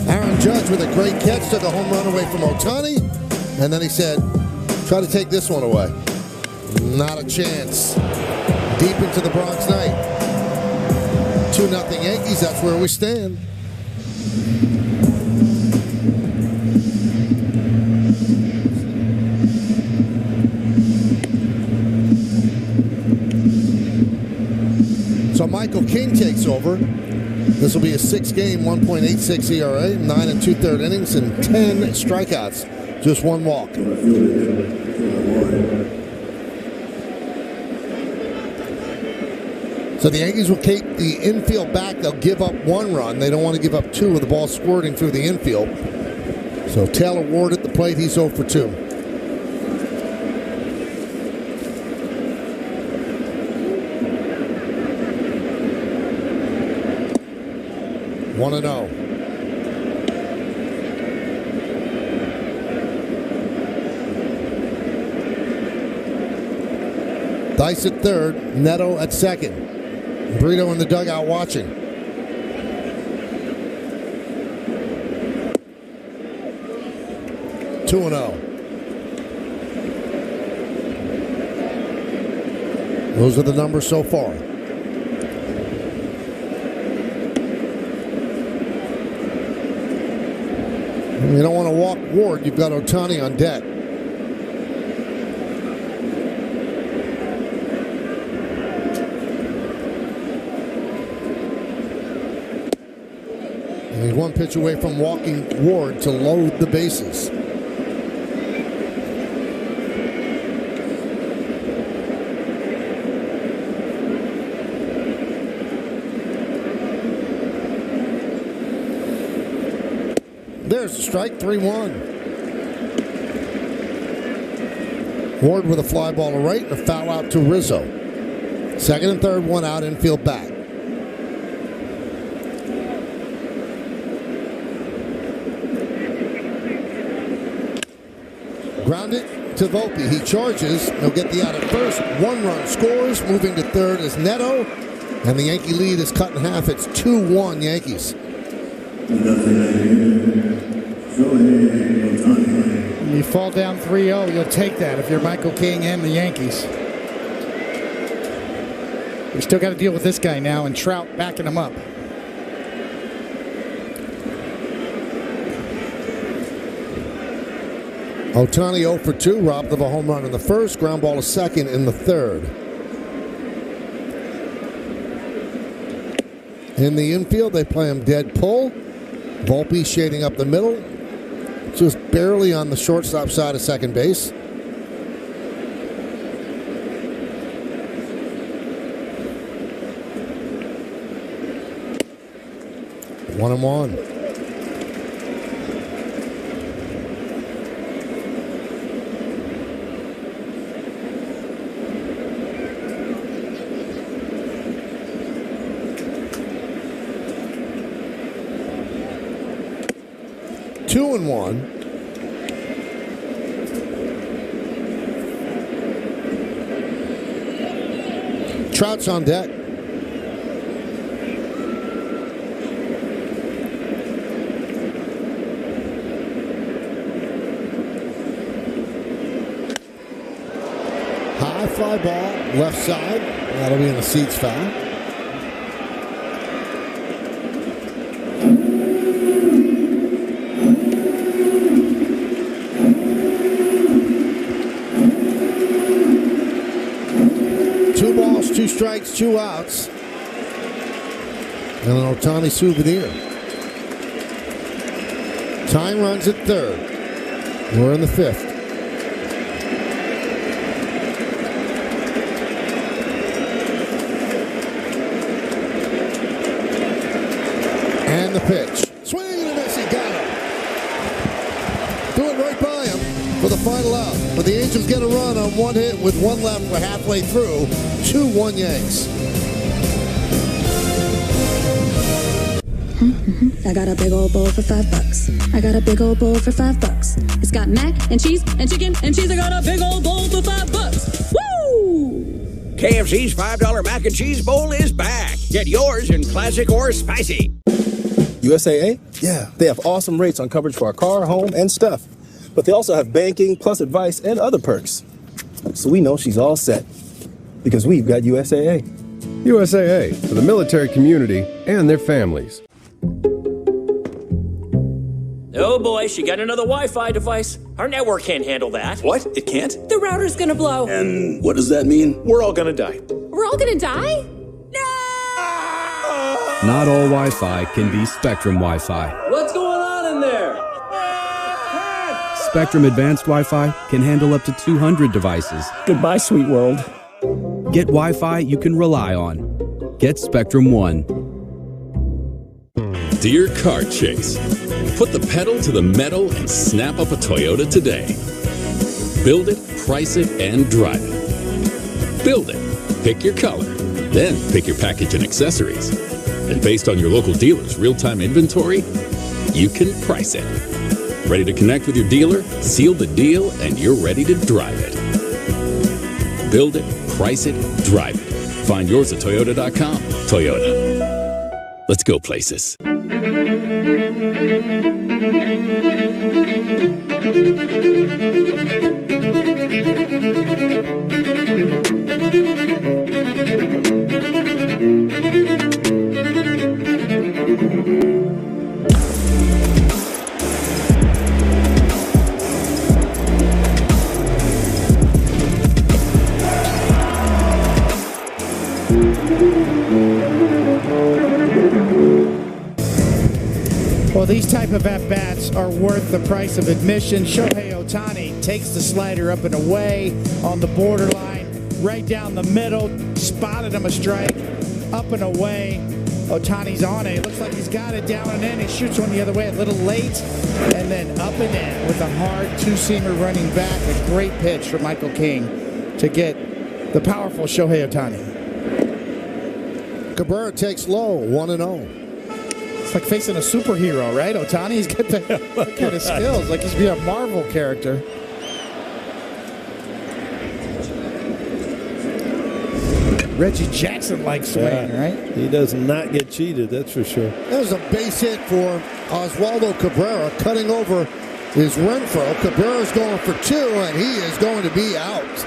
Aaron Judge with a great catch, took a home run away from Ohtani, and then he said, try to take this one away. Not a chance. Deep into the Bronx night. 2-0 Yankees, that's where we stand. So Michael King takes over. This will be a 6-game, 1.86 ERA, 9 2/3 innings, and 10 strikeouts. Just one walk. So the Yankees will keep the infield back. They'll give up 1 run. They don't want to give up 2 with the ball squirting through the infield. So Taylor Ward at the plate. He's 0 for 2. Dice at third, Neto at second. Brito in the dugout watching. Two and 0. Those are the numbers so far. You don't want to walk Ward. You've got Ohtani on deck. And he's one pitch away from walking Ward to load the bases. There's a strike, 3-1. Ward with a fly ball to right and a foul out to Rizzo. Second and third, one out, infield back. Grounded to Volpe. He charges. He'll get the out at first. One run scores. Moving to third is Neto. And the Yankee lead is cut in half. It's 2-1 Yankees. You fall down 3-0, you'll take that if you're Michael King and the Yankees. We still got to deal with this guy now, and Trout backing him up. Ohtani 0 for 2, robbed of a home run in the first, ground ball to second in the third. In the infield, they play him dead pull. Volpe shading up the middle, just barely on the shortstop side of second base. One and one. Two and one. Trout's on deck. High fly ball, left side. That'll be in the seats foul. Two strikes, two outs. And an Ohtani souvenir. Time runs at third. We're in the fifth. And the pitch. Swing and a miss. He got him. Threw it right by him for the final out. But the Angels get a run on one hit with one left. We're halfway through. 2-1 Yanks. I got a big old bowl for $5. I got a big old bowl for $5. It's got mac and cheese and chicken and cheese. I got a big old bowl for $5. Woo! KFC's $5 mac and cheese bowl is back. Get yours in classic or spicy. USAA? Yeah, they have awesome rates on coverage for our car, home, and stuff. But they also have banking, plus advice, and other perks. So we know she's all set. Because we've got USAA. USAA, for the military community and their families. Oh boy, she got another Wi-Fi device. Our network can't handle that. What? It can't? The router's gonna blow. And what does that mean? We're all gonna die. We're all gonna die? Not all Wi-Fi can be Spectrum Wi-Fi. What's going on in there? Spectrum Advanced Wi-Fi can handle up to 200 devices. Goodbye, sweet world. Get Wi-Fi you can rely on. Get Spectrum One. Dear Car Chase, put the pedal to the metal and snap up a Toyota today. Build it, price it, and drive it. Build it, pick your color, then pick your package and accessories. And based on your local dealer's real-time inventory, you can price it. Ready to connect with your dealer? Seal the deal, and you're ready to drive it. Build it, price it, drive it. Find yours at Toyota.com. Toyota. Let's go places. Well, these type of at-bats are worth the price of admission. Shohei Ohtani takes the slider up and away on the borderline, right down the middle, spotted him a strike, up and away. Ohtani's on it. It looks like he's got it down and in. He shoots one the other way a little late, and then up and in with a hard two-seamer running back. A great pitch for Michael King to get the powerful Shohei Ohtani. Cabrera takes low, 1-0. It's like facing a superhero, right? Ohtani's got that kind of skills, like he's be a Marvel character. Reggie Jackson-like swing, right? He does not get cheated, that's for sure. There's a base hit for Oswaldo Cabrera. Cutting over is Renfroe. Cabrera's going for 2, and he is going to be out.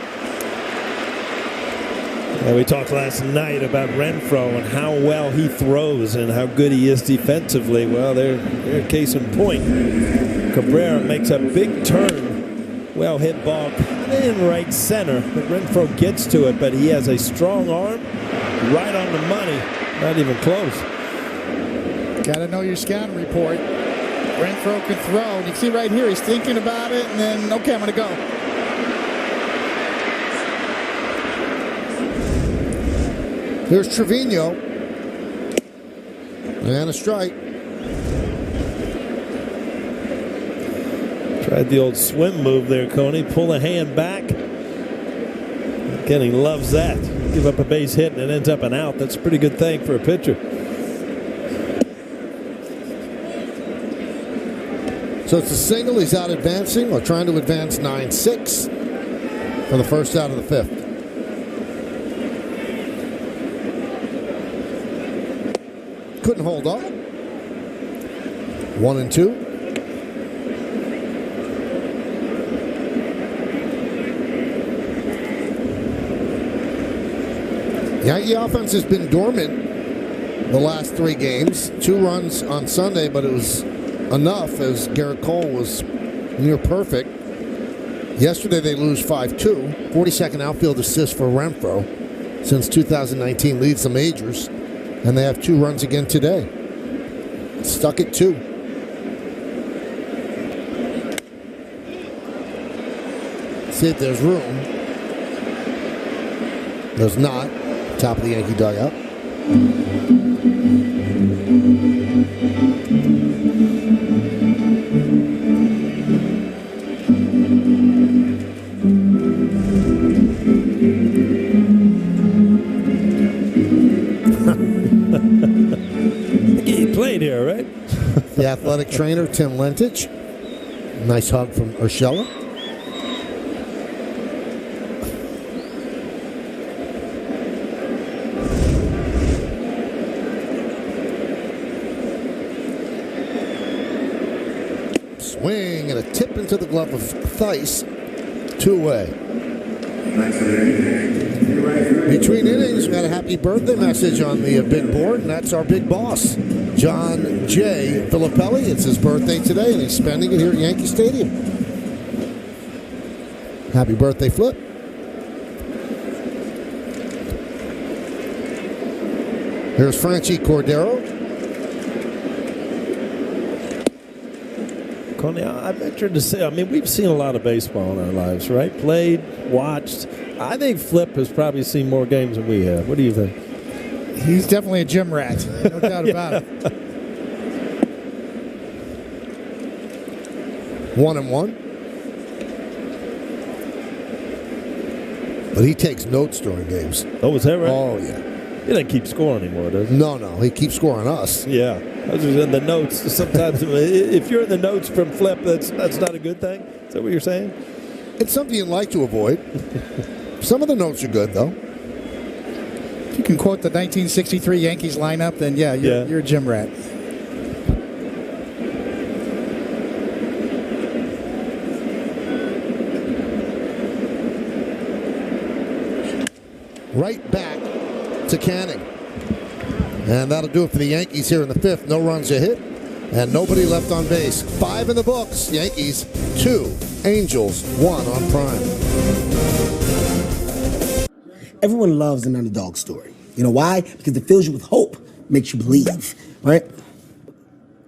Yeah, we talked last night about Renfroe and how well he throws and how good he is defensively. Well, they're case in point. Cabrera makes a big turn. Well hit ball in right center, but Renfroe gets to it, but he has a strong arm, right on the money, not even close. Got to know your scouting report. Renfroe can throw, and you can see right here, he's thinking about it, and then, okay, I'm going to go. Here's Trevino. And a strike. Tried the old swim move there, Coney. Pull the hand back. Again, he loves that. Give up a base hit and it ends up an out. That's a pretty good thing for a pitcher. So it's a single. He's out advancing, or trying to advance 9-6 for the first out of the 5th. Couldn't hold up. 1-2. Yankee offense has been dormant the last 3 games. 2 runs on Sunday, but it was enough as Garrett Cole was near perfect. Yesterday they lose 5-2. 42nd outfield assist for Renfroe. Since 2019 leads the majors. And they have 2 runs again today. Stuck at 2. See if there's room. There's not. Top of the Yankee dugout. He played here, right? The athletic trainer, Tim Lentich. Nice hug from Urshela. Swing and a tip into the glove of Theis. 2 away. Between innings, we got a happy birthday message on the big board, and that's our big boss, John J. Filippelli. It's his birthday today, and he's spending it here at Yankee Stadium. Happy birthday, Flip. Here's Franchi Cordero. Coney, I ventured to say, I mean, we've seen a lot of baseball in our lives, right? Played, watched. I think Flip has probably seen more games than we have. What do you think? He's definitely a gym rat, no doubt about it. 1-1. But he takes notes during games. Oh, is that right? Oh, yeah. He doesn't keep score anymore, does he? No, he keeps scoring us. Yeah. I was just in the notes. Sometimes, if you're in the notes from Flip, that's not a good thing. Is that what you're saying? It's something you'd like to avoid. Some of the notes are good, though. If you can quote the 1963 Yankees lineup, then you're a gym rat. Right back to Canning. And that'll do it for the Yankees here in the 5th. No runs a hit and nobody left on base. 5 in the books. Yankees 2, Angels 1 on Prime. Everyone loves an underdog story. You know why? Because it fills you with hope, makes you believe, right?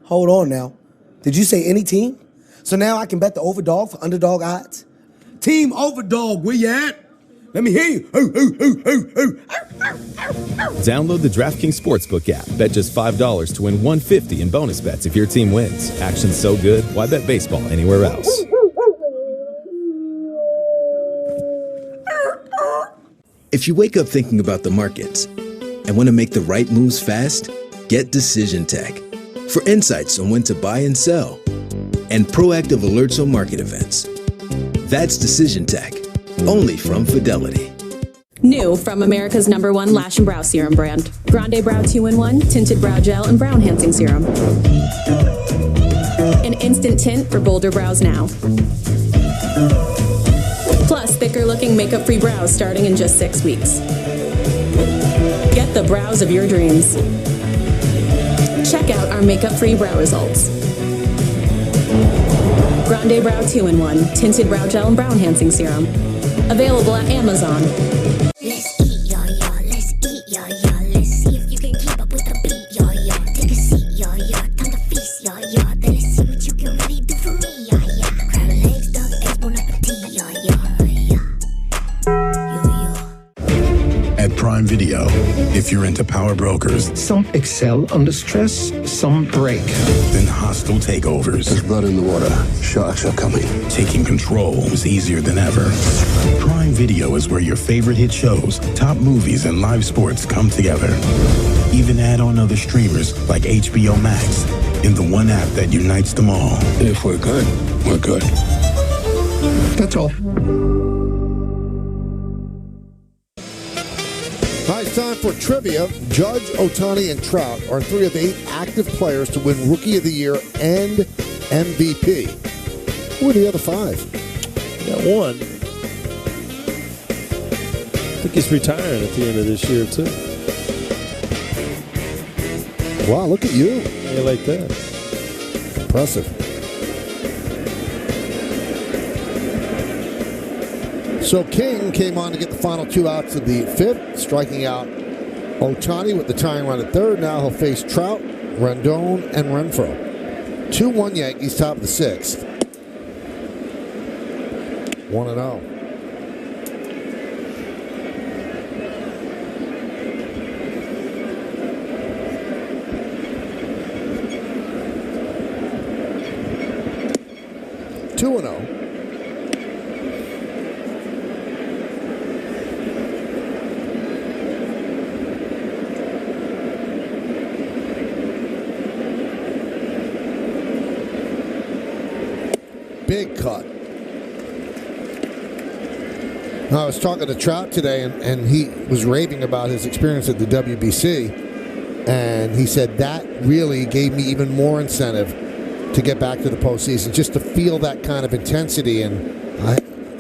Hold on now. Did you say any team? So now I can bet the overdog for underdog odds? Team Overdog, where you at? Let me hear you. Download the DraftKings Sportsbook app. Bet just $5 to win $150 in bonus bets if your team wins. Action's so good, why bet baseball anywhere else? If you wake up thinking about the markets and want to make the right moves fast, get Decision Tech for insights on when to buy and sell and proactive alerts on market events. That's Decision Tech, only from Fidelity. New from America's #1 Lash and Brow Serum brand. Grande Brow 2-in-1, Tinted Brow Gel, and Brow Enhancing Serum. An instant tint for bolder brows now. Plus, thicker-looking makeup-free brows starting in just 6 weeks. Get the brows of your dreams. Check out our makeup-free brow results. Grande Brow 2-in-1, Tinted Brow Gel, and Brow Enhancing Serum. Available at Amazon. Let's eat, y'all, let's eat, y'all, let's see if you can keep up with the beat, y'all. Take a seat, y'all, time to feast, y'all. Then let's see what you can really do for me, y'all. Crowd of legs, dog, eggs, bon appetit, y'all. At Prime Video, if you're into power brokers, some excel under stress, some break. Then hostile takeovers. There's blood in the water. Sharks are coming. Taking control is easier than ever. Prime Video is where your favorite hit shows, top movies, and live sports come together. Even add on other streamers like HBO Max in the one app that unites them all. If we're good, we're good. That's all. Now it's time for trivia. Judge, Ohtani, and Trout are 3 of 8 active players to win Rookie of the Year and MVP. Who are the other 5? Got one. I think he's retiring at the end of this year, too. Wow, look at you. How you like that? Impressive. So King came on to get the final 2 outs of the 5th, striking out Ohtani with the tying run at 3rd. Now he'll face Trout, Rendon, and Renfroe. 2-1 Yankees, top of the 6th. 1-0. Big cut. I was talking to Trout today, and he was raving about his experience at the WBC, and he said that really gave me even more incentive to get back to the postseason, just to feel that kind of intensity. And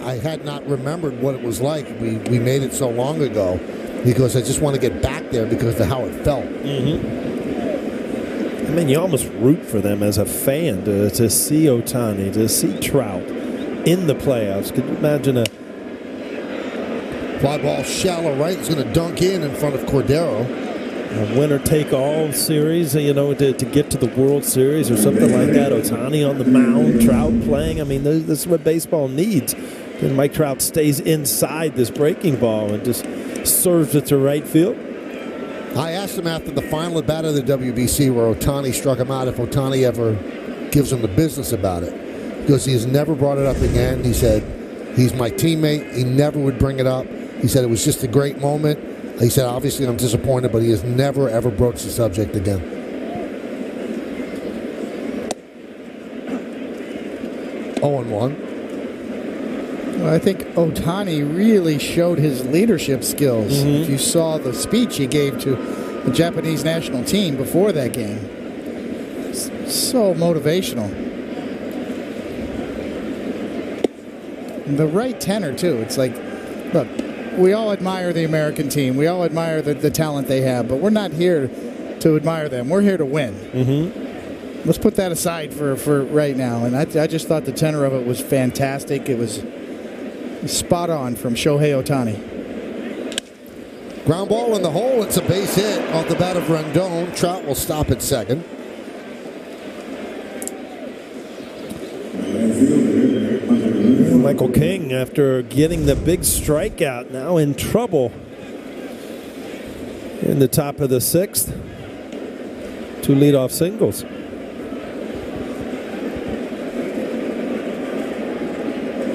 I had not remembered what it was like. We made it so long ago because I just want to get back there because of how it felt. Mm-hmm. I mean, you almost root for them as a fan to see Ohtani, to see Trout in the playoffs. Could you imagine a fly ball shallow right? He's going to dunk in front of Cordero. A winner-take-all series, you know, to get to the World Series or something like that. Ohtani on the mound, Trout playing. I mean, this is what baseball needs. And Mike Trout stays inside this breaking ball and just serves it to right field. I asked him after the final at bat of the WBC where Ohtani struck him out if Ohtani ever gives him the business about it. Because he has never brought it up again. He said, he's my teammate. He never would bring it up. He said it was just a great moment. He said, obviously I'm disappointed, but he has never, ever broached the subject again. 0-1. Well, I think Ohtani really showed his leadership skills. If you saw the speech he gave to the Japanese national team before that game. So motivational. And the right tenor, too. It's like, look, we all admire the American team. We all admire the talent they have, but we're not here to admire them. We're here to win. Let's put that aside for right now. And I just thought the tenor of it was fantastic. It was spot on from Shohei Ohtani. Ground ball in the hole. It's a base hit off the bat of Rendon. Trout will stop at second. Michael King, after getting the big strikeout, now in trouble in the top of the sixth. 2 leadoff singles.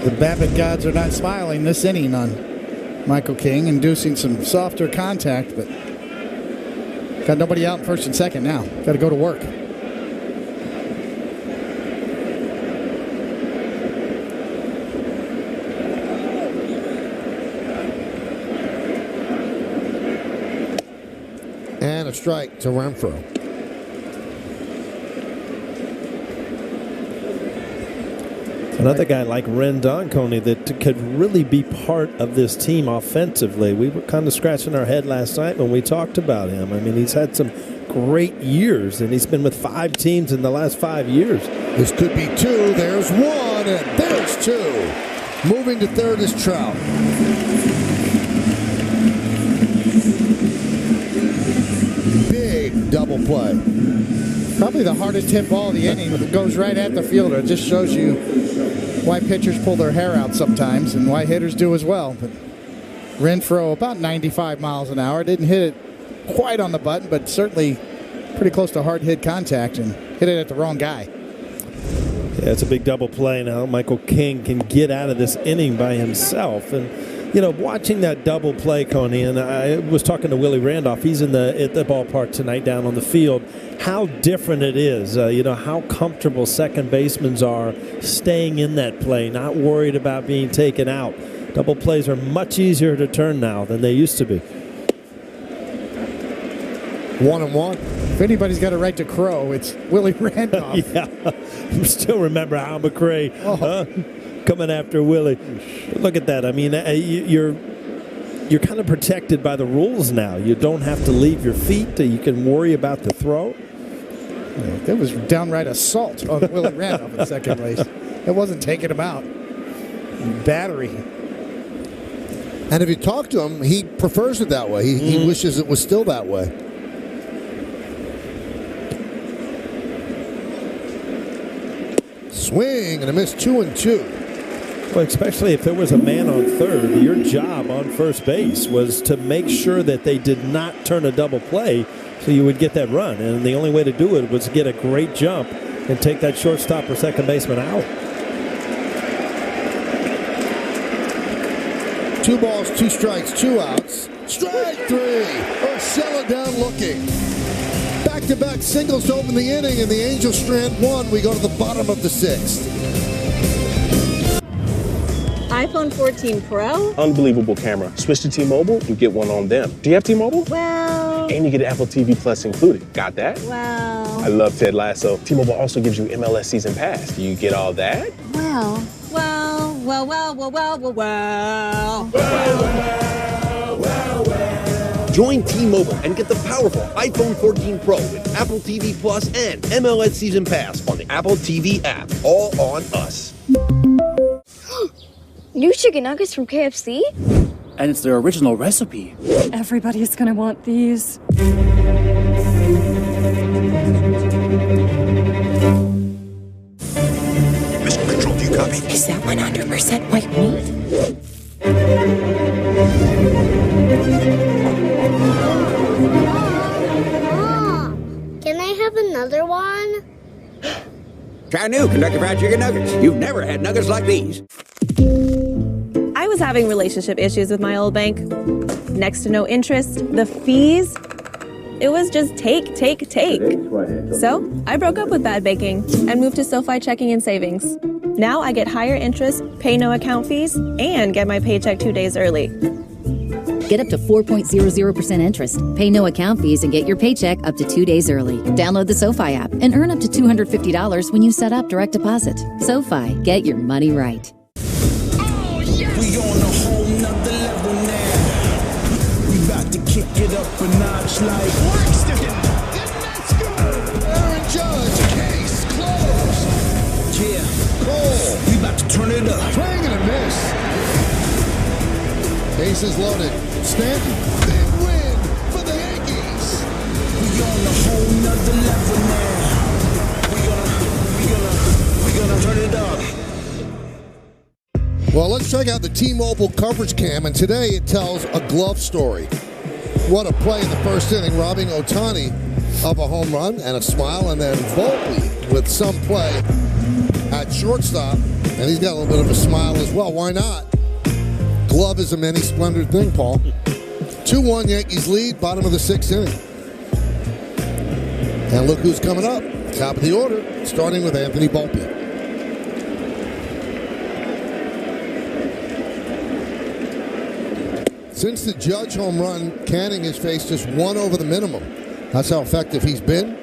The BABIP gods are not smiling this inning on Michael King, inducing some softer contact, but got nobody out in first and second now. Got to go to work. And a strike to Renfroe. Another guy like Rendon, Coney, that could really be part of this team offensively. We were kind of scratching our head last night when we talked about him. I mean, he's had some great years, and he's been with 5 teams in the last 5 years. This could be 2. There's 1, and there's 2. Moving to third is Trout. Big double play. Probably the hardest hit ball of the inning. It goes right at the fielder. It just shows you why pitchers pull their hair out sometimes and why hitters do as well. But Renfroe, about 95 miles an hour. Didn't hit it quite on the button, but certainly pretty close to hard hit contact and hit it at the wrong guy. Yeah, it's a big double play now. Michael King can get out of this inning by himself. And, you know, watching that double play, Coney, and I was talking to Willie Randolph. He's at the ballpark tonight down on the field. How different it is, you know, how comfortable second basemen are staying in that play, not worried about being taken out. Double plays are much easier to turn now than they used to be. 1-1. If anybody's got a right to crow, it's Willie Randolph. Yeah, still remember Al McRae coming after Willie. Look at that. I mean, you're kind of protected by the rules now. You don't have to leave your feet. You can worry about the throw. That was downright assault on Willie Randolph in second base. It wasn't taking him out. Battery. And if you talk to him, he prefers it that way. He wishes it was still that way. Swing and a miss, 2-2. Well, especially if there was a man on third, your job on first base was to make sure that they did not turn a double play so you would get that run. And the only way to do it was to get a great jump and take that shortstop or second baseman out. 2 balls, 2 strikes, 2 outs. Strike 3. Urshela down looking. Back-to-back singles to open the inning, and the Angels strand 1. We go to the bottom of the 6th. iPhone 14 Pro? Unbelievable camera. Switch to T-Mobile, you get one on them. Do you have T-Mobile? Well... And you get Apple TV Plus included. Got that? Well... I love Ted Lasso. T-Mobile also gives you MLS Season Pass. Do you get all that? Well... Join T-Mobile and get the powerful iPhone 14 Pro with Apple TV Plus and MLS Season Pass on the Apple TV app. All on us. New chicken nuggets from KFC? And it's their original recipe. Everybody's gonna want these. Mission Control, do you copy? Is that 100% white meat? Can I have another one? Try new Kentucky Fried Chicken Nuggets. You've never had nuggets like these. I was having relationship issues with my old bank. Next to no interest, the fees, it was just take. So I broke up with bad banking and moved to SoFi Checking and Savings. Now I get higher interest, pay no account fees, and get my paycheck 2 days early. Get up to 4.00% interest, pay no account fees, and get your paycheck up to 2 days early. Download the SoFi app and earn up to $250 when you set up direct deposit. SoFi, get your money right. We on a whole nother level now. We about to kick it up a notch like Waxton. That's good. Aaron Judge, case closed. Yeah. Cole. We about to turn it up. Swing and a miss. Bases loaded. Stanton. Big win for the Yankees. We on a whole nother level now. We gonna turn it up. Well, let's check out the T-Mobile coverage cam, and today it tells a glove story. What a play in the first inning, robbing Ohtani of a home run and a smile, and then Volpe with some play at shortstop, and he's got a little bit of a smile as well. Why not? Glove is a many splendored thing, Paul. 2-1 Yankees lead, bottom of the sixth inning. And look who's coming up. Top of the order, starting with Anthony Volpe. Since the Judge home run, Canning has faced just one over the minimum. That's how effective he's been.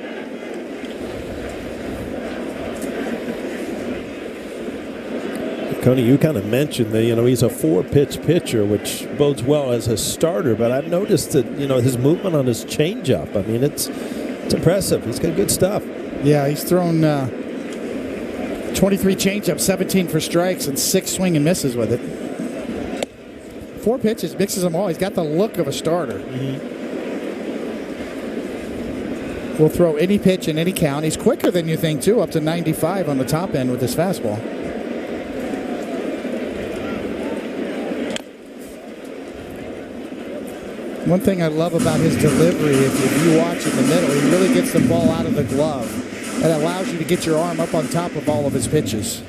Coney, you kind of mentioned that, he's a 4-pitch pitcher, which bodes well as a starter, but I've noticed that, his movement on his changeup, I mean, it's impressive. He's got good stuff. Yeah, he's thrown 23 changeups, 17 for strikes, and 6 swing and misses with it. 4 pitches, mixes them all. He's got the look of a starter. Will throw any pitch in any count. He's quicker than you think, too, up to 95 on the top end with his fastball. One thing I love about his delivery, if you watch in the middle, he really gets the ball out of the glove. That allows you to get your arm up on top of all of his pitches.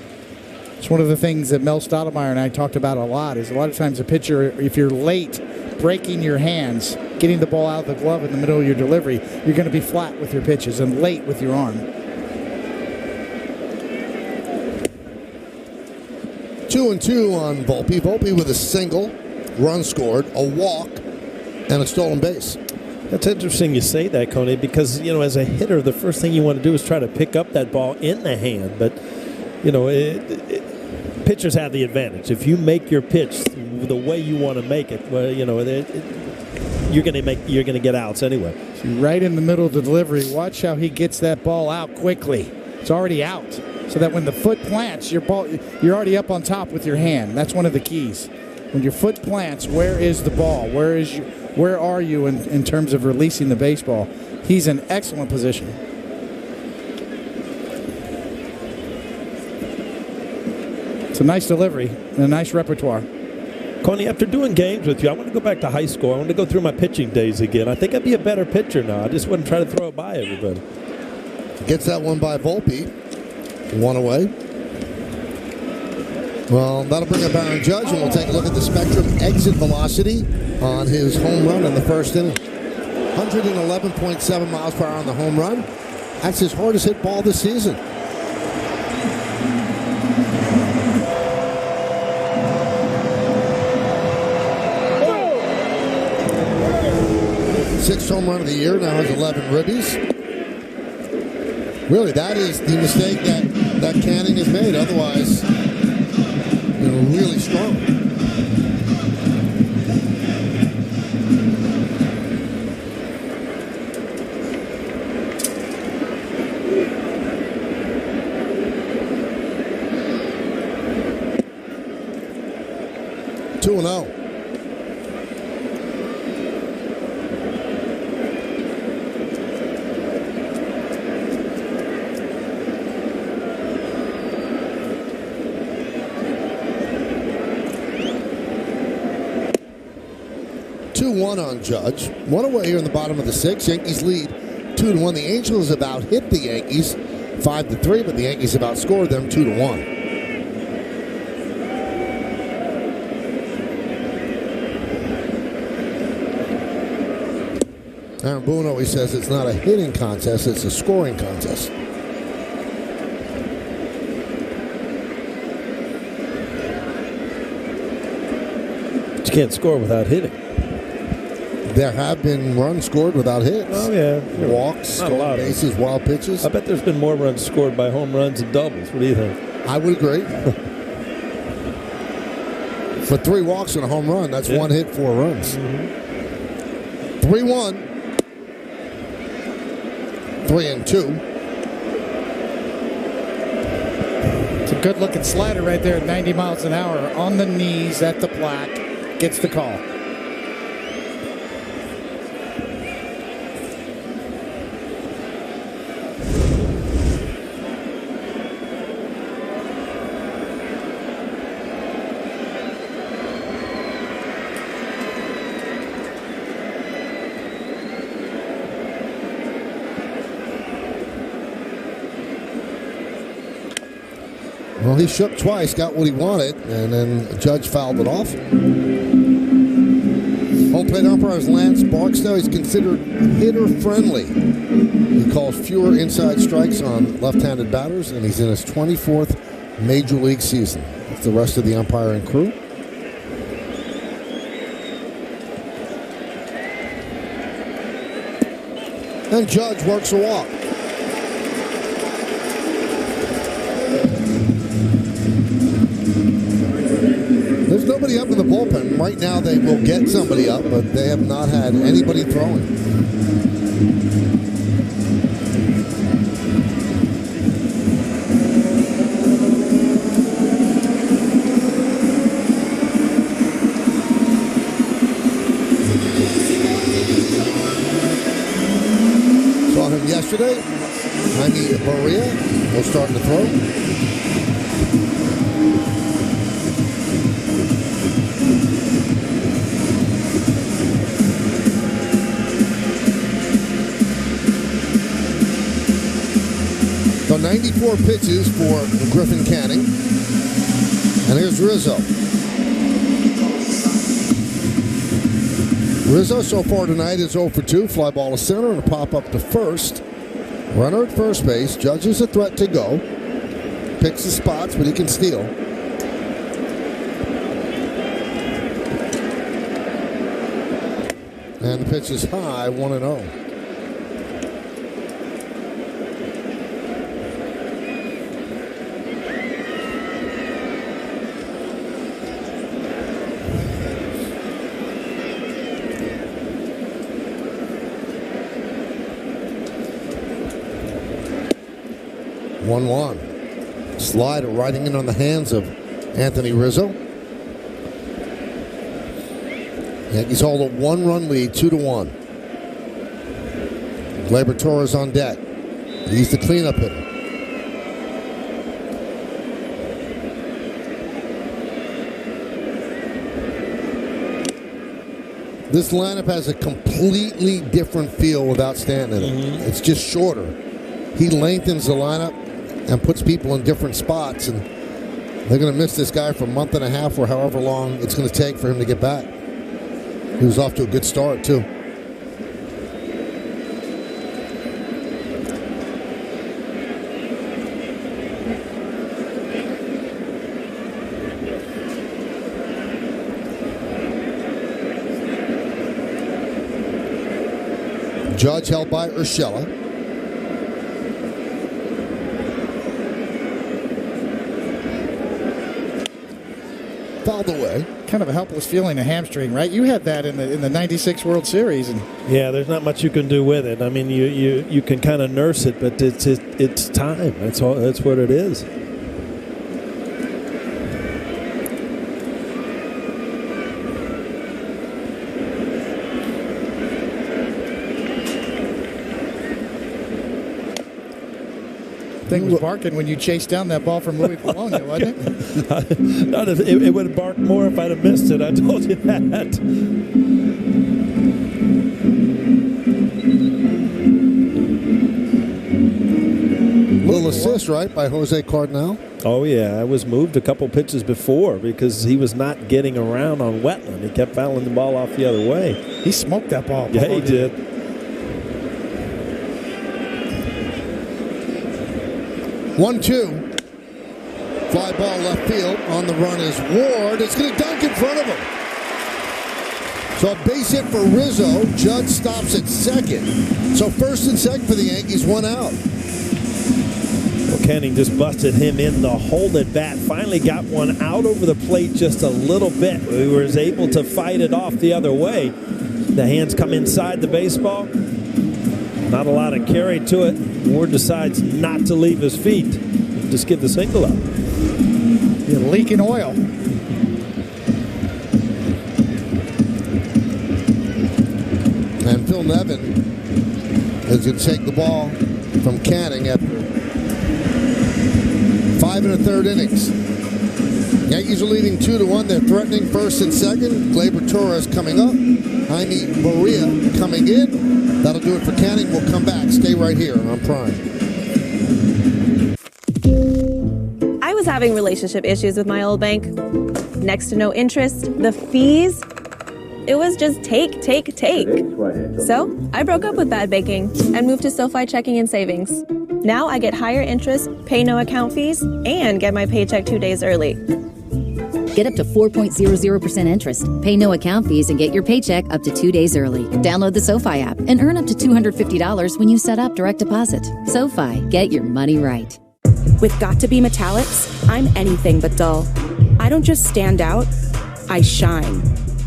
It's one of the things that Mel Stoudemire and I talked about a lot, is a lot of times a pitcher, if you're late breaking your hands, getting the ball out of the glove in the middle of your delivery, you're going to be flat with your pitches and late with your arm. 2-2 on Volpe. Volpe with a single, run scored, a walk, and a stolen base. That's interesting you say that, Coney, because, as a hitter, the first thing you want to do is try to pick up that ball in the hand. But, pitchers have the advantage. If you make your pitch the way you want to make it, well, you're going to get outs anyway. Right in the middle of the delivery, watch how he gets that ball out quickly. It's already out, so that when the foot plants, you're already up on top with your hand. That's one of the keys. When your foot plants, where is the ball? Where are you in terms of releasing the baseball? He's in excellent position. It's a nice delivery and a nice repertoire. Coney, after doing games with you, I want to go back to high school. I want to go through my pitching days again. I think I'd be a better pitcher now. I just wouldn't try to throw it by everybody. Gets that one by Volpe. One away. Well, that'll bring up Aaron Judge, and we'll take a look at the Spectrum exit velocity on his home run in the first inning. 111.7 miles per hour on the home run. That's his hardest hit ball this season. Sixth home run of the year, now has 11 ribbies. Really, that is the mistake that Canning has made. Otherwise, really strong. Two and 0. On Judge. One away here in the bottom of the sixth. Yankees lead 2-1. The Angels about hit the Yankees 5-3, but the Yankees have outscored them 2-1. Aaron Boone always says it's not a hitting contest, it's a scoring contest. can't score without hitting. There have been runs scored without hits. Oh, yeah. Walks, stolen bases, wild pitches. I bet there's been more runs scored by home runs and doubles. What do you think? I would agree. For 3 walks and a home run, that's 1 hit, 4 runs. 3-1. 3-2. It's a good-looking slider right there at 90 miles an hour on the knees at the plaque. Gets the call. Well, he shook twice, got what he wanted, and then the judge fouled it off. Home plate umpire is Lance Barksdale. He's considered hitter-friendly. He calls fewer inside strikes on left-handed batters, and he's in his 24th Major League season. That's the rest of the umpiring crew. And Judge works a walk. There's nobody up in the bullpen. Right now they will get somebody up, but they have not had anybody throwing. Saw him yesterday. Jaime Barria was starting to throw. So 94 pitches for Griffin Canning. And here's Rizzo. Rizzo so far tonight is 0 for 2. Fly ball to center and a pop up to first. Runner at first base. Judge is a threat to go. Picks the spots, but he can steal. And the pitch is high, 1-0. Slider riding in on the hands of Anthony Rizzo. Yankees hold a 1-run lead, 2-1. Gleyber Torres on deck. He's the cleanup hitter. This lineup has a completely different feel without Stanton in it. It's just shorter. He lengthens the lineup and puts people in different spots, and they're going to miss this guy for a month and a half or however long it's going to take for him to get back. He was off to a good start, too. Judge held by Urshela. Fouled away. Kind of a helpless feeling, a hamstring, right? You had that in the '96 World Series, and yeah, there's not much you can do with it. I mean, you can kind of nurse it, but it's time. That's all. That's what it is. Thing was barking when you chased down that ball from Louis Polonia, wasn't it? Not if it would have barked more if I'd have missed it. I told you that. Little assist, right, by Jose Cardinal? Oh, yeah. I was moved a couple pitches before because he was not getting around on Wetland. He kept fouling the ball off the other way. He smoked that ball. Yeah, he did. 1-2. Fly ball left field. On the run is Ward. It's going to dunk in front of him. So a base hit for Rizzo. Judge stops at second. So first and second for the Yankees, one out. Well, Canning just busted him in the hold at bat. Finally got one out over the plate just a little bit. He was able to fight it off the other way. The hands come inside the baseball. Not a lot of carry to it. Ward decides not to leave his feet. Just give the single up. You're leaking oil. And Phil Nevin is going to take the ball from Canning after 5 1/3 innings. Yankees are leading 2-1. They're threatening first and second. Gleyber Torres coming up. Jaime Maria coming in. That'll do it for Canning. We'll come back. Stay right here on Prime. I was having relationship issues with my old bank. Next to no interest. The fees, it was just take. So I broke up with bad banking and moved to SoFi Checking and Savings. Now I get higher interest, pay no account fees, and get my paycheck 2 days early. Get up to 4.00% interest, pay no account fees, and get your paycheck up to 2 days early. Download the SoFi app and earn up to $250 when you set up direct deposit. SoFi, get your money right. With Got to Be Metallics, I'm anything but dull. I don't just stand out, I shine.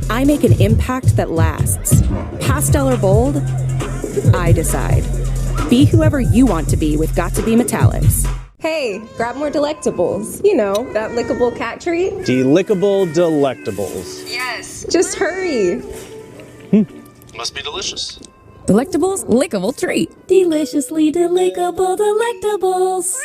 I make an impact that lasts. Pastel or bold, I decide. Be whoever you want to be with Got to Be Metallics. Hey, grab more delectables. You know, that lickable cat treat. Delickable delectables. Yes. Just hurry. Must be delicious. Delectables, lickable treat. Deliciously delectable delectables.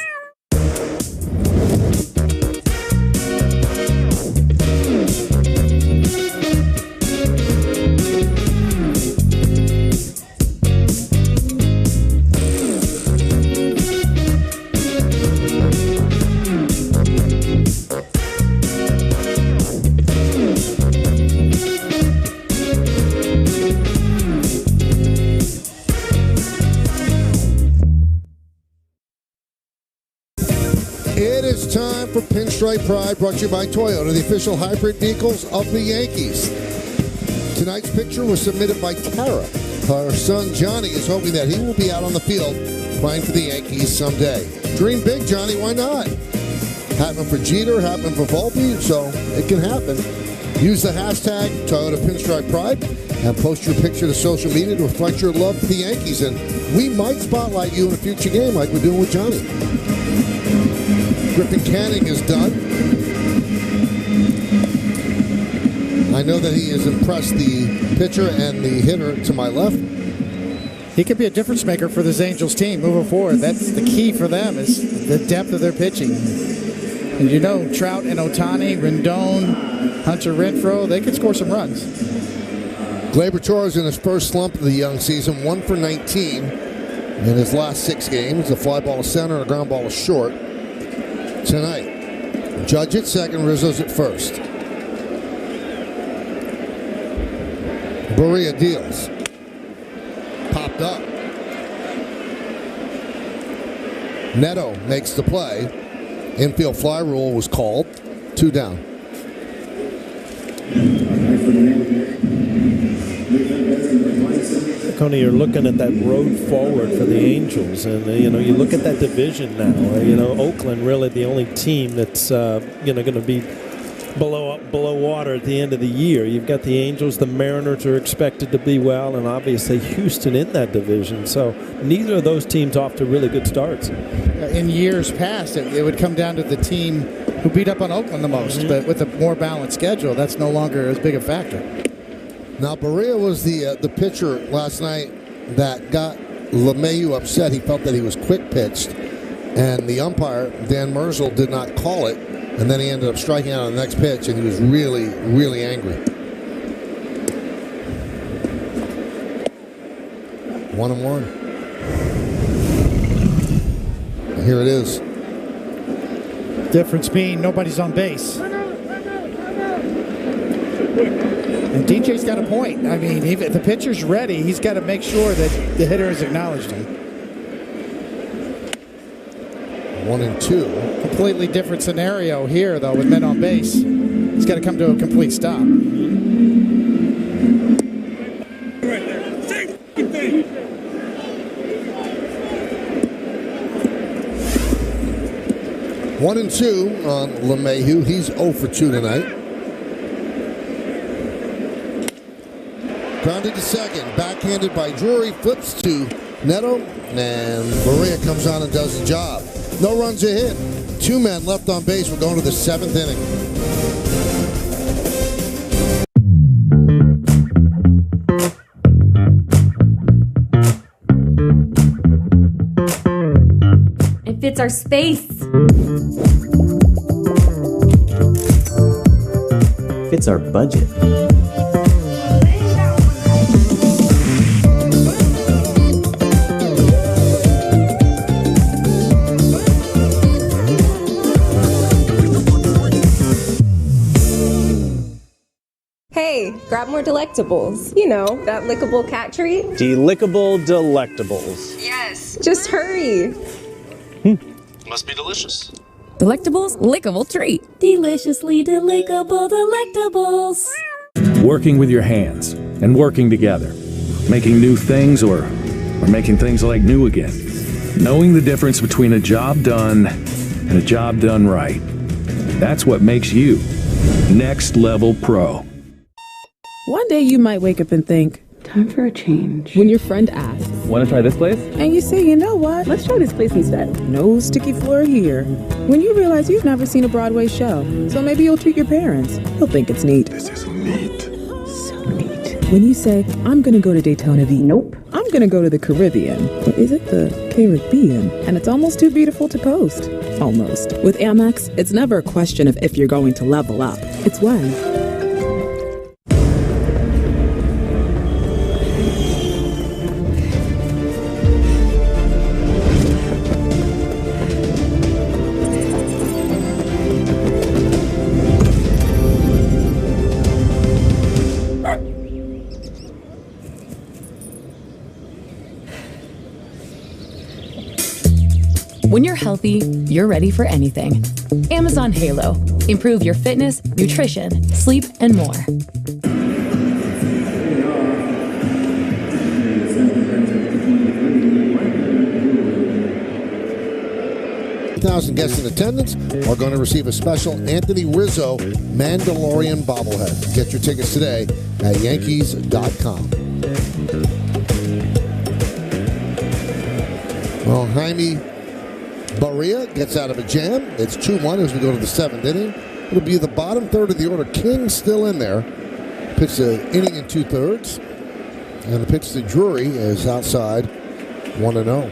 It is time for Pinstripe Pride, brought to you by Toyota, the official hybrid vehicles of the Yankees. Tonight's picture was submitted by Tara. Her son Johnny is hoping that he will be out on the field playing for the Yankees someday. Dream big, Johnny, why not? Happened for Jeter, happened for Volpe, so it can happen. Use the hashtag Toyota Pinstripe Pride and post your picture to social media to reflect your love for the Yankees, and we might spotlight you in a future game like we're doing with Johnny. Griffin Canning is done. I know that he has impressed the pitcher and the hitter to my left. He could be a difference maker for this Angels team moving forward. That's the key for them, is the depth of their pitching. And you know, Trout and Ohtani, Rendon, Hunter Renfroe, they could score some runs. Gleyber Torres in his first slump of the young season, 1 for 19 in his last 6 games. A fly ball to center and a ground ball to short. Tonight, Judge at second, Rizzo's at first. Berea deals. Popped up. Neto makes the play. Infield fly rule was called. 2 down. Coney, you're looking at that road forward for the Angels, and you look at that division now. Oakland really the only team that's going to be below water at the end of the year. You've got the Angels, the Mariners are expected to be well, and obviously Houston in that division. So neither of those teams off to really good starts. In years past, it would come down to the team who beat up on Oakland the most, but with a more balanced schedule, that's no longer as big a factor. Now, Berea was the pitcher last night that got LeMahieu upset. He felt that he was quick pitched, and the umpire, Dan Merzel, did not call it, and then he ended up striking out on the next pitch, and he was really, really angry. 1-1. Here it is. Difference being nobody's on base. And DJ's got a point. I mean, if the pitcher's ready, he's got to make sure that the hitter has acknowledged him. 1-2. Completely different scenario here, though, with men on base. He's got to come to a complete stop. 1-2 on LeMahieu. He's 0 for 2 tonight. Grounded to second. Backhanded by Drury. Flips to Neto. And Berea comes on and does the job. No runs a hit. 2 men left on base. We're going to the 7th inning. It fits our space. Fits our budget. Hey, grab more delectables. You know, that lickable cat treat. Delickable delectables. Yes. Just hurry. Must be delicious. Delectables, lickable treat. Deliciously delectable delectables. Working with your hands and working together. Making new things or making things like new again. Knowing the difference between a job done and a job done right. That's what makes you Next Level Pro. One day you might wake up and think, time for a change. When your friend asks, want to try this place? And you say, you know what? Let's try this place instead. No sticky floor here. When you realize you've never seen a Broadway show, so maybe you'll treat your parents. They'll think it's neat. This is neat. So neat. When you say, I'm going to go to Daytona Beach. Nope. I'm going to go to the Caribbean. Or is it the Caribbean? And it's almost too beautiful to post. Almost. With Amex, it's never a question of if you're going to level up. It's when. When you're healthy, you're ready for anything. Amazon Halo. Improve your fitness, nutrition, sleep, and more. Thousand guests in attendance are going to receive a special Anthony Rizzo Mandalorian bobblehead. Get your tickets today at Yankees.com. Well, Jaime Berea gets out of a jam. It's 2-1 as we go to the 7th inning. It'll be the bottom third of the order. King still in there. Pitched an inning and 2/3. And the pitch to Drury is outside 1-0.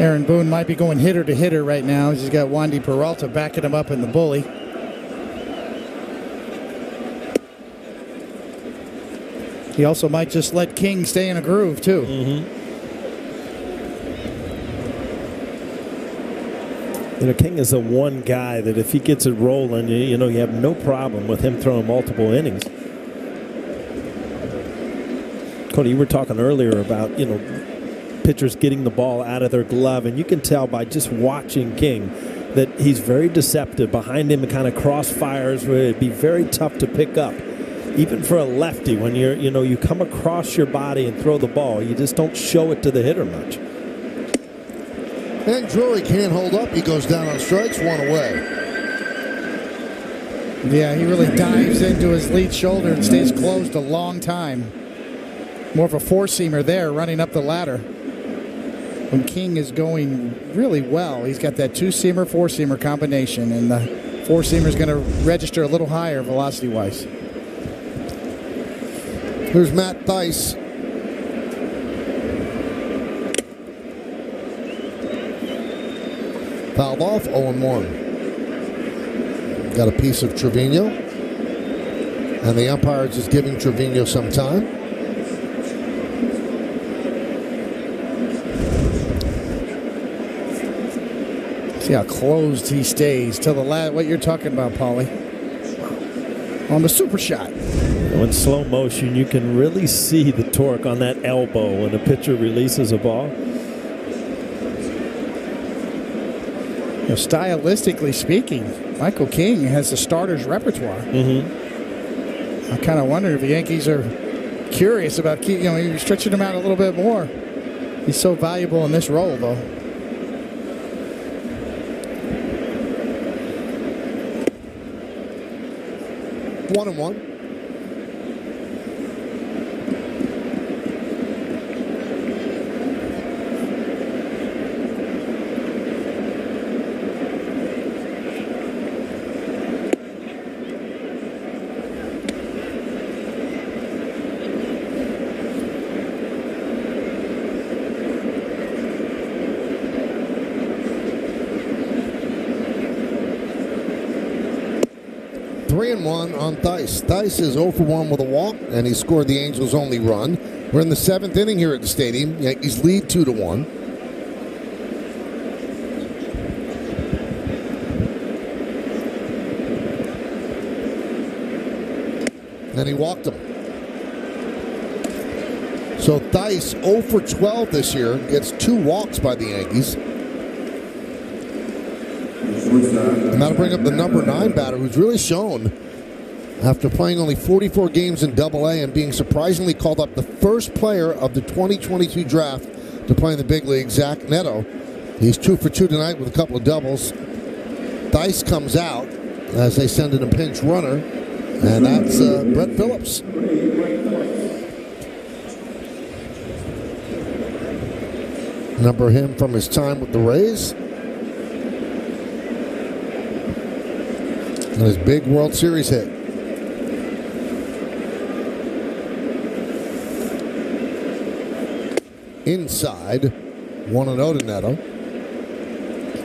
Aaron Boone might be going hitter to hitter right now. He's got Wandy Peralta backing him up in the bully. He also might just let King stay in a groove, too. You know, King is the one guy that if he gets it rolling, you know, you have no problem with him throwing multiple innings. Cody, you were talking earlier about, you know, pitchers getting the ball out of their glove, and you can tell by just watching King that he's very deceptive. Behind him, it kind of crossfires where it'd be very tough to pick up. Even for a lefty, when you're, you know, you come across your body and throw the ball, you just don't show it to the hitter much. And Drury can't hold up. He goes down on strikes, 1 away. Yeah, he really dives into his lead shoulder and stays closed a long time. More of a four-seamer there running up the ladder. When King is going really well, he's got that two-seamer, four-seamer combination, and the four-seamer is going to register a little higher velocity-wise. Here's Matt Thice. Fouled off, 0-1. Got a piece of Trevino. And the umpire is just giving Trevino some time. See how closed he stays till the last. What you're talking about, Paulie? On the super shot. In slow motion, you can really see the torque on that elbow when a pitcher releases a ball. You know, stylistically speaking, Michael King has the starter's repertoire. I kind of wonder if the Yankees are curious about maybe stretching him out a little bit more. He's so valuable in this role, though. 1-1. Three and one on Theis. Theis is 0 for 1 with a walk, and he scored the Angels' only run. We're in the 7th inning here at the stadium. Yankees lead 2-1. And he walked him. So Theis 0 for 12 this year, gets 2 walks by the Yankees. And that'll bring up the number 9 batter, who's really shown, after playing only 44 games in Double-A and being surprisingly called up the first player of the 2022 draft to play in the big league, Zach Neto. He's 2 for 2 tonight with a couple of doubles. Theis comes out as they send in a pinch runner, and that's Brett Phillips. Remember him from his time with the Rays. And his big World Series hit. Inside, 1-0 to Neto.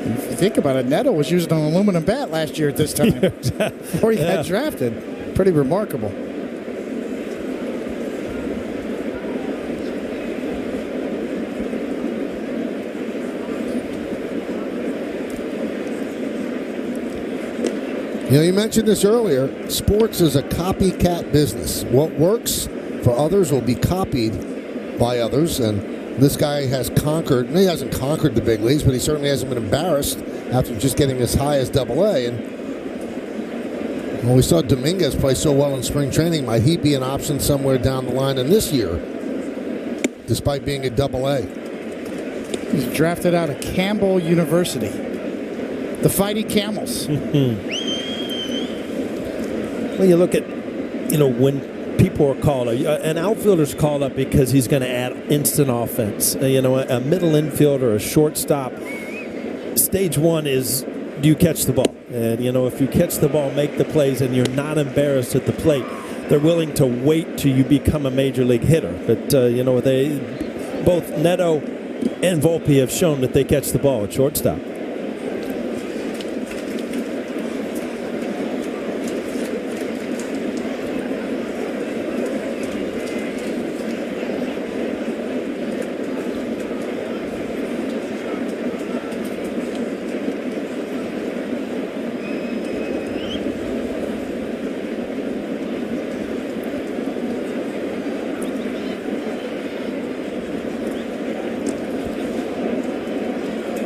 If you think about it, Neto was using an aluminum bat last year at this time before he got drafted. Pretty remarkable. You know, you mentioned this earlier. Sports is a copycat business. What works for others will be copied by others, and this guy has conquered. He hasn't conquered the big leagues, but he certainly hasn't been embarrassed after just getting as high as Double-A. And when we saw Dominguez play so well in spring training, might he be an option somewhere down the line in this year, despite being at Double-A? He's drafted out of Campbell University. The Fighting Camels. When you look at, when people are called, an outfielder's called up because he's going to add instant offense. A middle infielder, a shortstop. Stage one is, do you catch the ball? And, if you catch the ball, make the plays, and you're not embarrassed at the plate, they're willing to wait till you become a major league hitter. But, both Neto and Volpe have shown that they catch the ball at shortstop.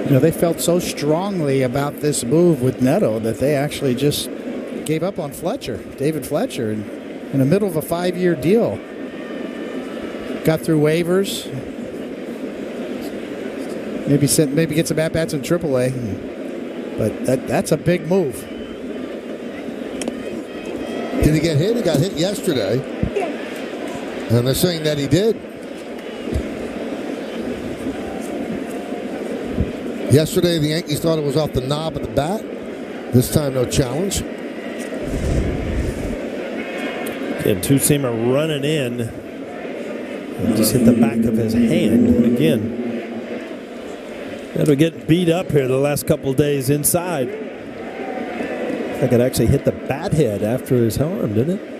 They felt so strongly about this move with Neto that they actually just gave up on David Fletcher, in the middle of a 5-year deal. Got through waivers. Maybe get some at-bats in AAA. But that's a big move. Did he get hit? He got hit yesterday. And they're saying that he did. Yesterday, the Yankees thought it was off the knob of the bat. This time, no challenge. And two-seamer running in. And just hit the back of his hand again. It'll get beat up here the last couple of days inside. I think it actually hit the bat head after his arm, didn't it?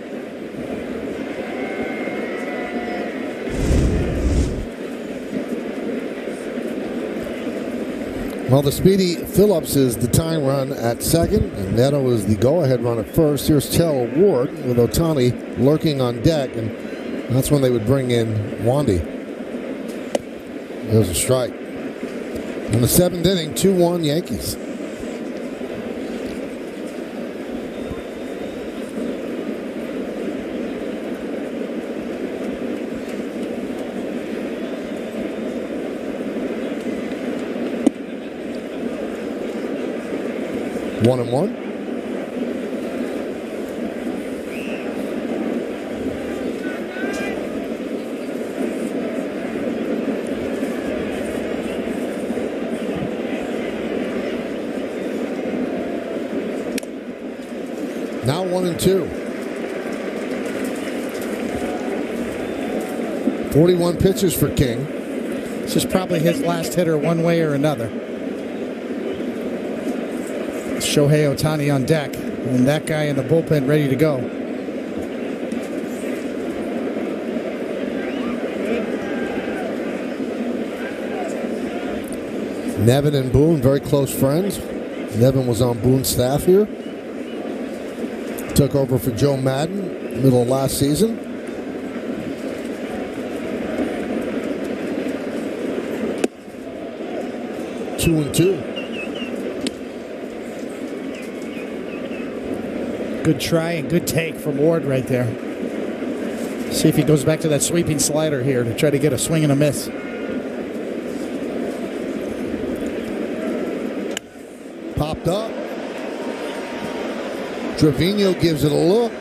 Well, the speedy Phillips is the tying run at second, and Neto is the go-ahead run at first. Here's Taylor Ward with Ohtani lurking on deck, and that's when they would bring in Wandy. There's a strike. In the 7th inning, 2-1 Yankees. One and one. 1-2. 41 pitches for King. This is probably his last hitter one way or another. Shohei Ohtani on deck, and that guy in the bullpen ready to go. Nevin and Boone, very close friends. Nevin was on Boone's staff here. Took over for Joe Madden middle of last season. Two and two. Good try and good take from Ward right there. See if he goes back to that sweeping slider here to try to get a swing and a miss. Popped up. Trevino gives it a look.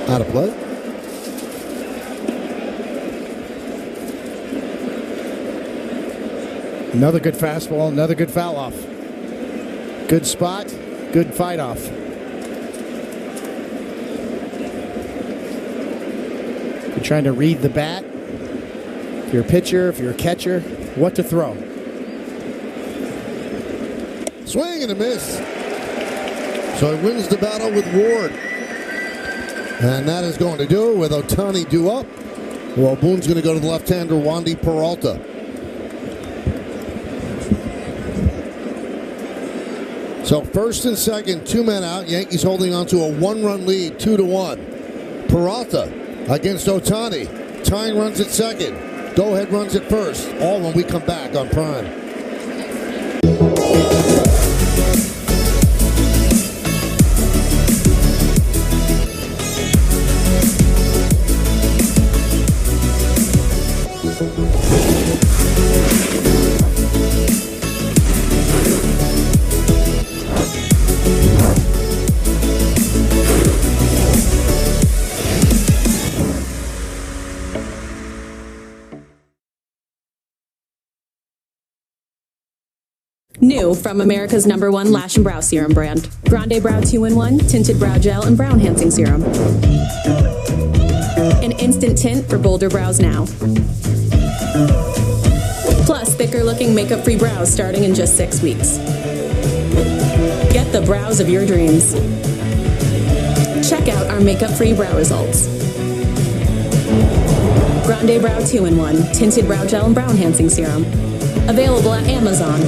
Out of play. Another good fastball, another good foul off. Good spot, good fight off. You're trying to read the bat. If you're a pitcher, if you're a catcher, what to throw. Swing and a miss. So he wins the battle with Ward. And that is going to do it with Ohtani due up. Well, Boone's going to go to the left-hander, Wandy Peralta. So first and second, 2 men out. Yankees holding on to a 1-run lead, 2-1. Peralta against Ohtani. Tying runs at second. Go-ahead runs at first. All when we come back on Prime. New from America's #1 Lash and Brow Serum brand. Grande Brow 2-in-1, Tinted Brow Gel, and Brow Enhancing Serum. An instant tint for bolder brows now. Plus, thicker looking makeup-free brows starting in just 6 weeks. Get the brows of your dreams. Check out our makeup-free brow results. Grande Brow 2-in-1, Tinted Brow Gel, and Brow Enhancing Serum. Available at Amazon.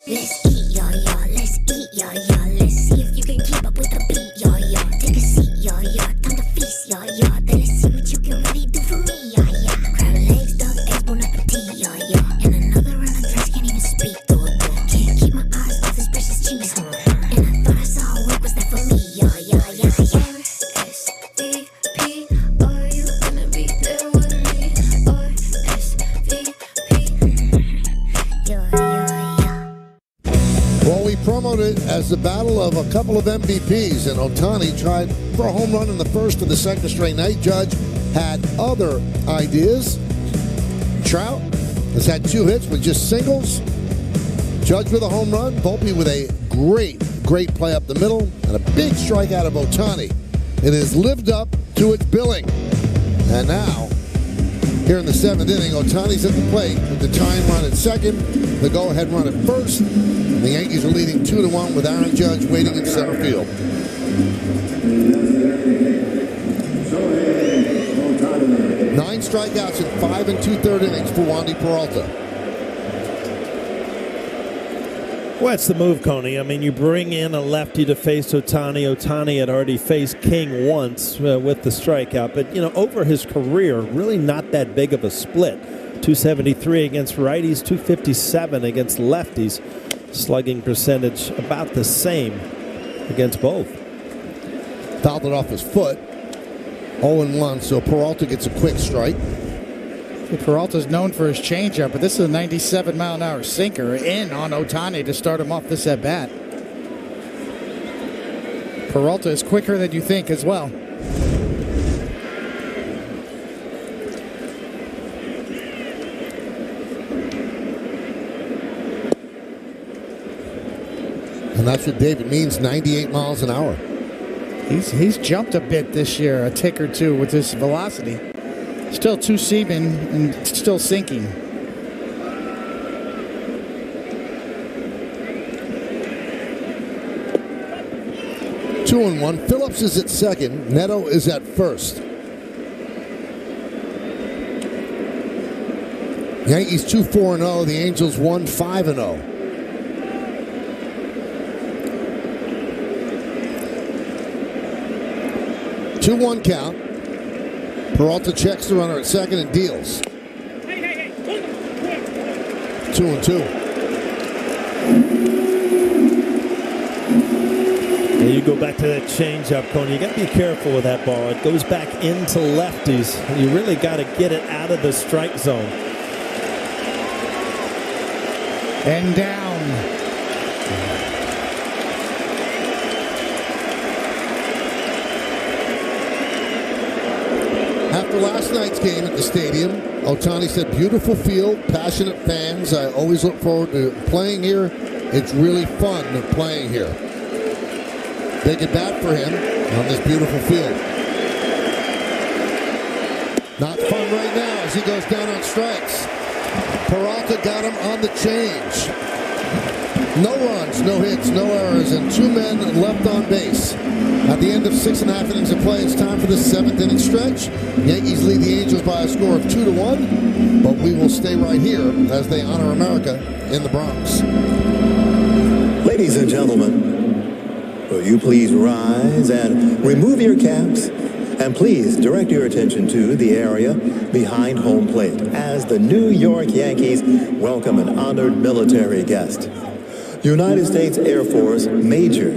Let's eat, y'all, y'all. Let's eat, y'all, y'all. Let's see if you can keep up with the beat, y'all, y'all. Take a seat, y'all, y'all. Time to feast, y'all, y'all. Then let's see what you can really do for me, y'all, y'all. Crowd legs, dog, eggs, bon appetit, y'all, y'all. And another round of drinks, can't even speak, though. Can't keep my eyes off this precious cheese, huh? And I thought I saw what was that for me, y'all, y'all, y'all, y'all. S-D-P, are you gonna be there with me? Or S-V-P? Well, we promoted it as the battle of a couple of MVPs, and Ohtani tried for a home run in the first of the second straight night. Judge had other ideas. Trout has had 2 hits with just singles. Judge with a home run. Volpe with a great play up the middle, and a big strikeout of Ohtani. It has lived up to its billing. And now, here in the 7th inning, Ohtani's at the plate with the tying run at second, the go-ahead run at first. And the Yankees are leading 2-1 with Aaron Judge waiting in center field. 9 strikeouts in 5 2/3 innings for Wandy Peralta. Well, that's the move, Coney. I mean, you bring in a lefty to face Ohtani. Ohtani had already faced King once with the strikeout. But, you know, over his career, really not that big of a split. 273 against righties, 257 against lefties. Slugging percentage about the same against both. Fouled it off his foot. 0-1, so Peralta gets a quick strike. Peralta's known for his changeup, but this is a 97-mile-an-hour sinker in on Ohtani to start him off this at-bat. Peralta is quicker than you think as well. And that's what David means, 98 miles an hour. He's jumped a bit this year, a tick or two with his velocity. Still 2 seaming and still sinking. Two and one. Phillips is at second. Neto is at first. Yankees 2-4-0. The Angels 1-5-0. Two-one count. Peralta checks the runner at second and deals. 2-2. And you go back to that changeup, Coney. You got to be careful with that ball. It goes back into lefties. You really got to get it out of the strike zone. And down. After last night's game at the stadium, Ohtani said, beautiful field, passionate fans. I always look forward to playing here. It's really fun playing here. They get bat for him on this beautiful field. Not fun right now as he goes down on strikes. Peralta got him on the change. No runs, no hits, no errors, and 2 men left on base. At the end of 6.5 innings of play, it's time for the 7th inning stretch. Yankees lead the Angels by a score of 2-1, but we will stay right here as they honor America in the Bronx. Ladies and gentlemen, will you please rise and remove your caps? And please direct your attention to the area behind home plate as the New York Yankees welcome an honored military guest. United States Air Force Major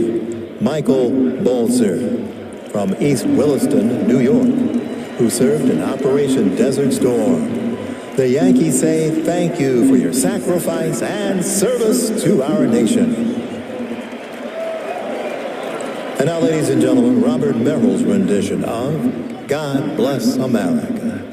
Michael Bolzer from East Williston, New York, who served in Operation Desert Storm. The Yankees say thank you for your sacrifice and service to our nation. And now, ladies and gentlemen, Robert Merrill's rendition of God Bless America.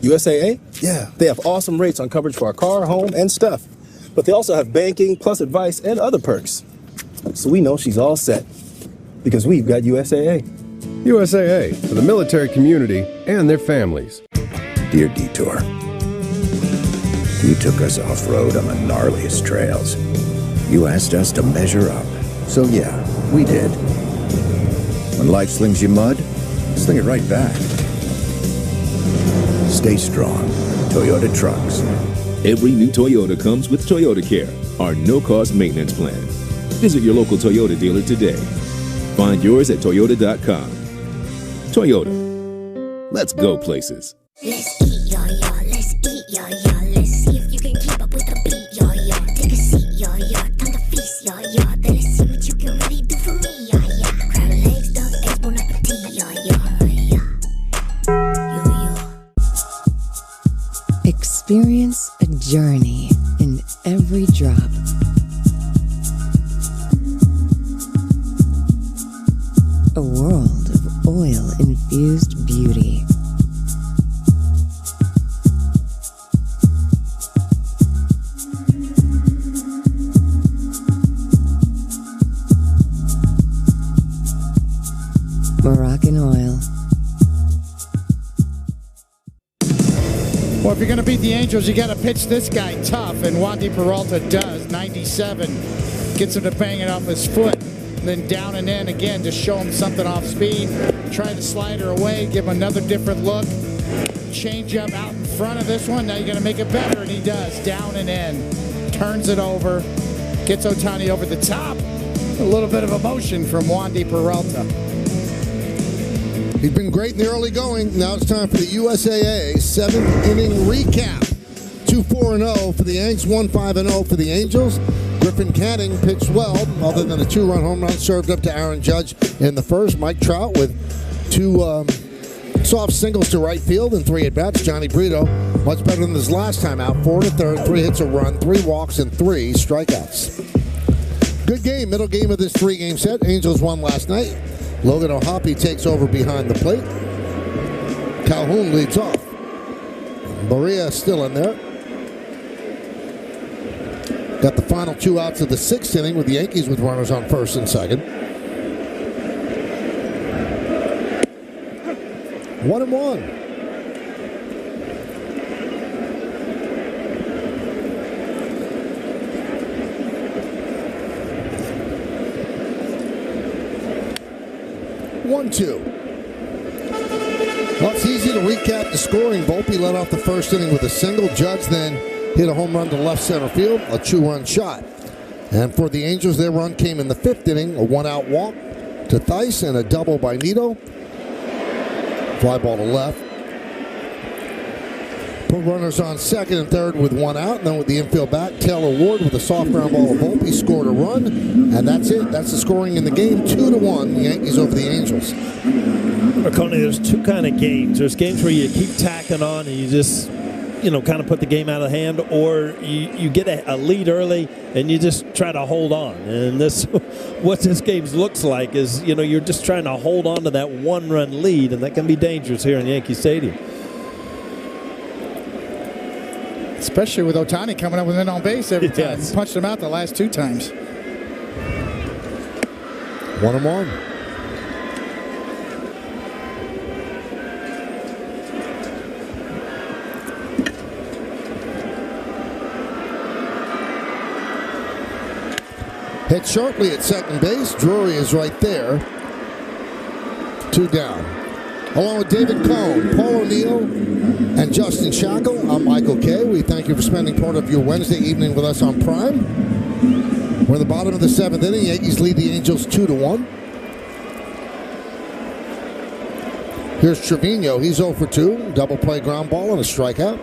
USAA? Yeah. They have awesome rates on coverage for our car, home, and stuff. But they also have banking, plus advice, and other perks. So we know she's all set. Because we've got USAA. USAA, for the military community and their families. Dear Detour, you took us off-road on the gnarliest trails. You asked us to measure up. So yeah, we did. When life slings you mud, sling it right back. Stay strong. Toyota Trucks. Every new Toyota comes with Toyota Care, our no-cost maintenance plan. Visit your local Toyota dealer today. Find yours at Toyota.com. Toyota. Let's go places. Let's eat, y'all, y'all. Let's eat, y'all, y'all. Let's see if you can keep up with the beat, y'all, y'all. Take a seat, y'all, y'all. Time to feast, y'all, y'all. Then let's see what you can really do for me, y'all, y'all. Crowd legs, dog, eggs, bon appetit, y'all, y'all. Experience a journey in every drop. A world of oil-infused beauty. Moroccan oil. Well, if you're going to beat the Angels, you got to pitch this guy tough, and Wandy Peralta does. 97 gets him to bang it off his foot. then down and in again to show him something off speed. Try the slider away, give him another different look. Change up out in front of this one. Now you're going to make it better, and he does. Down and in. Turns it over. Gets Ohtani over the top. A little bit of emotion from Wandy Peralta. He's been great in the early going. Now it's time for the USAA 7th inning recap. 2-4-0 for the Yanks, 1-5-0 for the Angels. Griffin Canning pitched well, other than a 2-run home run served up to Aaron Judge in the first. Mike Trout with 2 soft singles to right field and 3 at-bats. Johnny Brito, much better than his last time out. 4 1/3, 3 hits, a run, 3 walks, and 3 strikeouts. Good game, middle game of this 3-game set. Angels won last night. Logan O'Hoppe takes over behind the plate. Calhoun leads off. Barria still in there. Got the final 2 outs of the 6th inning with the Yankees with runners on first and second. 1-1. Well, it's easy to recap the scoring. Volpe led off the first inning with a single. Judge then hit a home run to left center field, a 2-run shot. And for the Angels, their run came in the 5th inning, a 1-out walk to Theis and a double by Nito. Fly ball to left. Put runners on second and third with 1 out. And then with the infield bat, Taylor Ward with a soft ground ball to Volpe scored a run. And that's it. That's the scoring in the game. 2-1, the Yankees over the Angels. Coney, there's 2 kind of games. There's games where you keep tacking on and you just, kind of put the game out of hand, or you get a lead early and you just try to hold on. And this, what this game looks like is, you're just trying to hold on to that 1-run lead, and that can be dangerous here in Yankee Stadium. Especially with Ohtani coming up with an on base every time. Yes. Punched him out the last 2 times. 1-1. Hit sharply at second base. Drury is right there. 2 down. Along with David Cohn, Paul O'Neill, and Justin Shackle, I'm Michael Kay. We thank you for spending part of your Wednesday evening with us on Prime. We're in the bottom of the 7th inning. Yankees lead the Angels 2-1. Here's Trevino. He's 0 for 2. Double play ground ball and a strikeout.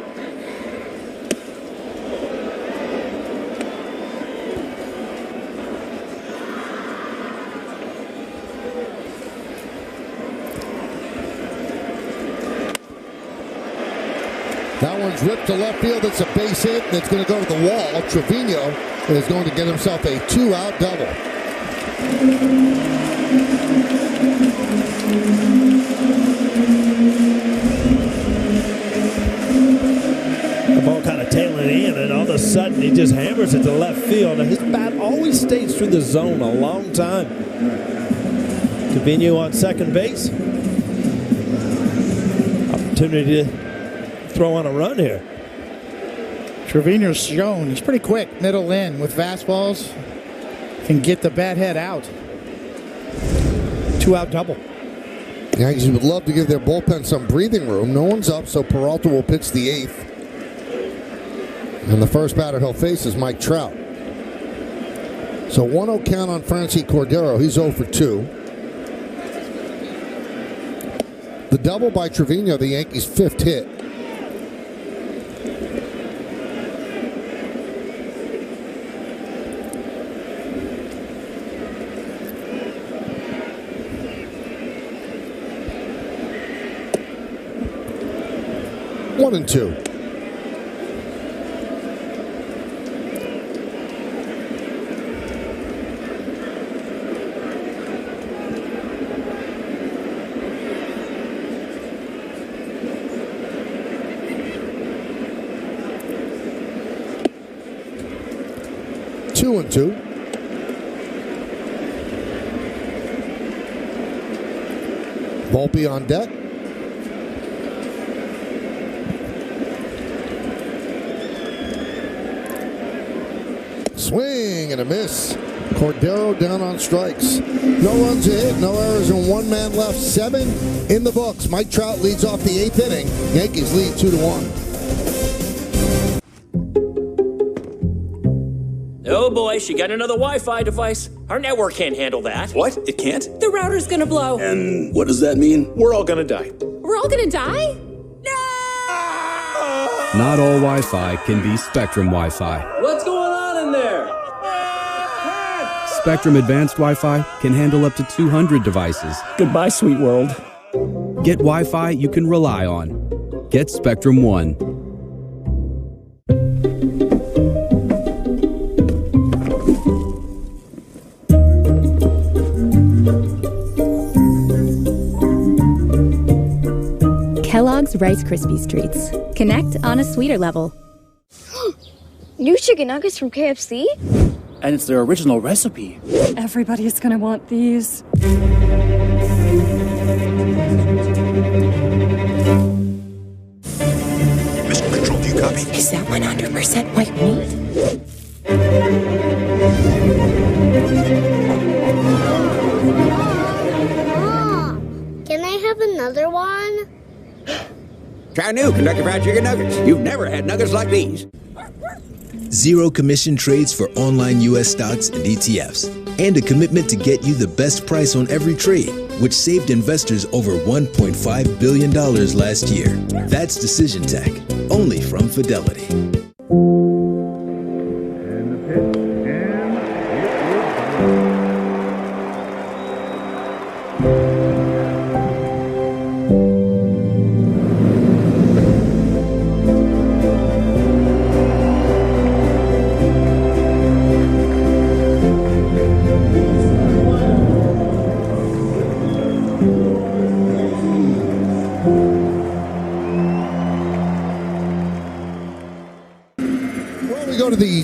That one's ripped to left field. It's a base hit, and it's going to go to the wall. Trevino is going to get himself a 2-out double. The ball kind of tailing in, and all of a sudden he just hammers it to left field. And his bat always stays through the zone a long time. Trevino on second base. Opportunity to throw on a run here. Trevino's shown he's pretty quick, middle in with fastballs. Can get the bat head out. 2-out double. The Yankees would love to give their bullpen some breathing room. No one's up, so Peralta will pitch the 8th. And the first batter he'll face is Mike Trout. So 1-0 count on Francie Cordero. He's 0 for 2. The double by Trevino, the Yankees' 5th hit. One and 2. Two and 2. Volpe on deck. Swing and a miss. Cordero down on strikes. No runs a hit, no errors, and one man left. 7 in the books. Mike Trout leads off the 8th inning. Yankees lead 2-1. Oh boy, she got another Wi-Fi device. Our network can't handle that. What? It can't? The router's gonna blow. And what does that mean? We're all gonna die. We're all gonna die? Not all Wi-Fi can be Spectrum Wi-Fi. What's going on in there? Spectrum Advanced Wi-Fi can handle up to 200 devices. Goodbye, sweet world. Get Wi-Fi you can rely on. Get Spectrum One. Kellogg's Rice Krispies Treats. Connect on a sweeter level. New chicken nuggets from KFC? And it's their original recipe. Everybody's gonna want these. Mission Control, do you copy? Is that 100% white meat? Mom, can I have another one? Try new Kentucky Fried Chicken Nuggets. You've never had nuggets like these. Zero commission trades for online U.S. stocks and ETFs. And a commitment to get you the best price on every trade, which saved investors over $1.5 billion last year. That's Decision Tech, only from Fidelity.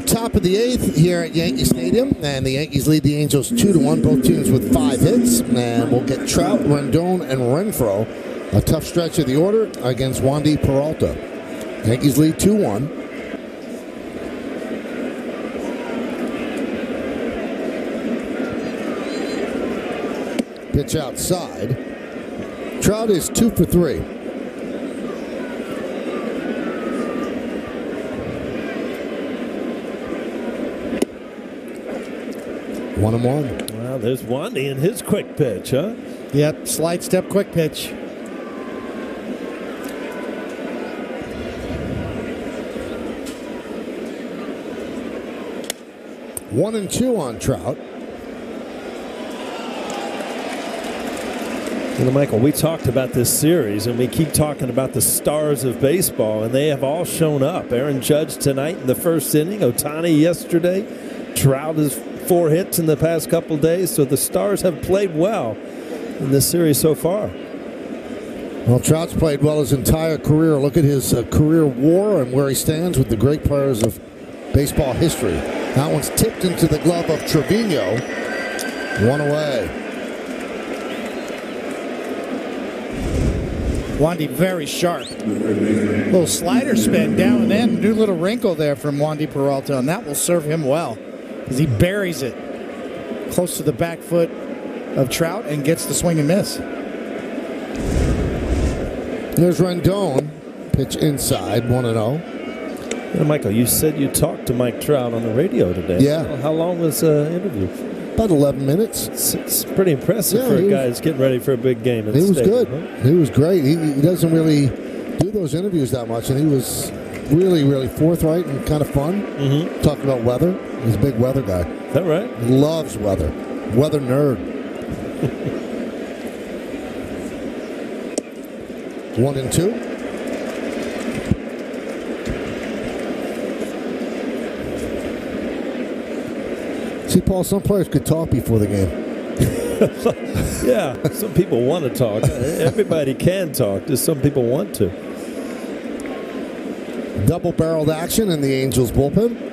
Top of the 8th here at Yankee Stadium, and the Yankees lead the Angels 2-1, both teams with 5 hits, and we'll get Trout, Rendon, and Renfroe. A tough stretch of the order against Wandy Peralta. Yankees lead 2-1. Pitch outside. Trout is 2 for 3. One and one. Well, there's Wandy in his quick pitch, huh? Yep, slide step quick pitch. One and two on Trout. You know, Michael, we talked about this series, and we keep talking about the stars of baseball, and they have all shown up. Aaron Judge tonight in the first inning, Ohtani yesterday, Trout is 4 hits in the past couple days, so the Stars have played well in this series so far. Well, Trout's played well his entire career. Look at his career WAR and where he stands with the great players of baseball history. That one's tipped into the glove of Trevino. One away. Wandy very sharp. Little slider spin down and in. New little wrinkle there from Wandy Peralta, and that will serve him well as he buries it close to the back foot of Trout and gets the swing and miss. There's Rendon. Pitch inside, 1-0. Yeah, Michael, you said you talked to Mike Trout on the radio today. Yeah. How long was the interview? About 11 minutes. It's pretty impressive for a guy that's getting ready for a big game. He was good. Huh? He was great. He doesn't really do those interviews that much, and he was really, really forthright and kind of fun. Mm-hmm. Talking about weather. He's a big weather guy. Is that right? He loves weather. Weather nerd. 1-2. See, Paul, some players could talk before the game. Yeah, some people want to talk. Everybody can talk. Just some people want to. Double-barreled action in the Angels bullpen.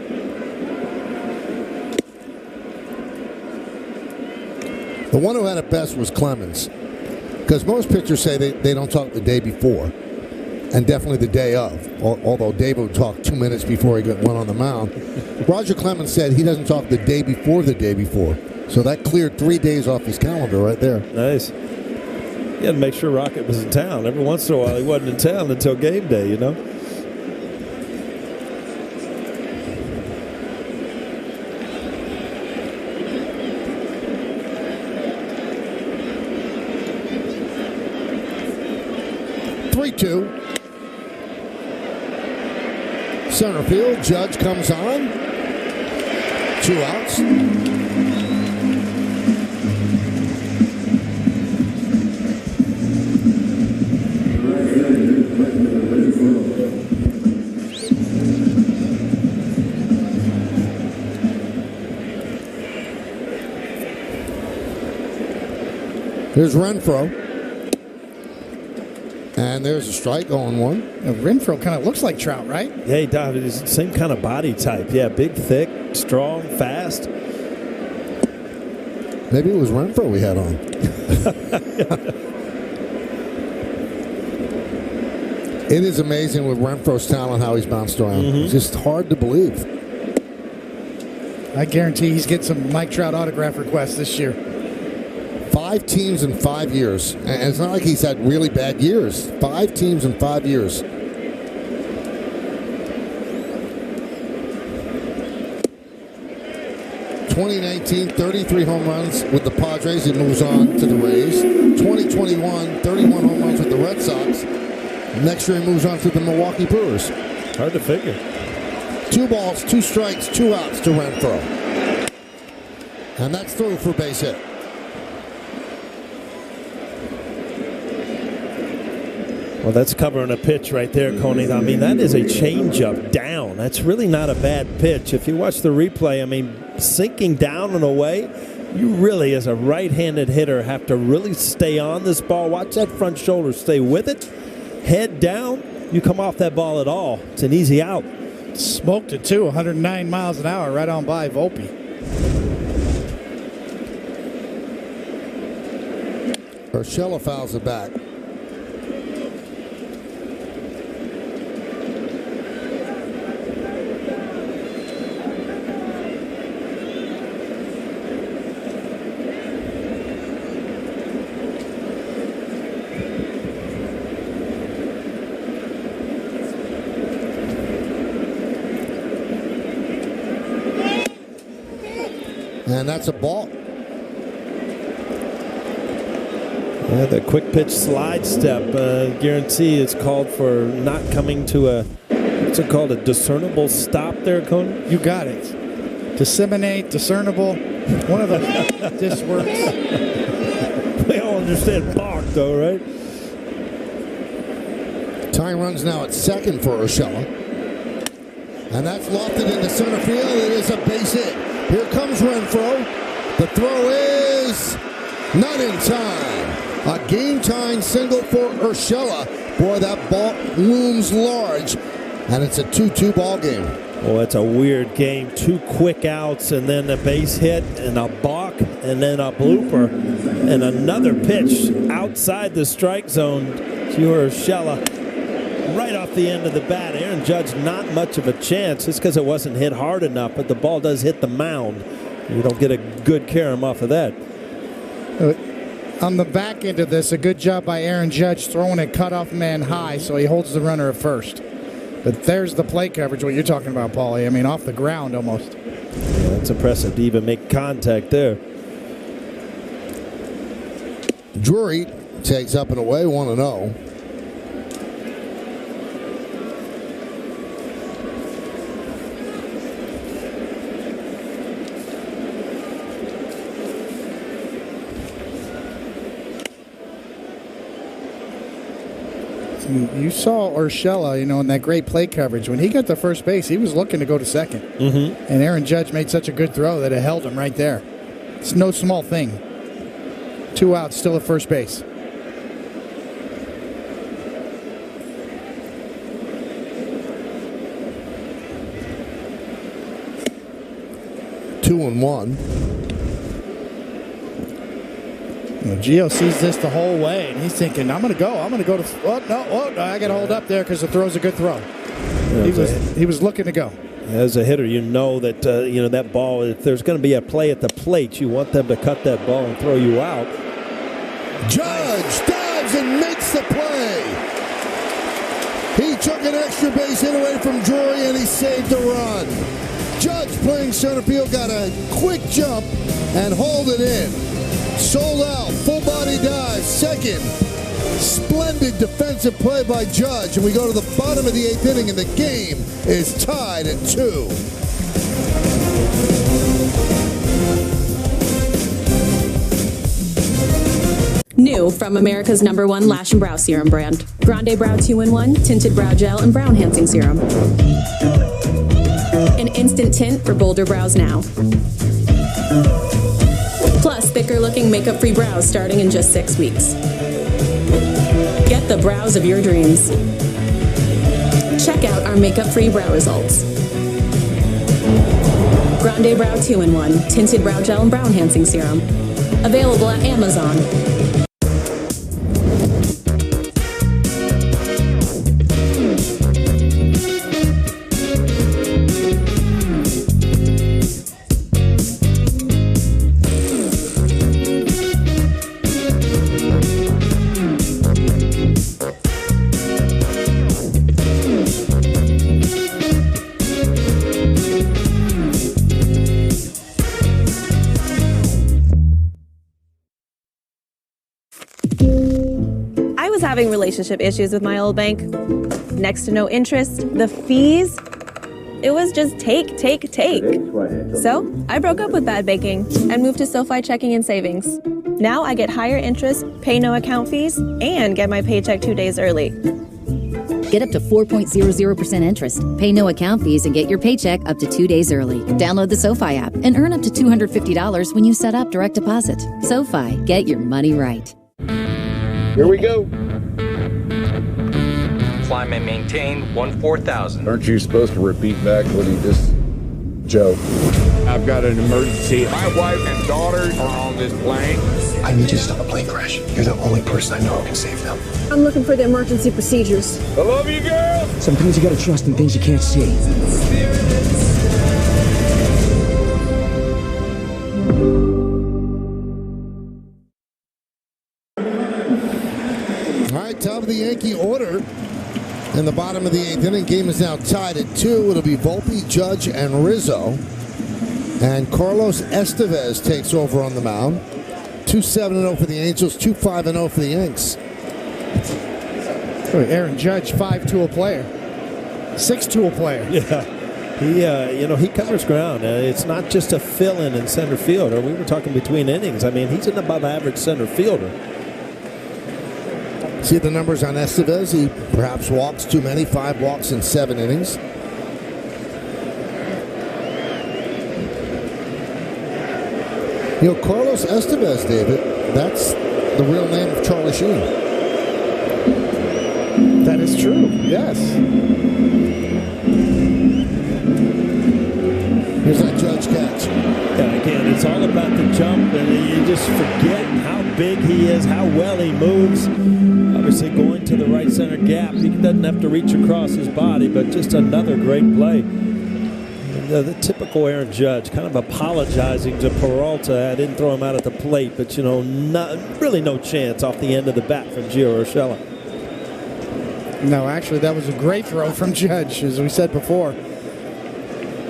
The one who had it best was Clemens, because most pitchers say they don't talk the day before. and definitely the day of. Although David talked 2 minutes before he went on the mound. Roger Clemens said he doesn't talk the day before the day before. So that cleared 3 days off his calendar right there. Nice. You had to make sure Rocket was in town. Every once in a while, he wasn't in town until game day, you know? Center field, Judge comes on. 2 outs. Here's Renfroe. And there's a strike on one. Renfroe kind of looks like Trout, right? Yeah, he does. He's the same kind of body type. Yeah, big, thick, strong, fast. Maybe it was Renfroe we had on. It is amazing with Renfroe's talent how he's bounced around. It's just hard to believe. I guarantee he's getting some Mike Trout autograph requests this year. 5 teams in 5 years. And it's not like he's had really bad years. 5 teams in 5 years. ...2019, 33 home runs with the Padres. He moves on to the Rays. 2021, 31 home runs with the Red Sox. Next year he moves on to the Milwaukee Brewers. Hard to figure. 2 balls, 2 strikes, 2 outs to Renfroe. And that's through for base hit. Well, that's covering a pitch right there, Coney. I mean, that is a changeup down. That's really not a bad pitch. If you watch the replay, I mean, sinking down and away, you really, as a right-handed hitter, have to really stay on this ball. Watch that front shoulder. Stay with it. Head down. You come off that ball at all, it's an easy out. Smoked it, too. 109 miles an hour right on by Volpe. Urshela fouls it back. And that's a ball. Yeah, the quick pitch slide step, guarantee it's called for not coming to a, what's it called, a discernible stop there, Coney? You got it. Disseminate, discernible, one of them just works. We all understand balk, though, right? Tying runs now at second for Urshela. And that's lofted into center field. It is a base hit. Here comes Renfroe. The throw is not in time. A game-tying single for Urshela. Boy, that ball looms large. And it's a 2-2 ball game. Well, it's a weird game. 2 quick outs and then a base hit and a balk and then a blooper and another pitch outside the strike zone to Urshela. Right off the end of the bat. Aaron Judge, not much of a chance just because it wasn't hit hard enough, but the ball does hit the mound. You don't get a good carom off of that. On the back end of this, a good job by Aaron Judge throwing it cutoff man high so he holds the runner at first. But there's the play coverage, what you're talking about, Paulie. I mean, off the ground almost. Yeah, that's impressive to even make contact there. Drury takes up and away, 1-0. You saw Urshela, in that great play coverage. When he got to first base, he was looking to go to second. Mm-hmm. And Aaron Judge made such a good throw that it held him right there. It's no small thing. 2 outs, still at first base. Gio sees this the whole way, and he's thinking, I'm going to go to, no, I got to hold up there because the throw's a good throw. He was looking to go. As a hitter, you know that that ball, if there's going to be a play at the plate, you want them to cut that ball and throw you out. Judge dives and makes the play. He took an extra base hit away from Drury, and he saved the run. Judge playing center field got a quick jump and hauled it in. Sold out, full body dive, second. Splendid defensive play by Judge, and we go to the bottom of the 8th inning, and the game is tied at 2. New from America's #1 Lash and Brow Serum brand. Grande Brow 2-in-1, Tinted Brow Gel, and Brow Enhancing Serum. An instant tint for bolder brows now. Plus, thicker-looking makeup-free brows starting in just 6 weeks. Get the brows of your dreams. Check out our makeup-free brow results. Grande Brow 2-in-1, Tinted Brow Gel, and Brow Enhancing Serum. Available at Amazon. Having relationship issues with my old bank. Next to no interest. The fees, it was just take. So I broke up with bad banking and moved to SoFi Checking and Savings. Now I get higher interest, pay no account fees, and get my paycheck 2 days early. Get up to 4.00% interest, pay no account fees, and get your paycheck up to 2 days early. Download the SoFi app and earn up to $250 when you set up direct deposit. SoFi, get your money right. Here we go. Climb and maintain 14,000. Aren't you supposed to repeat back what he just... Joe. I've got an emergency. My wife and daughter are on this plane. I need you to stop a plane crash. You're the only person I know who can save them. I'm looking for the emergency procedures. I love you, girl. Some things you gotta trust and things you can't see. All right, top of the Yankee order. In the bottom of the 8th inning, game is now tied at 2. It'll be Volpe, Judge, and Rizzo. And Carlos Estevez takes over on the mound. 2-7-0 for the Angels, 2-5-0 for the Yanks. Aaron Judge, 5-tool player. 6-tool player. Yeah. He covers ground. It's not just a fill-in in center fielder. We were talking between innings. I mean, he's an above-average center fielder. See the numbers on Estevez. He perhaps walks too many. 5 walks in 7 innings. Carlos Estevez, David, that's the real name of Charlie Sheen. That is true, yes. Here's that Judge catch. Yeah, again, it's all about the jump, and you just forget how big he is, how well he moves. Obviously, going to the right center gap, he doesn't have to reach across his body, but just another great play. The typical Aaron Judge, kind of apologizing to Peralta. I didn't throw him out at the plate, but, really no chance off the end of the bat from Gio Urshela. No, actually, that was a great throw from Judge, as we said before.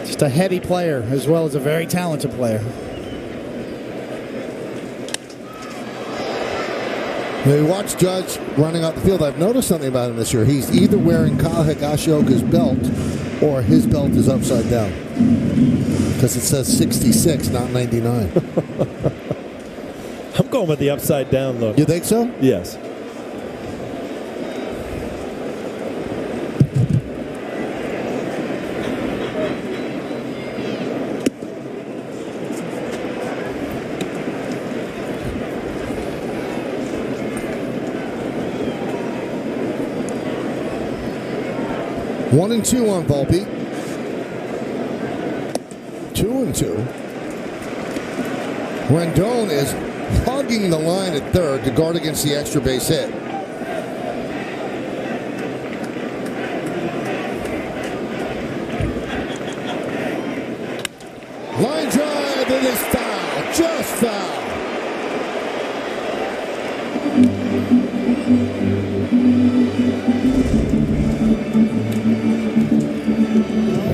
Just a heady player, as well as a very talented player. You watch Judge running out the field. I've noticed something about him this year. He's either wearing Kyle Higashioka's belt or his belt is upside down. Because it says 66, not 99. I'm going with the upside down look. You think so? Yes. One and 2 on Volpe. 2 and 2. Rendon is hugging the line at third to guard against the extra base hit. Line drive, it is foul, just foul.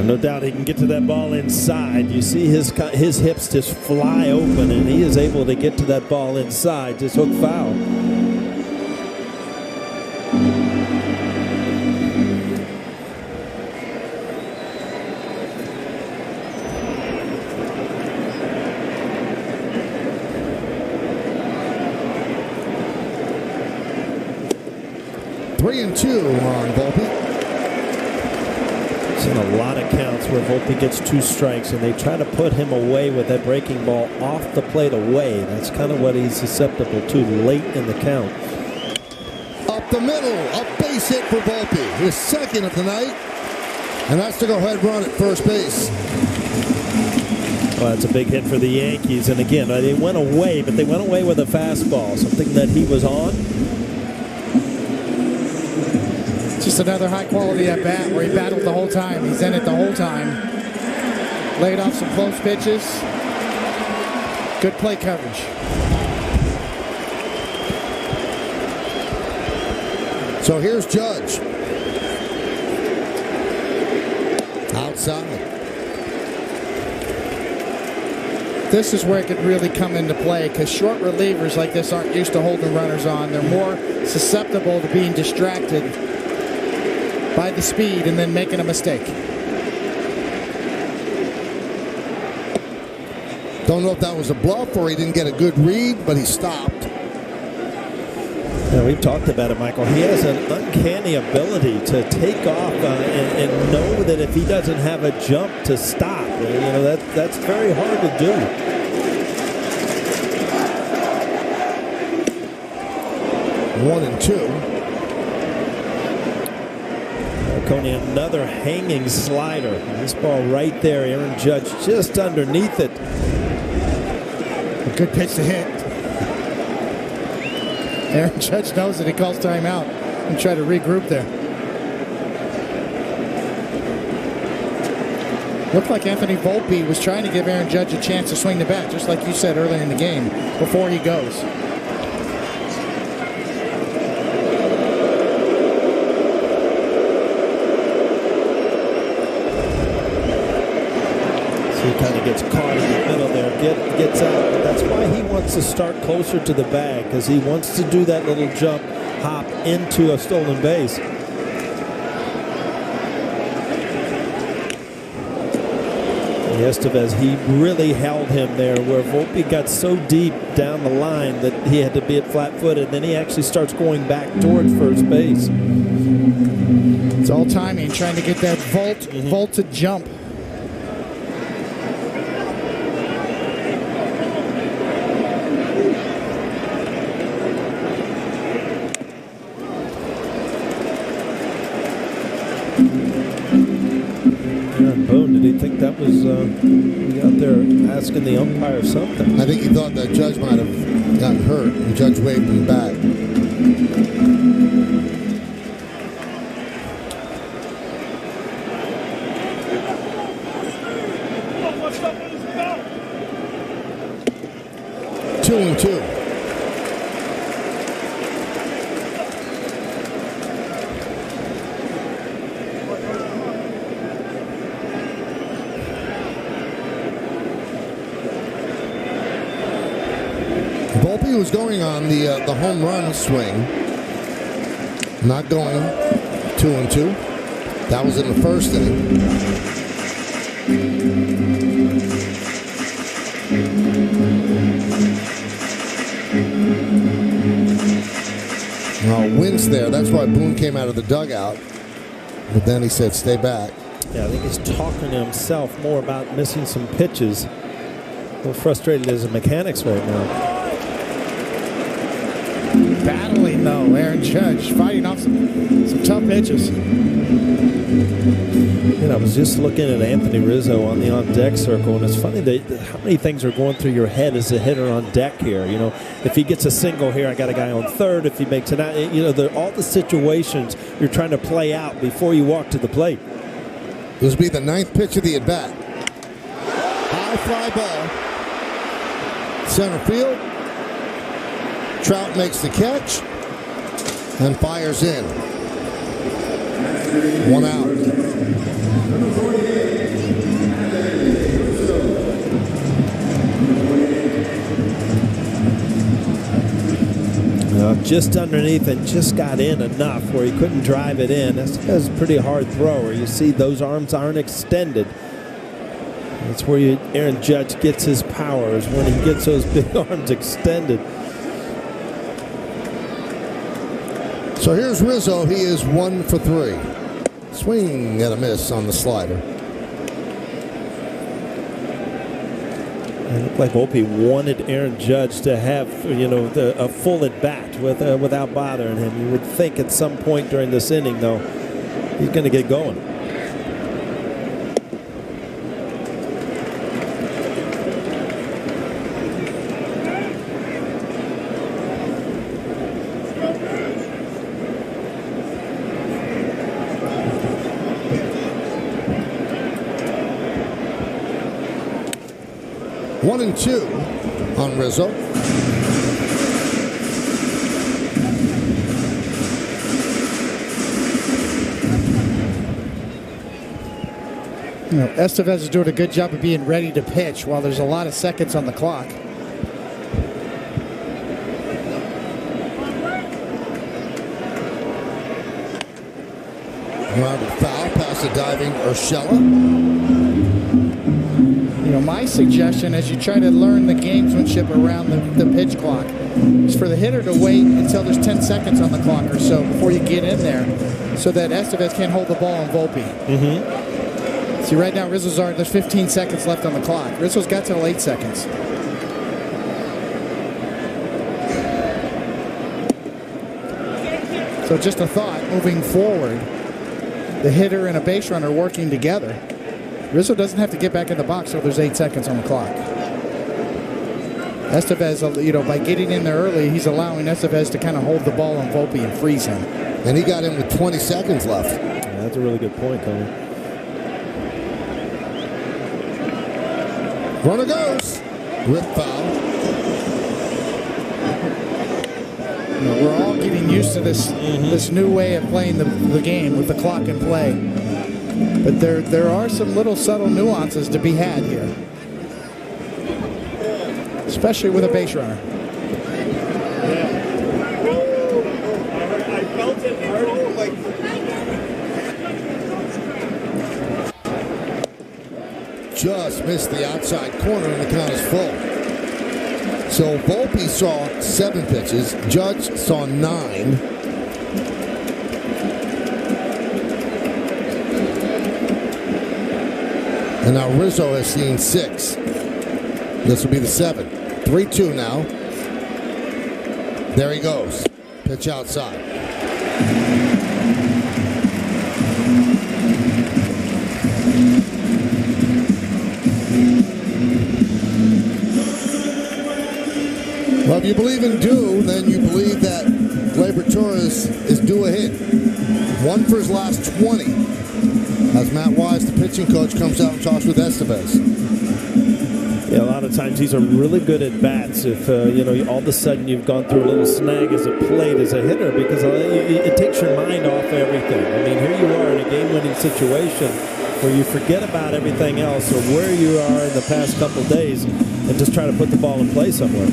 No doubt he can get to that ball inside. You see his hips just fly open, and he is able to get to that ball inside. Just hook foul. Three and two on Volpe. In a lot of counts where Volpe gets 2 strikes, and they try to put him away with that breaking ball off the plate away. That's kind of what he's susceptible to late in the count. Up the middle, a base hit for Volpe, his second of the night, and that's the go-ahead run at first base. Well, that's a big hit for the Yankees, and again, they went away, but they went away with a fastball, something that he was on. Just another high-quality at-bat where he battled the whole time. He's in it the whole time. Laid off some close pitches. Good play coverage. So here's Judge. Outside. This is where it could really come into play because short relievers like this aren't used to holding runners on. They're more susceptible to being distracted by the speed and then making a mistake. Don't know if that was a bluff or he didn't get a good read, but he stopped. Yeah, we've talked about it, Michael. He has an uncanny ability to take off and know that if he doesn't have a jump to stop. You know, that's very hard to do. 1-2. Coney, another hanging slider. This ball right there, Aaron Judge just underneath it. A good pitch to hit. Aaron Judge knows that he calls timeout and try to regroup there. Looked like Anthony Volpe was trying to give Aaron Judge a chance to swing the bat, just like you said earlier in the game, before he goes. He kind of gets caught in the middle there, gets out. But that's why he wants to start closer to the bag, because he wants to do that little jump, hop into a stolen base. Estevez, he really held him there, where Volpe got so deep down the line that he had to be at flat-footed. Then he actually starts going back towards first base. It's all timing, trying to get that vaulted jump. Boone, did he think that was out there asking the umpire something? I think he thought that Judge might have gotten hurt, and Judge waved him back. Two and two. Volpe was going on the home run swing, not going 2-2. That was in the first inning. Well, Wins there. That's why Boone came out of the dugout. But then he said, "Stay back." Yeah, I think he's talking to himself more about missing some pitches. A little frustrated as a mechanics right now. Battling though, Aaron Judge fighting off some tough pitches. You I was just looking at Anthony Rizzo on the on-deck circle, and it's funny how many things are going through your head as a hitter on deck here. You know, if he gets a single here, I got a guy on third. If he makes it out, you know, all the situations you're trying to play out before you walk to the plate. This will be the 9th pitch of the at-bat. High fly ball. Center field. Trout makes the catch and fires in. 1 out. Just underneath and just got in enough where he couldn't drive it in. That's a pretty hard thrower. You see those arms aren't extended. That's where Aaron Judge gets his power, is when he gets those big arms extended. So here's Rizzo. He is 1 for 3. Swing and a miss on the slider. It looked like Volpe wanted Aaron Judge to have, you know, a full at bat without bothering him. You would think at some point during this inning, though, he's going to get going. One and 2 on Rizzo. You know, Estevez is doing a good job of being ready to pitch while there's a lot of seconds on the clock. Robert foul past the diving Urshela. You know, my suggestion as you try to learn the gamesmanship around the pitch clock is for the hitter to wait until there's 10 seconds on the clock or so before you get in there so that Estevez can't hold the ball on Volpe. See, right now, there's 15 seconds left on the clock. Rizzo's got till 8 seconds. So just a thought, moving forward, the hitter and a base runner working together. Rizzo doesn't have to get back in the box, so there's 8 seconds on the clock. Estevez, you know, by getting in there early, he's allowing Estevez to kind of hold the ball on Volpe and freeze him. And he got him with 20 seconds left. Yeah, that's a really good point, Tony. Runner goes. Rip foul. You know, we're all getting used to this new way of playing the game with the clock in play. But there are some little subtle nuances to be had here, especially with a base runner. I felt it hurt. Just missed the outside corner and the count is full. So Volpe saw 7 pitches. Judge saw 9. And now Rizzo has seen 6. This will be the 7. 3-2 now. There he goes. Pitch outside. Well, if you believe in due, then you believe that Gleyber Torres is due a hit. 1 for his last 20. As Matt Wise, the pitching coach, comes out and talks with Estevez. Yeah, a lot of times these are really good at bats. If you know, all of a sudden you've gone through a little snag as a plate as a hitter, because it takes your mind off everything. I mean, here you are in a game-winning situation where you forget about everything else or where you are in the past couple of days and just try to put the ball in play somewhere.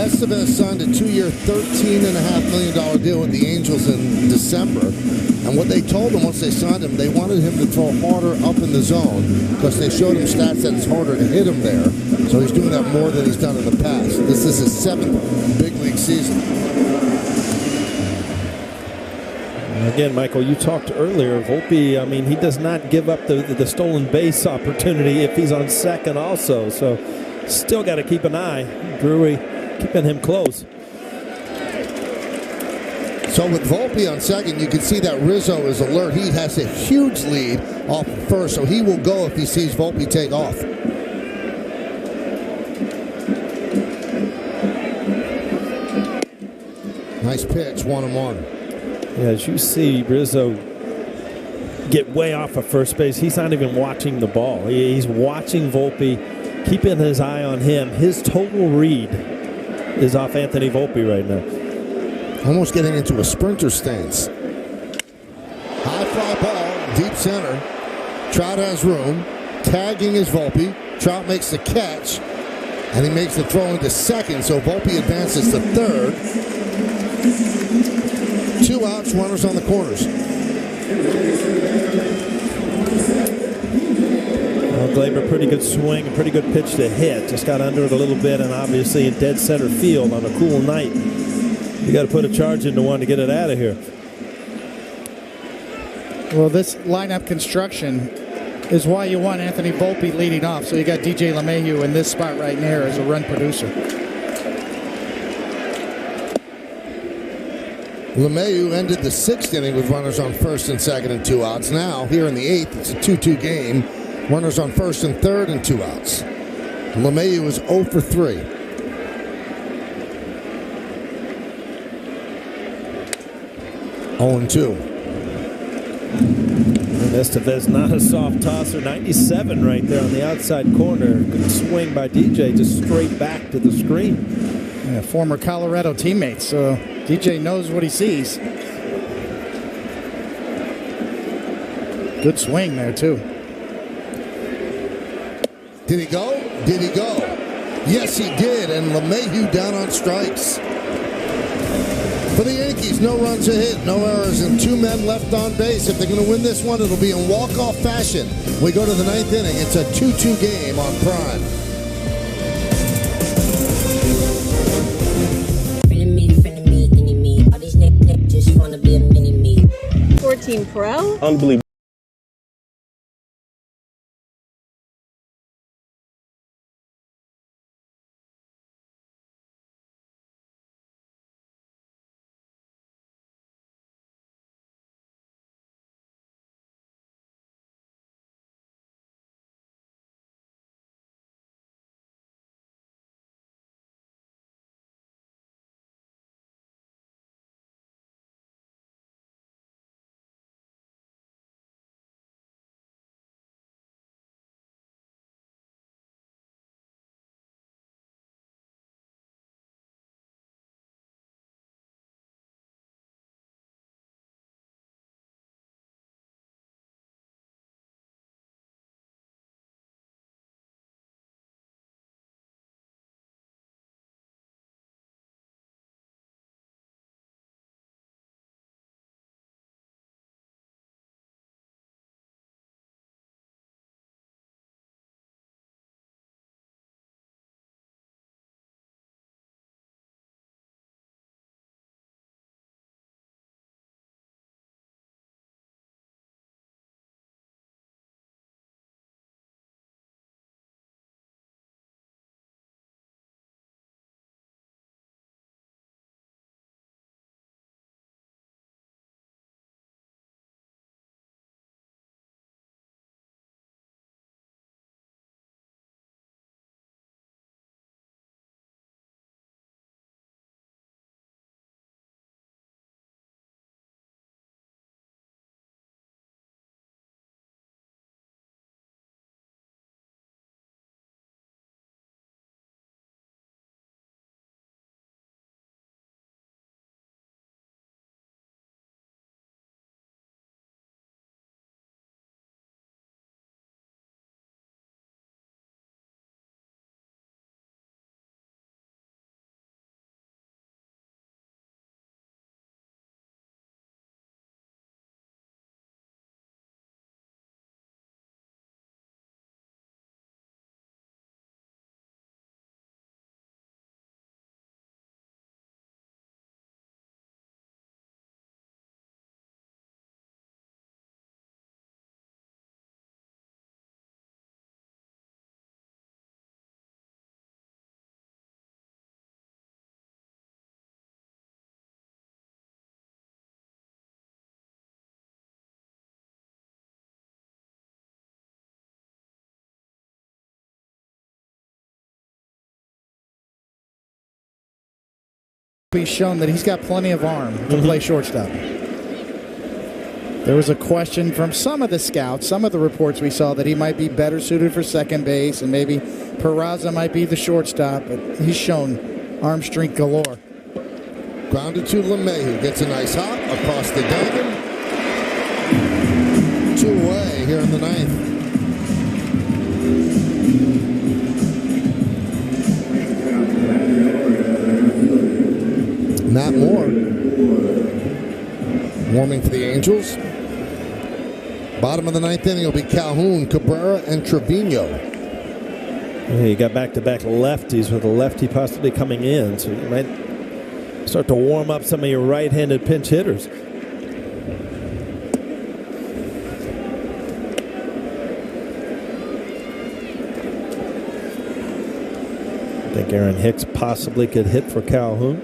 Estevez signed a 2-year, $13.5 million deal with the Angels in December. And what they told him once they signed him, they wanted him to throw harder up in the zone because they showed him stats that it's harder to hit him there. So he's doing that more than he's done in the past. This is his 7th big league season. Again, Michael, you talked earlier, Volpe, I mean, he does not give up the stolen base opportunity if he's on second also. So still got to keep an eye. Drury keeping him close. So with Volpe on second, you can see that Rizzo is alert. He has a huge lead off of first, so he will go if he sees Volpe take off. Nice pitch, 1-1. Yeah, as you see Rizzo get way off of first base, he's not even watching the ball. He's watching Volpe, keeping his eye on him. His total read is off Anthony Volpe right now. Almost getting into a sprinter stance. High fly ball, deep center. Trout has room. Tagging is Volpe. Trout makes the catch, and he makes the throw into second, so Volpe advances to third. 2 outs, runners on the corners. Well, Glaber, pretty good swing, a pretty good pitch to hit. Just got under it a little bit, and obviously in dead center field on a cool night. You got to put a charge into one to get it out of here. Well, this lineup construction is why you want Anthony Volpe leading off. So you got DJ LeMahieu in this spot right there as a run producer. LeMahieu ended the 6th inning with runners on first and second and 2 outs. Now, here in the 8th, it's a 2-2 game. Runners on first and third and 2 outs. LeMahieu is 0 for 3. And 2. Estevez, not a soft tosser. 97 right there on the outside corner. Good swing by DJ, just straight back to the screen. Yeah, former Colorado teammates, so DJ knows what he sees. Good swing there, too. Did he go? Did he go? Yes, he did, and LeMahieu down on strikes. For the Yankees, no runs a hit, no errors, and 2 men left on base. If they're going to win this one, it'll be in walk-off fashion. We go to the 9th inning. It's a 2-2 game on Prime. Enemy. All these niggas just wanna be a mini-me. 14 Pro? Unbelievable. he's shown that he's got plenty of arm to play shortstop. There was a question from some of the scouts, some of the reports we saw, that he might be better suited for second base and maybe Peraza might be the shortstop, but he's shown arm strength galore. Grounded to LeMahieu. Gets a nice hop across the diamond. 2 away here in the ninth. Matt Moore warming for the Angels. Bottom of the ninth inning will be Calhoun, Cabrera, and Trevino. Yeah, you got back-to-back lefties with a lefty possibly coming in, so you might start to warm up some of your right-handed pinch hitters. I think Aaron Hicks possibly could hit for Calhoun.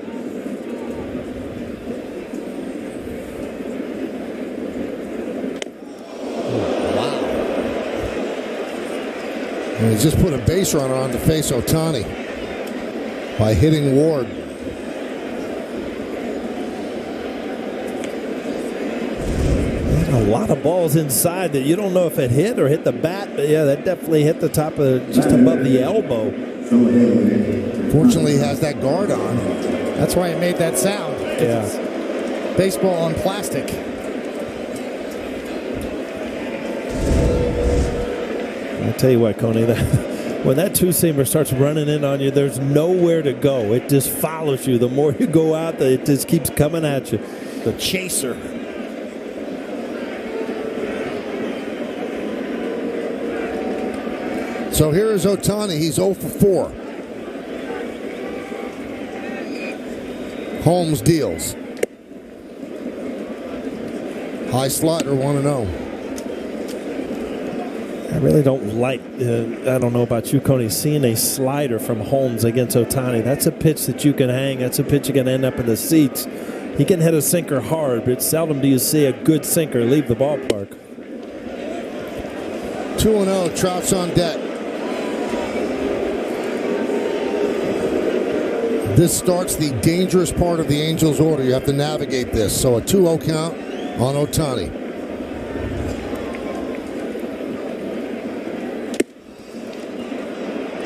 And he's just put a base runner on to face Ohtani by hitting Ward. A lot of balls inside that you don't know if it hit or hit the bat, but yeah, that definitely hit the top of just above the elbow. Fortunately, he has that guard on. That's why it made that sound. Yeah. It's baseball on plastic. I tell you what, Coney, when that two-seamer starts running in on you, there's nowhere to go. It just follows you. The more you go out, it just keeps coming at you. The chaser. So here is Ohtani. He's 0 for 4. Holmes deals. High slider, 1-0. I really don't like, I don't know about you, Coney, seeing a slider from Holmes against Ohtani. That's a pitch that you can hang. That's a pitch you can end up in the seats. He can hit a sinker hard, but seldom do you see a good sinker leave the ballpark. 2-0, Trout's on deck. This starts the dangerous part of the Angels' order. You have to navigate this. So a 2-0 count on Ohtani.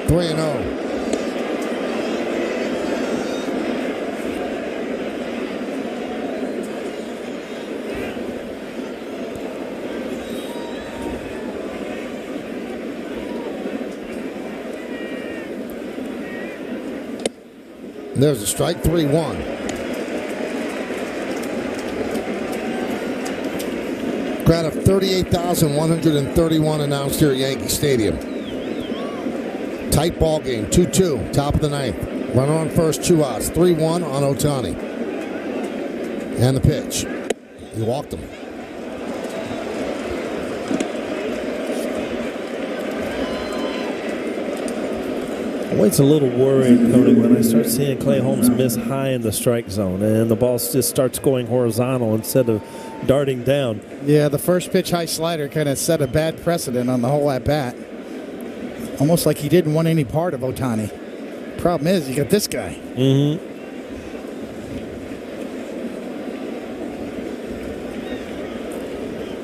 Three and 0. There's a strike, 3-1. Crowd of 38,131 announced here at Yankee Stadium. Tight ball game, 2-2, top of the ninth. Runner on first, 2 outs, 3-1 on Ohtani. And the pitch. He walked him. Always a little worried, Cody, when I start seeing Clay Holmes miss high in the strike zone and the ball just starts going horizontal instead of darting down. Yeah, the first pitch high slider kind of set a bad precedent on the whole at-bat. Almost like he didn't want any part of Ohtani. Problem is, you got this guy. Mm-hmm.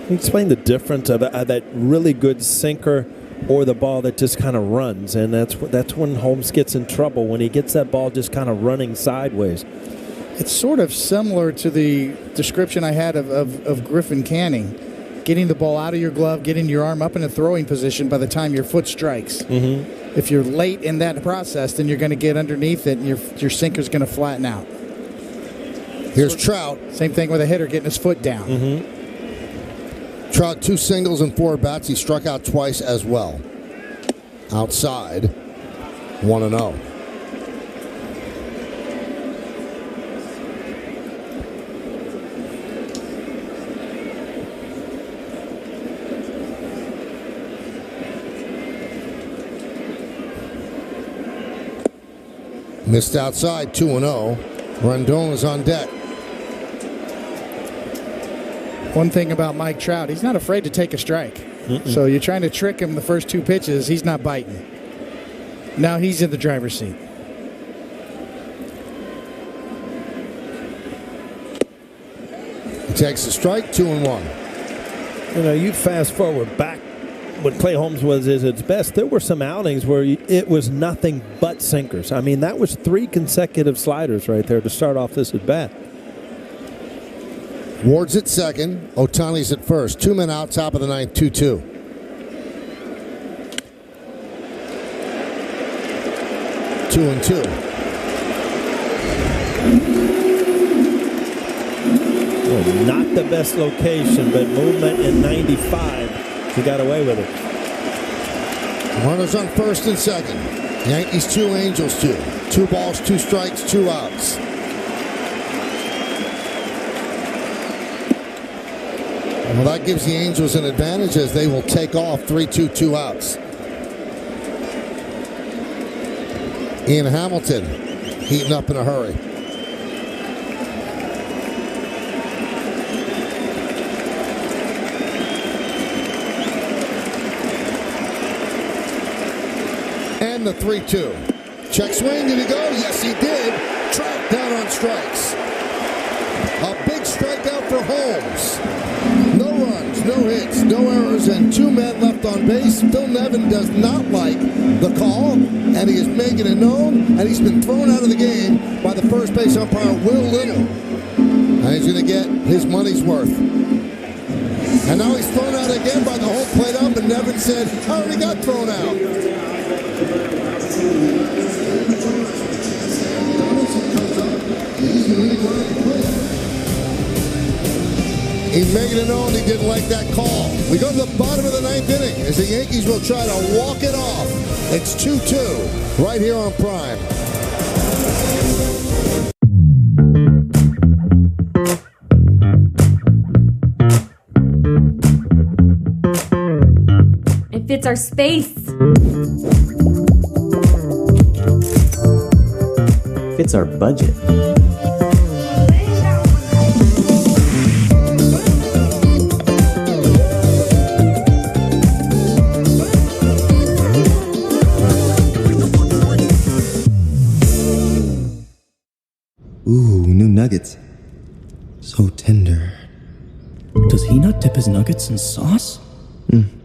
Can you explain the difference of that really good sinker or the ball that just kind of runs? And that's when Holmes gets in trouble, when he gets that ball just kind of running sideways. It's sort of similar to the description I had of Griffin Canning. Getting the ball out of your glove, getting your arm up in a throwing position by the time your foot strikes. Mm-hmm. If you're late in that process, then you're going to get underneath it and your sinker's going to flatten out. Here's Trout. Same thing with a hitter getting his foot down. Mm-hmm. Trout, 2 singles and 4 bats. He struck out twice as well. Outside, 1-0. Missed outside, 2-0. Rendon is on deck. One thing about Mike Trout, he's not afraid to take a strike. So you're trying to trick him the first 2 pitches, he's not biting. Now he's in the driver's seat. takes a strike, 2-1. You know, you fast forward back when Clay Holmes was at its best, there were some outings where it was nothing but sinkers. I mean, that was 3 consecutive sliders right there to start off this at bat. Ward's at second. Ohtani's at first. 2 men out, top of the ninth, 2-2. Two and two. Well, not the best location, but movement in 95. He got away with it. Runners on first and second. Yankees 2, Angels 2. 2 balls, 2 strikes, 2 outs. Well, that gives the Angels an advantage as they will take off 3-2, 2 outs. Ian Hamilton heating up in a hurry. And the 3-2. Check swing, did he go? Yes, he did. Trout down on strikes. A big strikeout for Holmes. No runs, no hits, no errors, and 2 men left on base. Phil Nevin does not like the call, and he is making it known, and he's been thrown out of the game by the first base umpire, Will Little. And he's going to get his money's worth. And now he's thrown out again by the whole plate up, and Nevin said, I already got thrown out. He's making it known he didn't like that call. We go to the bottom of the 9th inning as the Yankees will try to walk it off. It's 2-2 right here on Prime. It fits our space. Fits our budget. Ooh, new nuggets. So tender. Does he not dip his nuggets in sauce?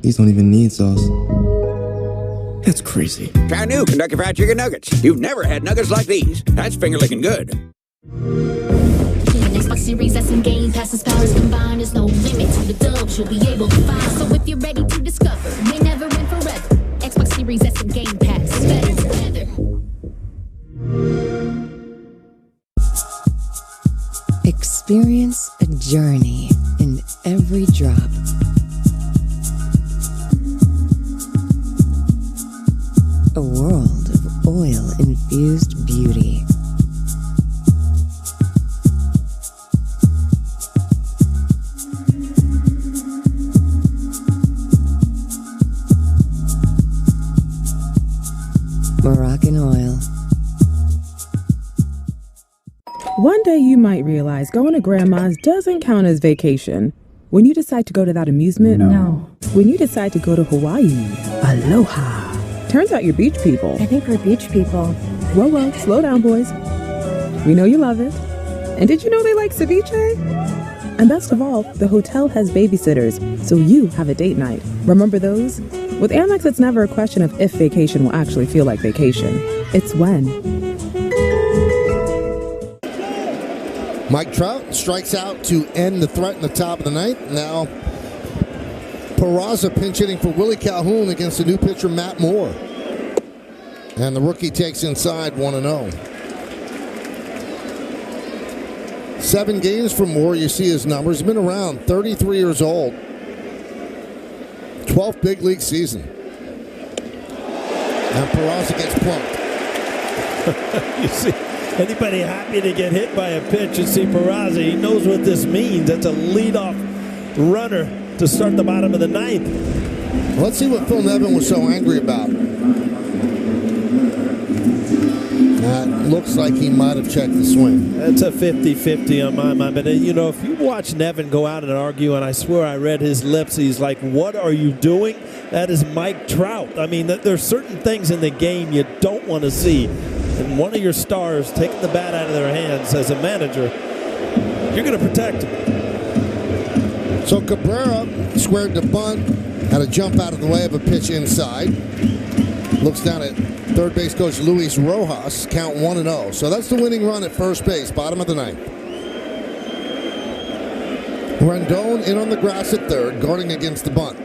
These don't even need sauce. That's crazy. Try new Kentucky Fried Chicken Nuggets. You've never had nuggets like these. That's finger-licking good. Xbox Series S and Game Passes powers combined. There's no limit to the dubs you'll be able to find. So if you're ready to discover, may never and forever. Xbox Series S and Game Pass. Better together. Experience a journey in every drop. A world of oil-infused beauty. Moroccan oil. One day you might realize going to grandma's doesn't count as vacation. When you decide to go to that amusement, No. When you decide to go to Hawaii, aloha. Turns out you're beach people. I think we're beach people. Whoa, slow down, boys. We know you love it. And did you know they like ceviche? And best of all, the hotel has babysitters, so you have a date night. Remember those? With Amex, it's never a question of if vacation will actually feel like vacation. It's when. Mike Trout strikes out to end the threat in the top of the ninth. Now, Peraza pinch hitting for Willie Calhoun against the new pitcher, Matt Moore. And the rookie takes inside 1-0. 7 games for Moore. You see his numbers. He's been around, 33 years old. 12th big league season. And Peraza gets plumped. You see, anybody happy to get hit by a pitch and see Peraza, he knows what this means. That's a leadoff runner to start the bottom of the 9th. Let's see what Phil Nevin was so angry about. That looks like he might have checked the swing. That's a 50-50 on my mind. But, you know, if you watch Nevin go out and argue, and I swear I read his lips, he's like, what are you doing? That is Mike Trout. I mean, there's certain things in the game you don't want to see. And one of your stars taking the bat out of their hands as a manager, you're going to protect him. So Cabrera squared the bunt, had a jump out of the way of a pitch inside. Looks down at third base coach Luis Rojas, count 1-0. So that's the winning run at first base, bottom of the ninth. Rendon in on the grass at third, guarding against the bunt.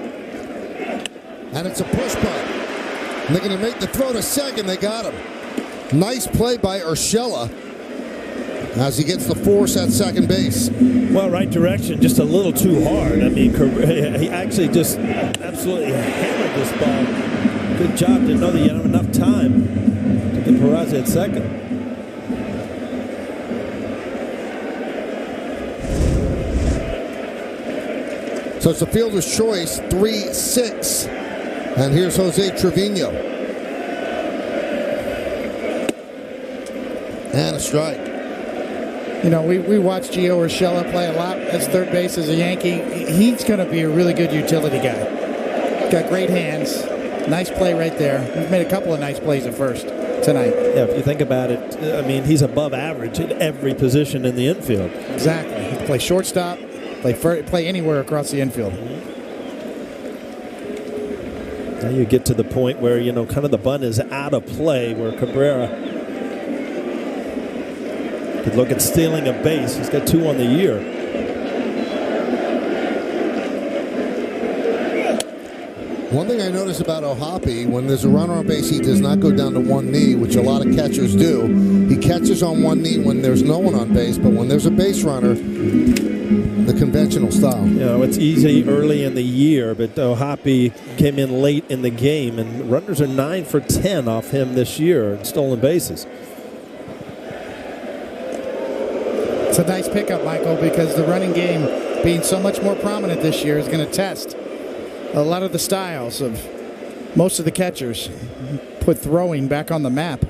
And it's a push bunt. And they're going to make the throw to second. They got him. Nice play by Urshela as he gets the force at second base. Well, right direction, just a little too hard. I mean, he actually just absolutely hammered this ball. Good job. Didn't know that you had enough time to get Peraza at second. So it's a fielder's choice, 3-6. And here's Jose Trevino. And a strike. You know, we watched Gio Urshela play a lot as third base as a Yankee. He's going to be a really good utility guy. Got great hands. Nice play right there. He's made a couple of nice plays at first tonight. Yeah, if you think about it, I mean, he's above average at every position in the infield. Exactly. He can play shortstop, play anywhere across the infield. Now you get to the point where, you know, kind of the bunt is out of play, where Cabrera could look at stealing a base. He's got 2 on the year. One thing I notice about O'Hoppe, when there's a runner on base, he does not go down to one knee, which a lot of catchers do. He catches on one knee when there's no one on base, but when there's a base runner, the conventional style. You know, it's easy early in the year, but O'Hoppe came in late in the game, and runners are 9 for 10 off him this year in stolen bases. It's a nice pickup, Michael, because the running game being so much more prominent this year is going to test a lot of the styles of most of the catchers. Put throwing back on the map.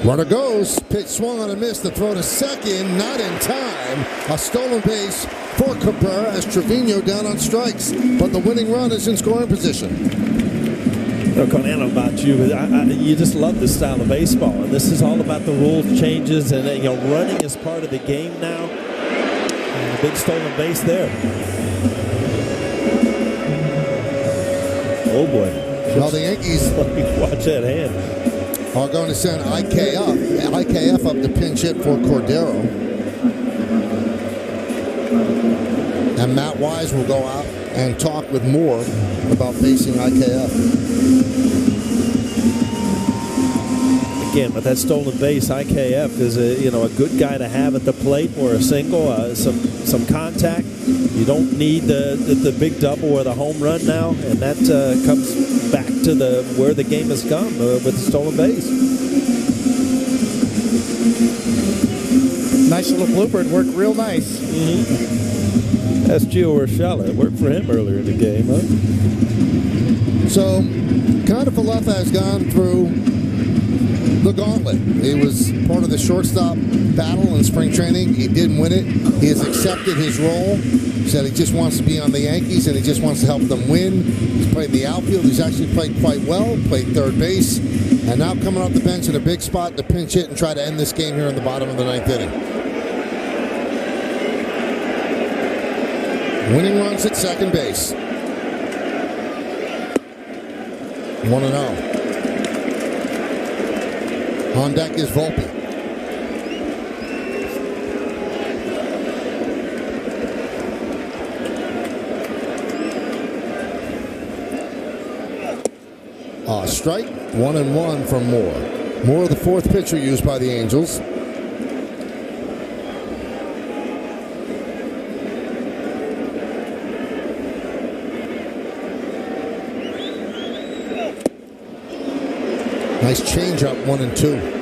Runner goes, pitch swung on a miss, the throw to second, not in time. A stolen base for Cabrera as Trevino down on strikes, but the winning run is in scoring position. You know, Conan, I don't know about you, but you just love this style of baseball, and this is all about the rule changes, and you know, running is part of the game now. And a big stolen base there. Oh boy! Well, the Yankees watch that hand. Are going to send IKF up to pinch hit for Cordero, and Matt Wise will go out and talk with Moore about facing IKF. Again, with that stolen base, IKF is a good guy to have at the plate or a single, some contact. You don't need the big double or the home run now, and that comes back to where the game has come with the stolen base. Nice little blooper. It worked real nice. Mm-hmm. That's Gio Urshela. It worked for him earlier in the game, huh? So, Kiner-Falefa has gone through the gauntlet. He was part of the shortstop battle in spring training. He didn't win it. He has accepted his role. He said he just wants to be on the Yankees and he just wants to help them win. He's played in the outfield. He's actually played quite well, played third base, and now coming off the bench in a big spot to pinch hit and try to end this game here in the bottom of the ninth inning. Winning runs at second base. 1-0. On deck is Volpe. Strike, 1-1 from Moore. Moore, the fourth pitcher used by the Angels. Nice changeup, 1-2.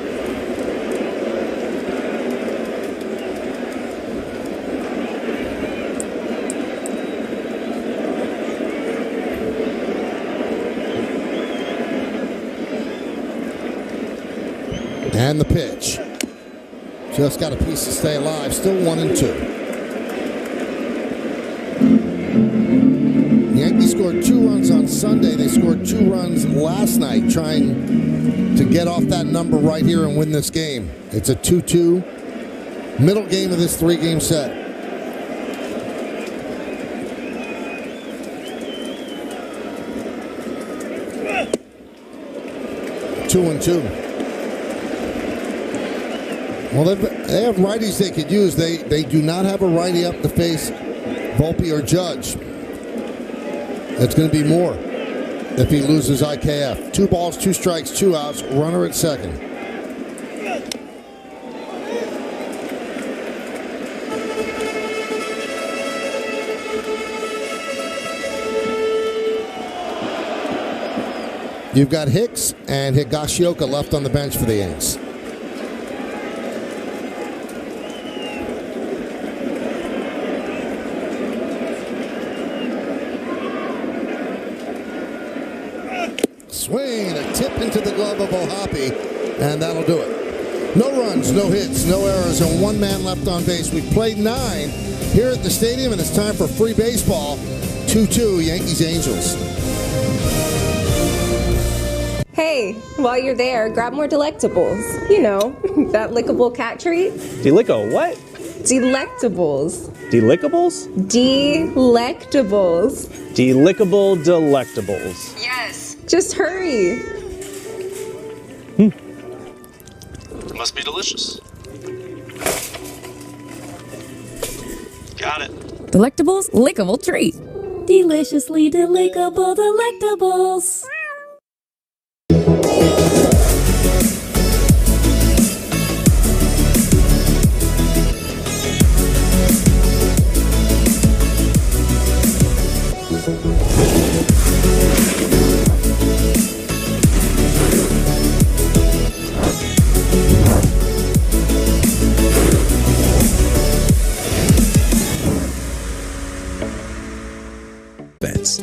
And the pitch. Just got a piece to stay alive. Still 1-2. The Yankees scored 2 runs on Sunday. They scored 2 runs last night, trying to get off that number right here and win this game. It's a 2-2. Middle game of this 3-game set. Two and two. Well, they have righties they could use. They do not have a righty up to face Volpe or Judge. It's going to be Moore if he loses IKF. 2 balls, 2 strikes, 2 outs. Runner at second. You've got Hicks and Higashioka left on the bench for the Yanks. Swing, a tip into the glove of O'Hoppe, and that'll do it. No runs, no hits, no errors, and 1 man left on base. We've played 9 here at the stadium, and it's time for free baseball. 2-2, Yankees-Angels. Hey, while you're there, grab more Delectables. You know, that lickable cat treat. Delicko what? Delectables. Delickables? Delectables. Delickable delectables. Yes. Just hurry. Must be delicious. Got it. Delectables, lickable treat. Deliciously delectable Delectables. Bets.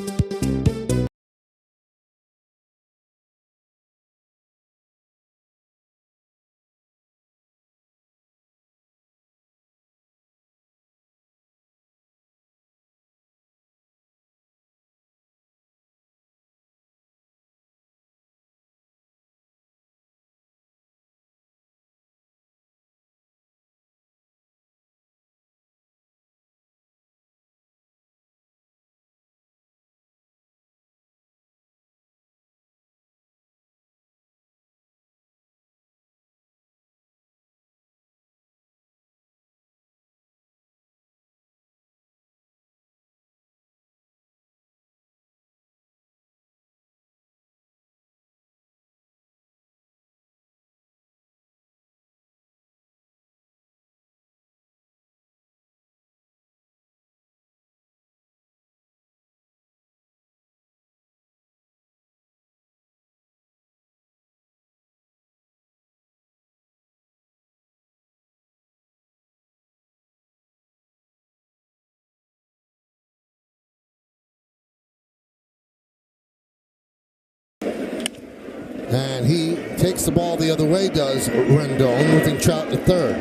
And he takes the ball the other way, does Rendon, moving Trout to third.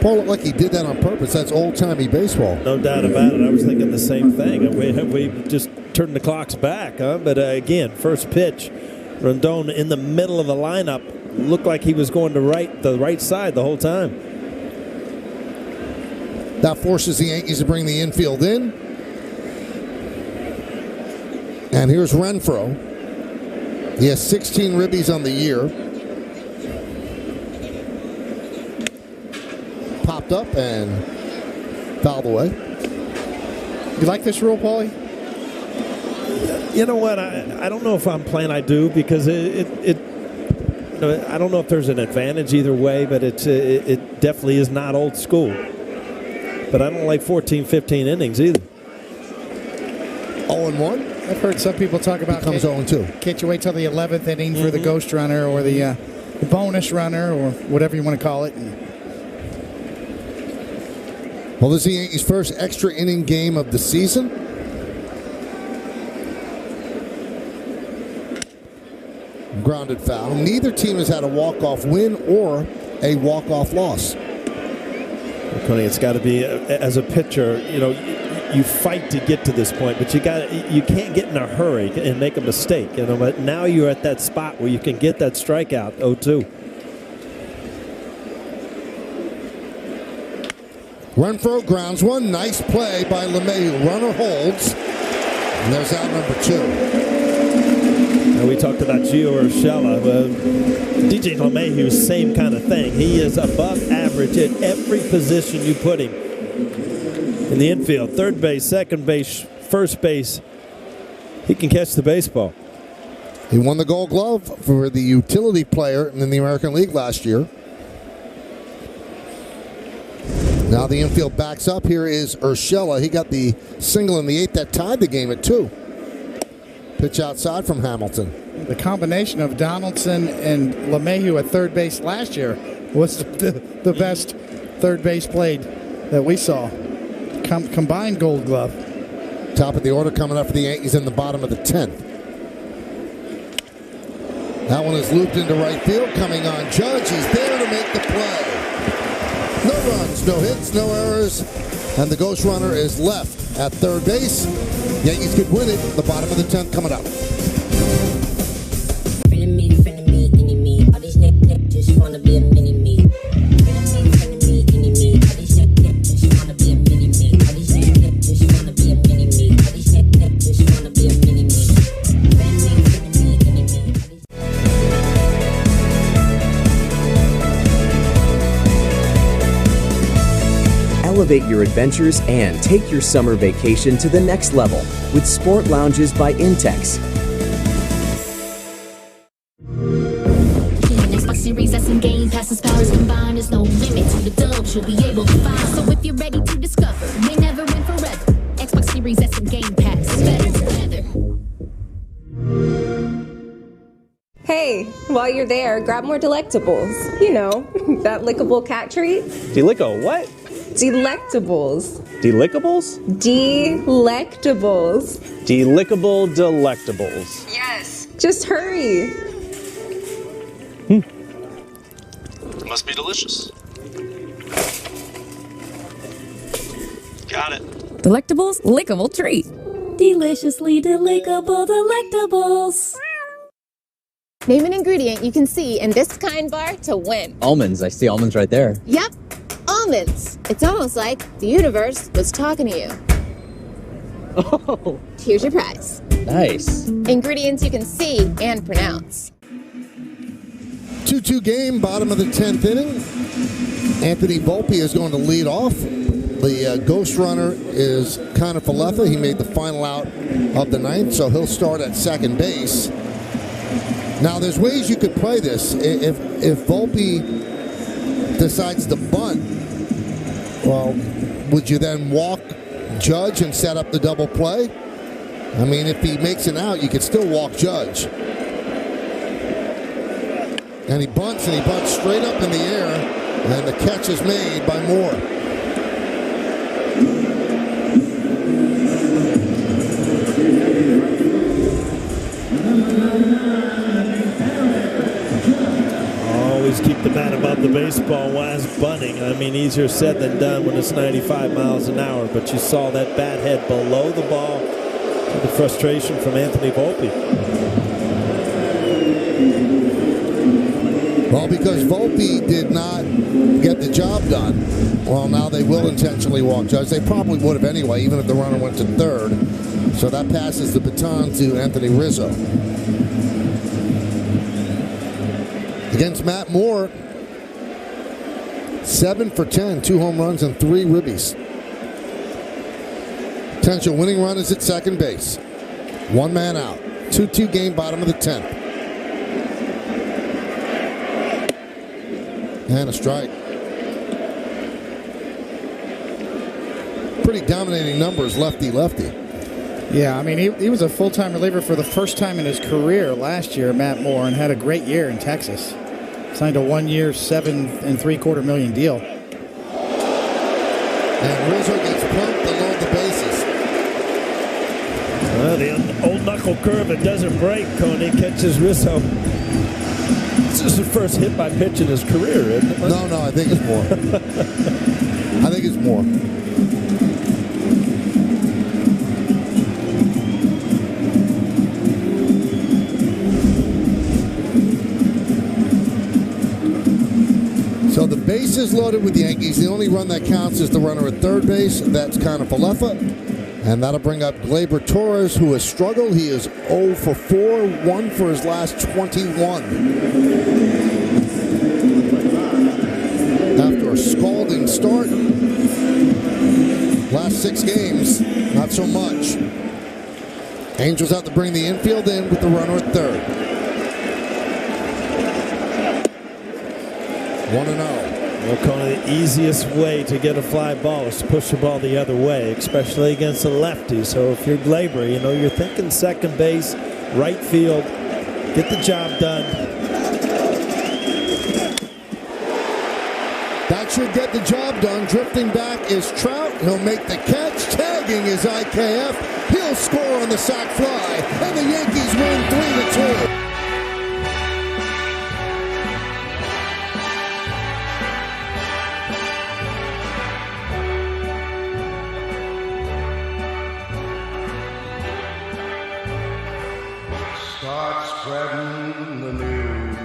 Paul looked like he did that on purpose. That's old-timey baseball. No doubt about it. I was thinking the same thing. We just turned the clocks back, huh? But again, first pitch, Rendon in the middle of the lineup looked like he was going to the right side the whole time. That forces the Yankees to bring the infield in. And here's Renfroe. He has 16 ribbies on the year. Popped up and fouled away. You like this rule, Paulie? You know what? I don't know if I'm playing I do, because I don't know if there's an advantage either way, but it definitely is not old school. But I don't like 14, 15 innings either. 0-1. I've heard some people talk about comes 0-2. Can't you wait till the 11th inning for the ghost runner or the bonus runner or whatever you want to call it? Well, this is the Yankees' first extra inning game of the season. Grounded foul. Neither team has had a walk-off win or a walk-off loss. Coney, it's got to be, as a pitcher, you fight to get to this point, but you can't get in a hurry and make a mistake. But now you're at that spot where you can get that strikeout. 0-2. Renfroe grounds one. Nice play by LeMahieu. Runner holds. And there's out number 2. Now we talked about Gio Urshela. DJ LeMahieu, same kind of thing. He is above average at every position you put him. In the infield, third base, second base, first base, he can catch the baseball. He won the Gold Glove for the utility player in the American League last year. Now the infield backs up. Here is Urshela. He got the single in the 8th that tied the game at 2. Pitch outside from Hamilton. The combination of Donaldson and LeMahieu at third base last year was the best third base played that we saw. Combined Gold Glove. Top of the order coming up for the Yankees in the bottom of the 10th. That one is looped into right field. Coming on Judge. He's there to make the play. No runs, no hits, no errors. And the ghost runner is left at third base. Yankees could win it. The bottom of the 10th coming up. Friend of me, enemy. All these niggas just wanna be a mini-me. Friend of me, enemy. All these niggas just wanna be a mini-me. All these niggas just wanna be a mini-me. All these niggas just wanna be a mini-me. Friend of me, enemy. Elevate your adventures and take your summer vacation to the next level with Sport Lounges by Intex. Xbox Series S and Game Passes, powers combined. There's no limit to the dubs you'll be able to find. So if you're ready to discover, they never end forever. Xbox Series S and Game Pass, better together. Hey, while you're there, grab more delectables. That lickable cat treat. Delico what? Delectables. Delickables? Delectables. Delickable delectables. Yes. Just hurry. Must be delicious. Got it. Delectables, lickable treat. Deliciously delectable delectables. Name an ingredient you can see in this kind bar to win. Almonds. I see almonds right there. Yep, almonds. It's almost like the universe was talking to you. Oh. Here's your prize. Nice. Ingredients you can see and pronounce. 2-2 game, bottom of the 10th inning. Anthony Volpe is going to lead off. The ghost runner is Connor Falefa. He made the final out of the 9th, so he'll start at second base. Now, there's ways you could play this. If Volpe decides to bunt, well, would you then walk Judge and set up the double play? I mean, if he makes an out, you could still walk Judge. And he bunts straight up in the air, and the catch is made by Moore. Always keep the bat above the baseball while bunting. I mean, easier said than done when it's 95 miles an hour, but you saw that bat head below the ball. The frustration from Anthony Volpe. Well, because Volpe did not get the job done, well, now they will intentionally walk Judge. They probably would have anyway, even if the runner went to third. So that passes the baton to Anthony Rizzo. Against Matt Moore, 7 for 10, 2 home runs and 3 ribbies. Potential winning run is at second base. 1 man out. 2-2 game, bottom of the 10th. And a strike. Pretty dominating numbers, lefty-lefty. Yeah, I mean, he was a full-time reliever for the first time in his career last year, Matt Moore, and had a great year in Texas. Signed a 1-year, $7.75 million deal. And Rizzo gets plunked along the bases. Well, the old knuckle curve, it doesn't break. Coney catches Rizzo. This is the first hit by pitch in his career, isn't it? No, I think it's more. I think it's more. So the base is loaded with the Yankees. The only run that counts is the runner at third base. That's kind of Falefa. And that'll bring up Gleyber Torres, who has struggled. He is 0 for 4, 1 for his last 21. After a scalding start, last 6 games, not so much. Angels have to bring the infield in with the runner at third. 1-0. We'll call it the easiest way to get a fly ball is to push the ball the other way, especially against a lefty. So if you're Gleyber, you know, you're thinking second base, right field, get the job done. That should get the job done. Drifting back is Trout. He'll make the catch. Tagging is IKF. He'll score on the sac fly. And the Yankees win 3-2. Start spreading the news.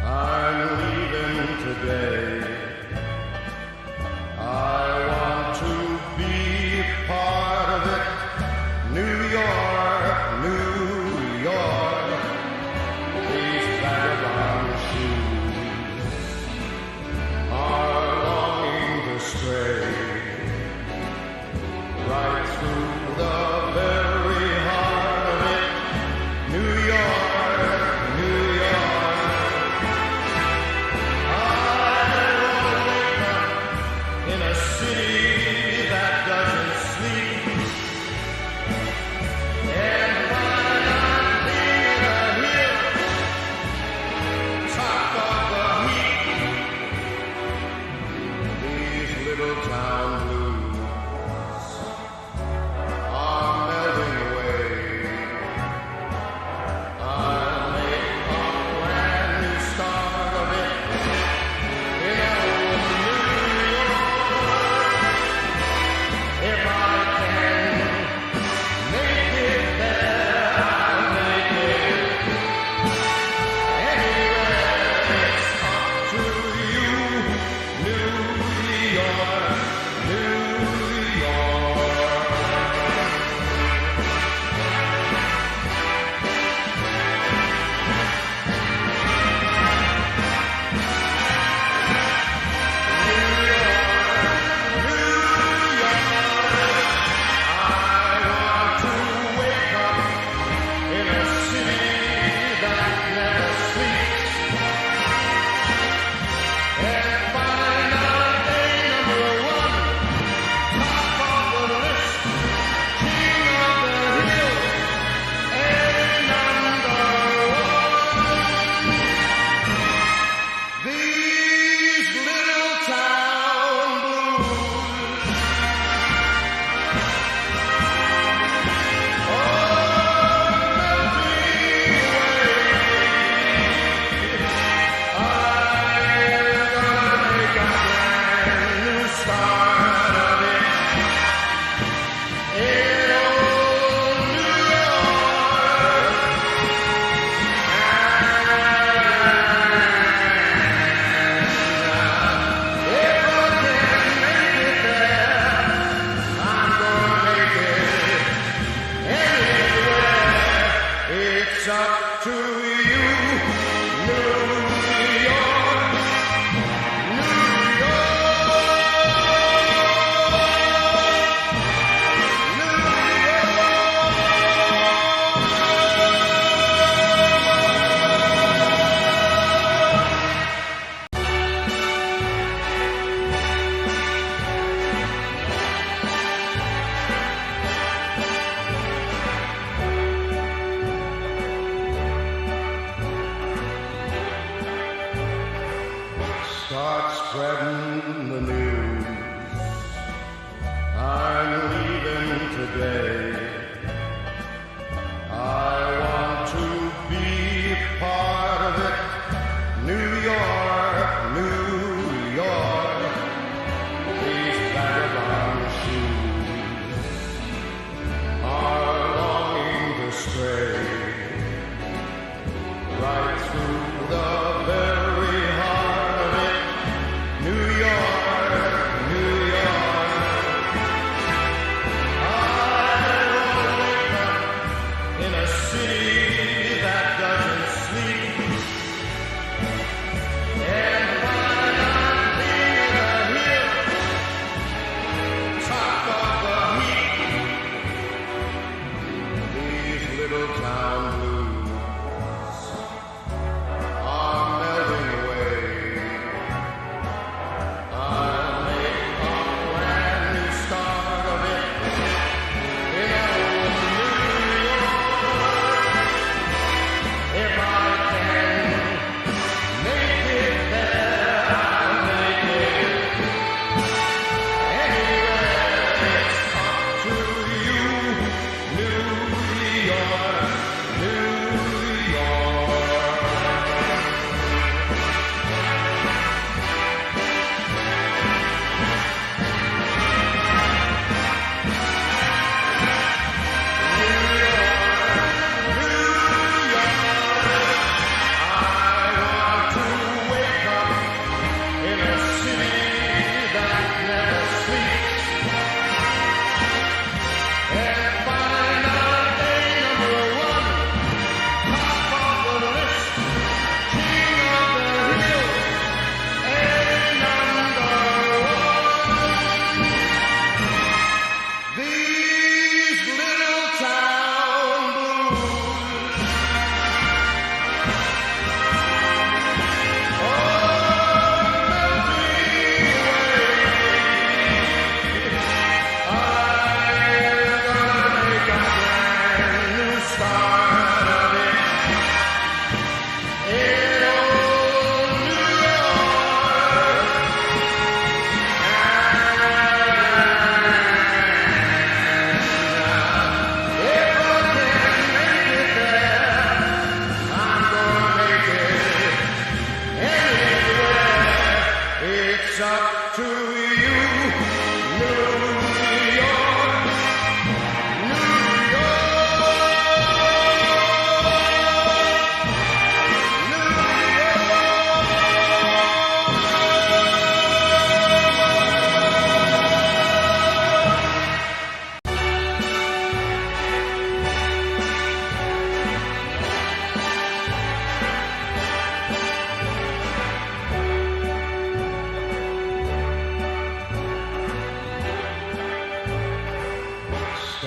I'm leaving today. I want to be part of it. New York, New York. These vagabond shoes are longing to stray right through the very heart of it. New York, New York. I wake up in a city that doesn't sleep, and when I'm near the hill, top of the heat, these little town blues are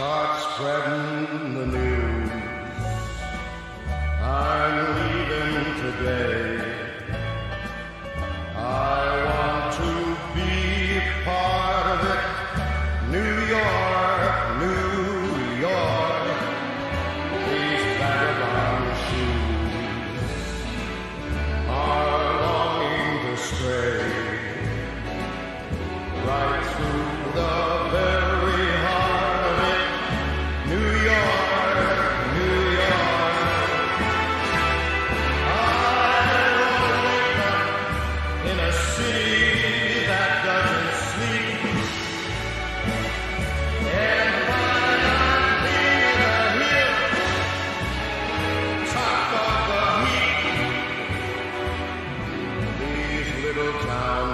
Start spreading the news. I'm leaving today. I want to be part of it. New York, New York. These vagabond shoes are longing to stray right through the very heart of it. New York, New York. I want to wake up in a city that doesn't sleep and find I'm king of the hill, top of the heap. These little town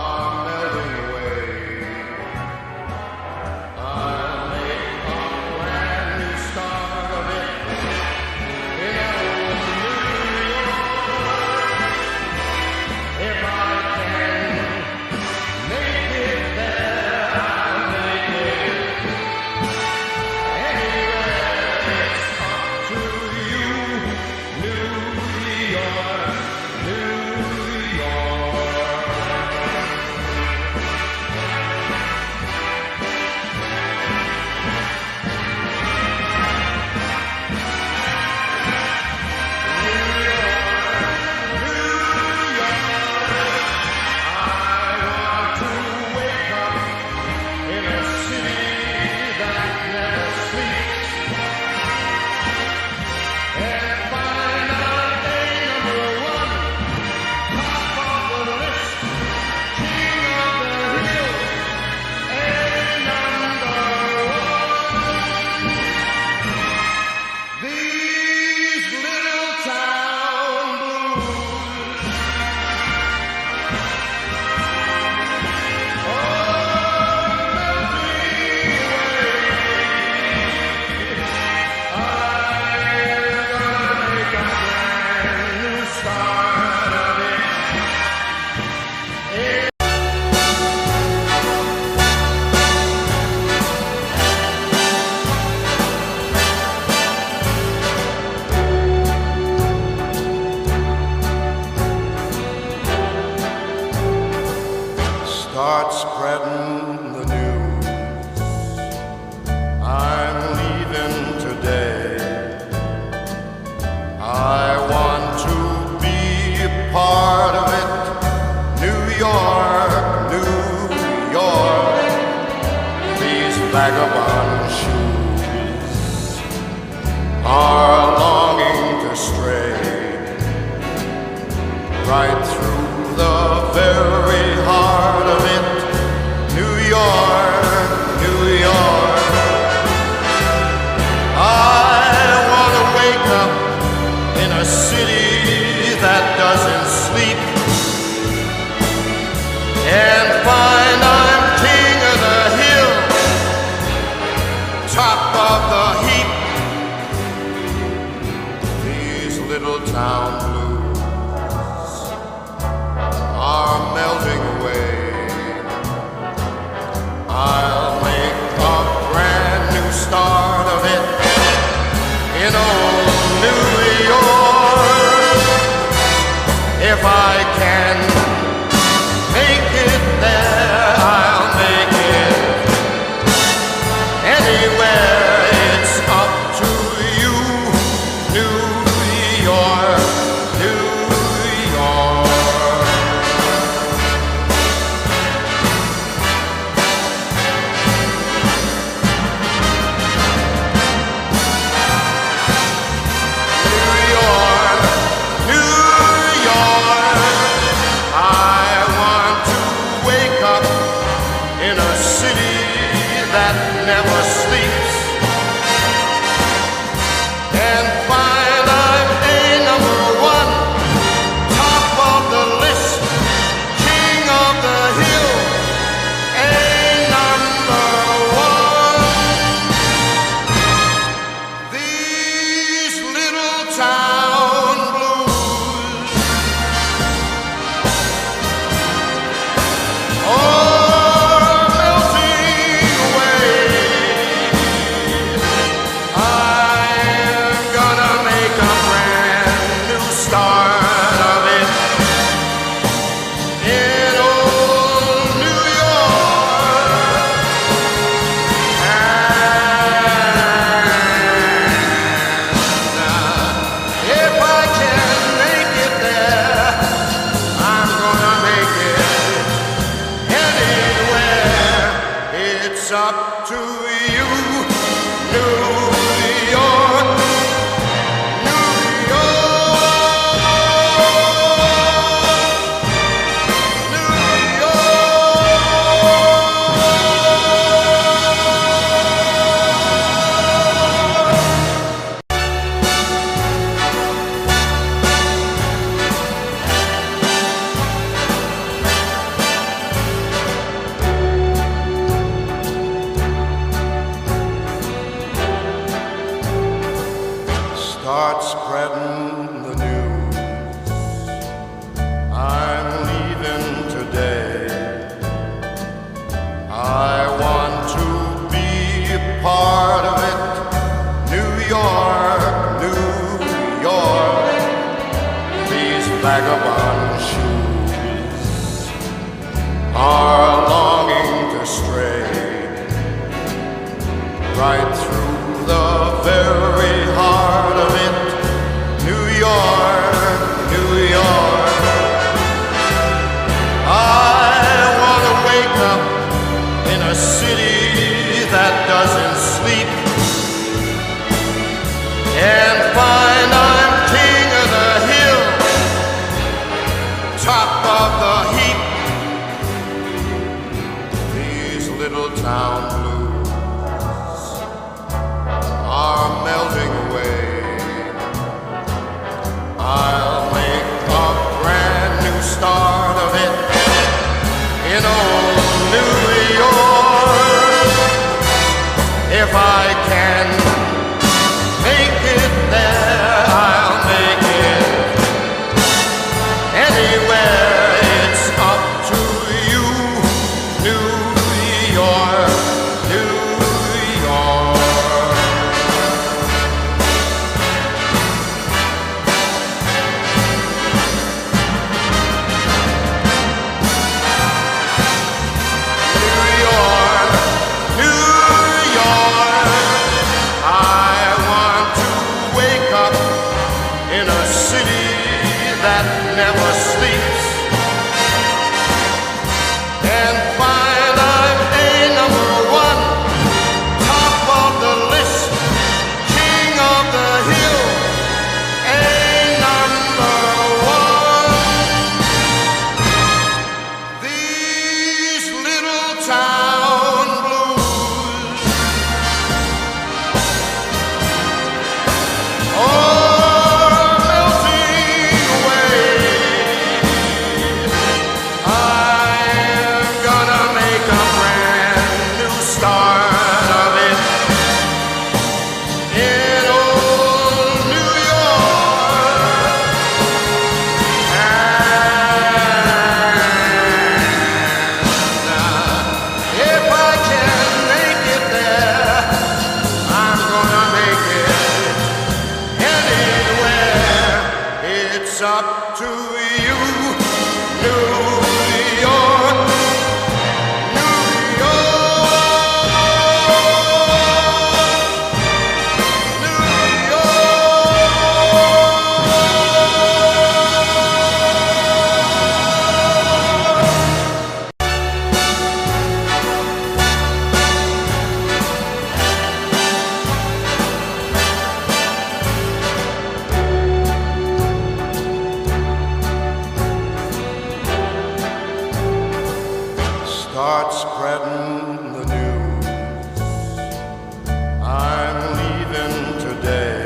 blues are melting away. I'll make a brand new start of it in old New York. If I can make it there, I'll make it anywhere. It's up to you, New York, New York. In a city that never sleeps and find out day number one, top of the list, king of the hill, and number one. These little town blues start spreading the news. I'm leaving today. I want to be a part of it. New York, New York. These vagabond shoes are longing to stray right through the very heart of it. New York, New York. I want to wake up in a city that doesn't sleep and find I'm king of the hill, top of the heap. These little town blues are melting away. I'll make a brand new start of it in old New York. If I can make it there, I'll make it anywhere. It's up to you, New York, New York. Never sleeps and find I'm a number one, top of the list, king of the hill, a number one. These little town blues, oh, melting It's up to you, New York, New Start spreading the news. I'm leaving today. I want to be a part of it. New York, New York. These vagabond shoes are longing to stray right through the very heart of it. New York, New York. I want to wake up in a city that doesn't sleep and find I'm king of the hill, top of the heap. These little town blues are melting away. I'll make a brand new start of it in old New York. If I can make it there, I'll make it anywhere. It's up to you, New York, New York. Never sleeps and find I'm a number one, top of the list, king of the hill, a number one. These little town blues, it's up to you, New York, New York, New Start spreading the news. I'm leaving today.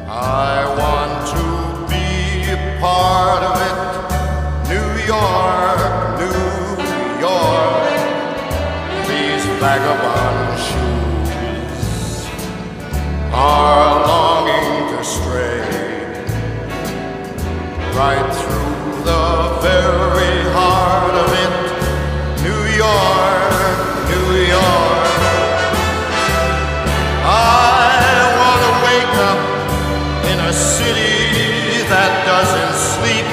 I want to be a part of it. New York, New York. These vagabond shoes are longing to stray right through the very heart of it. New York, New York. I want to wake up in a city that doesn't sleep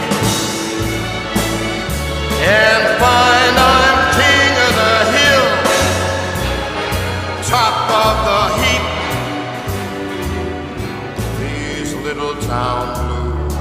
and find I'm king of the hill, top of the heap. These little town blues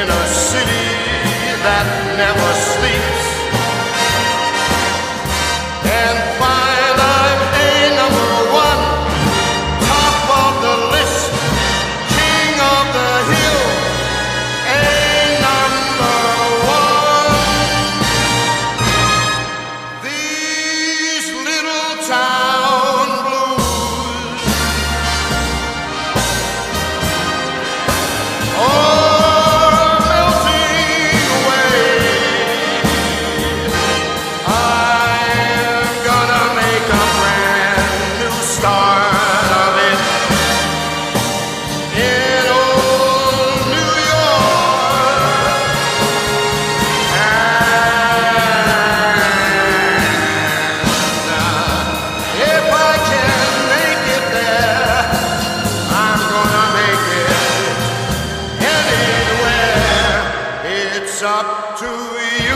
in a city that never sleeps, and find I'm a number one, top of the list, king of the hill, a number one. These little town blues are melting away. I'm gonna make a brand new start of it in old New York. And if I can make it there, I'm gonna make it anywhere. It's up to you.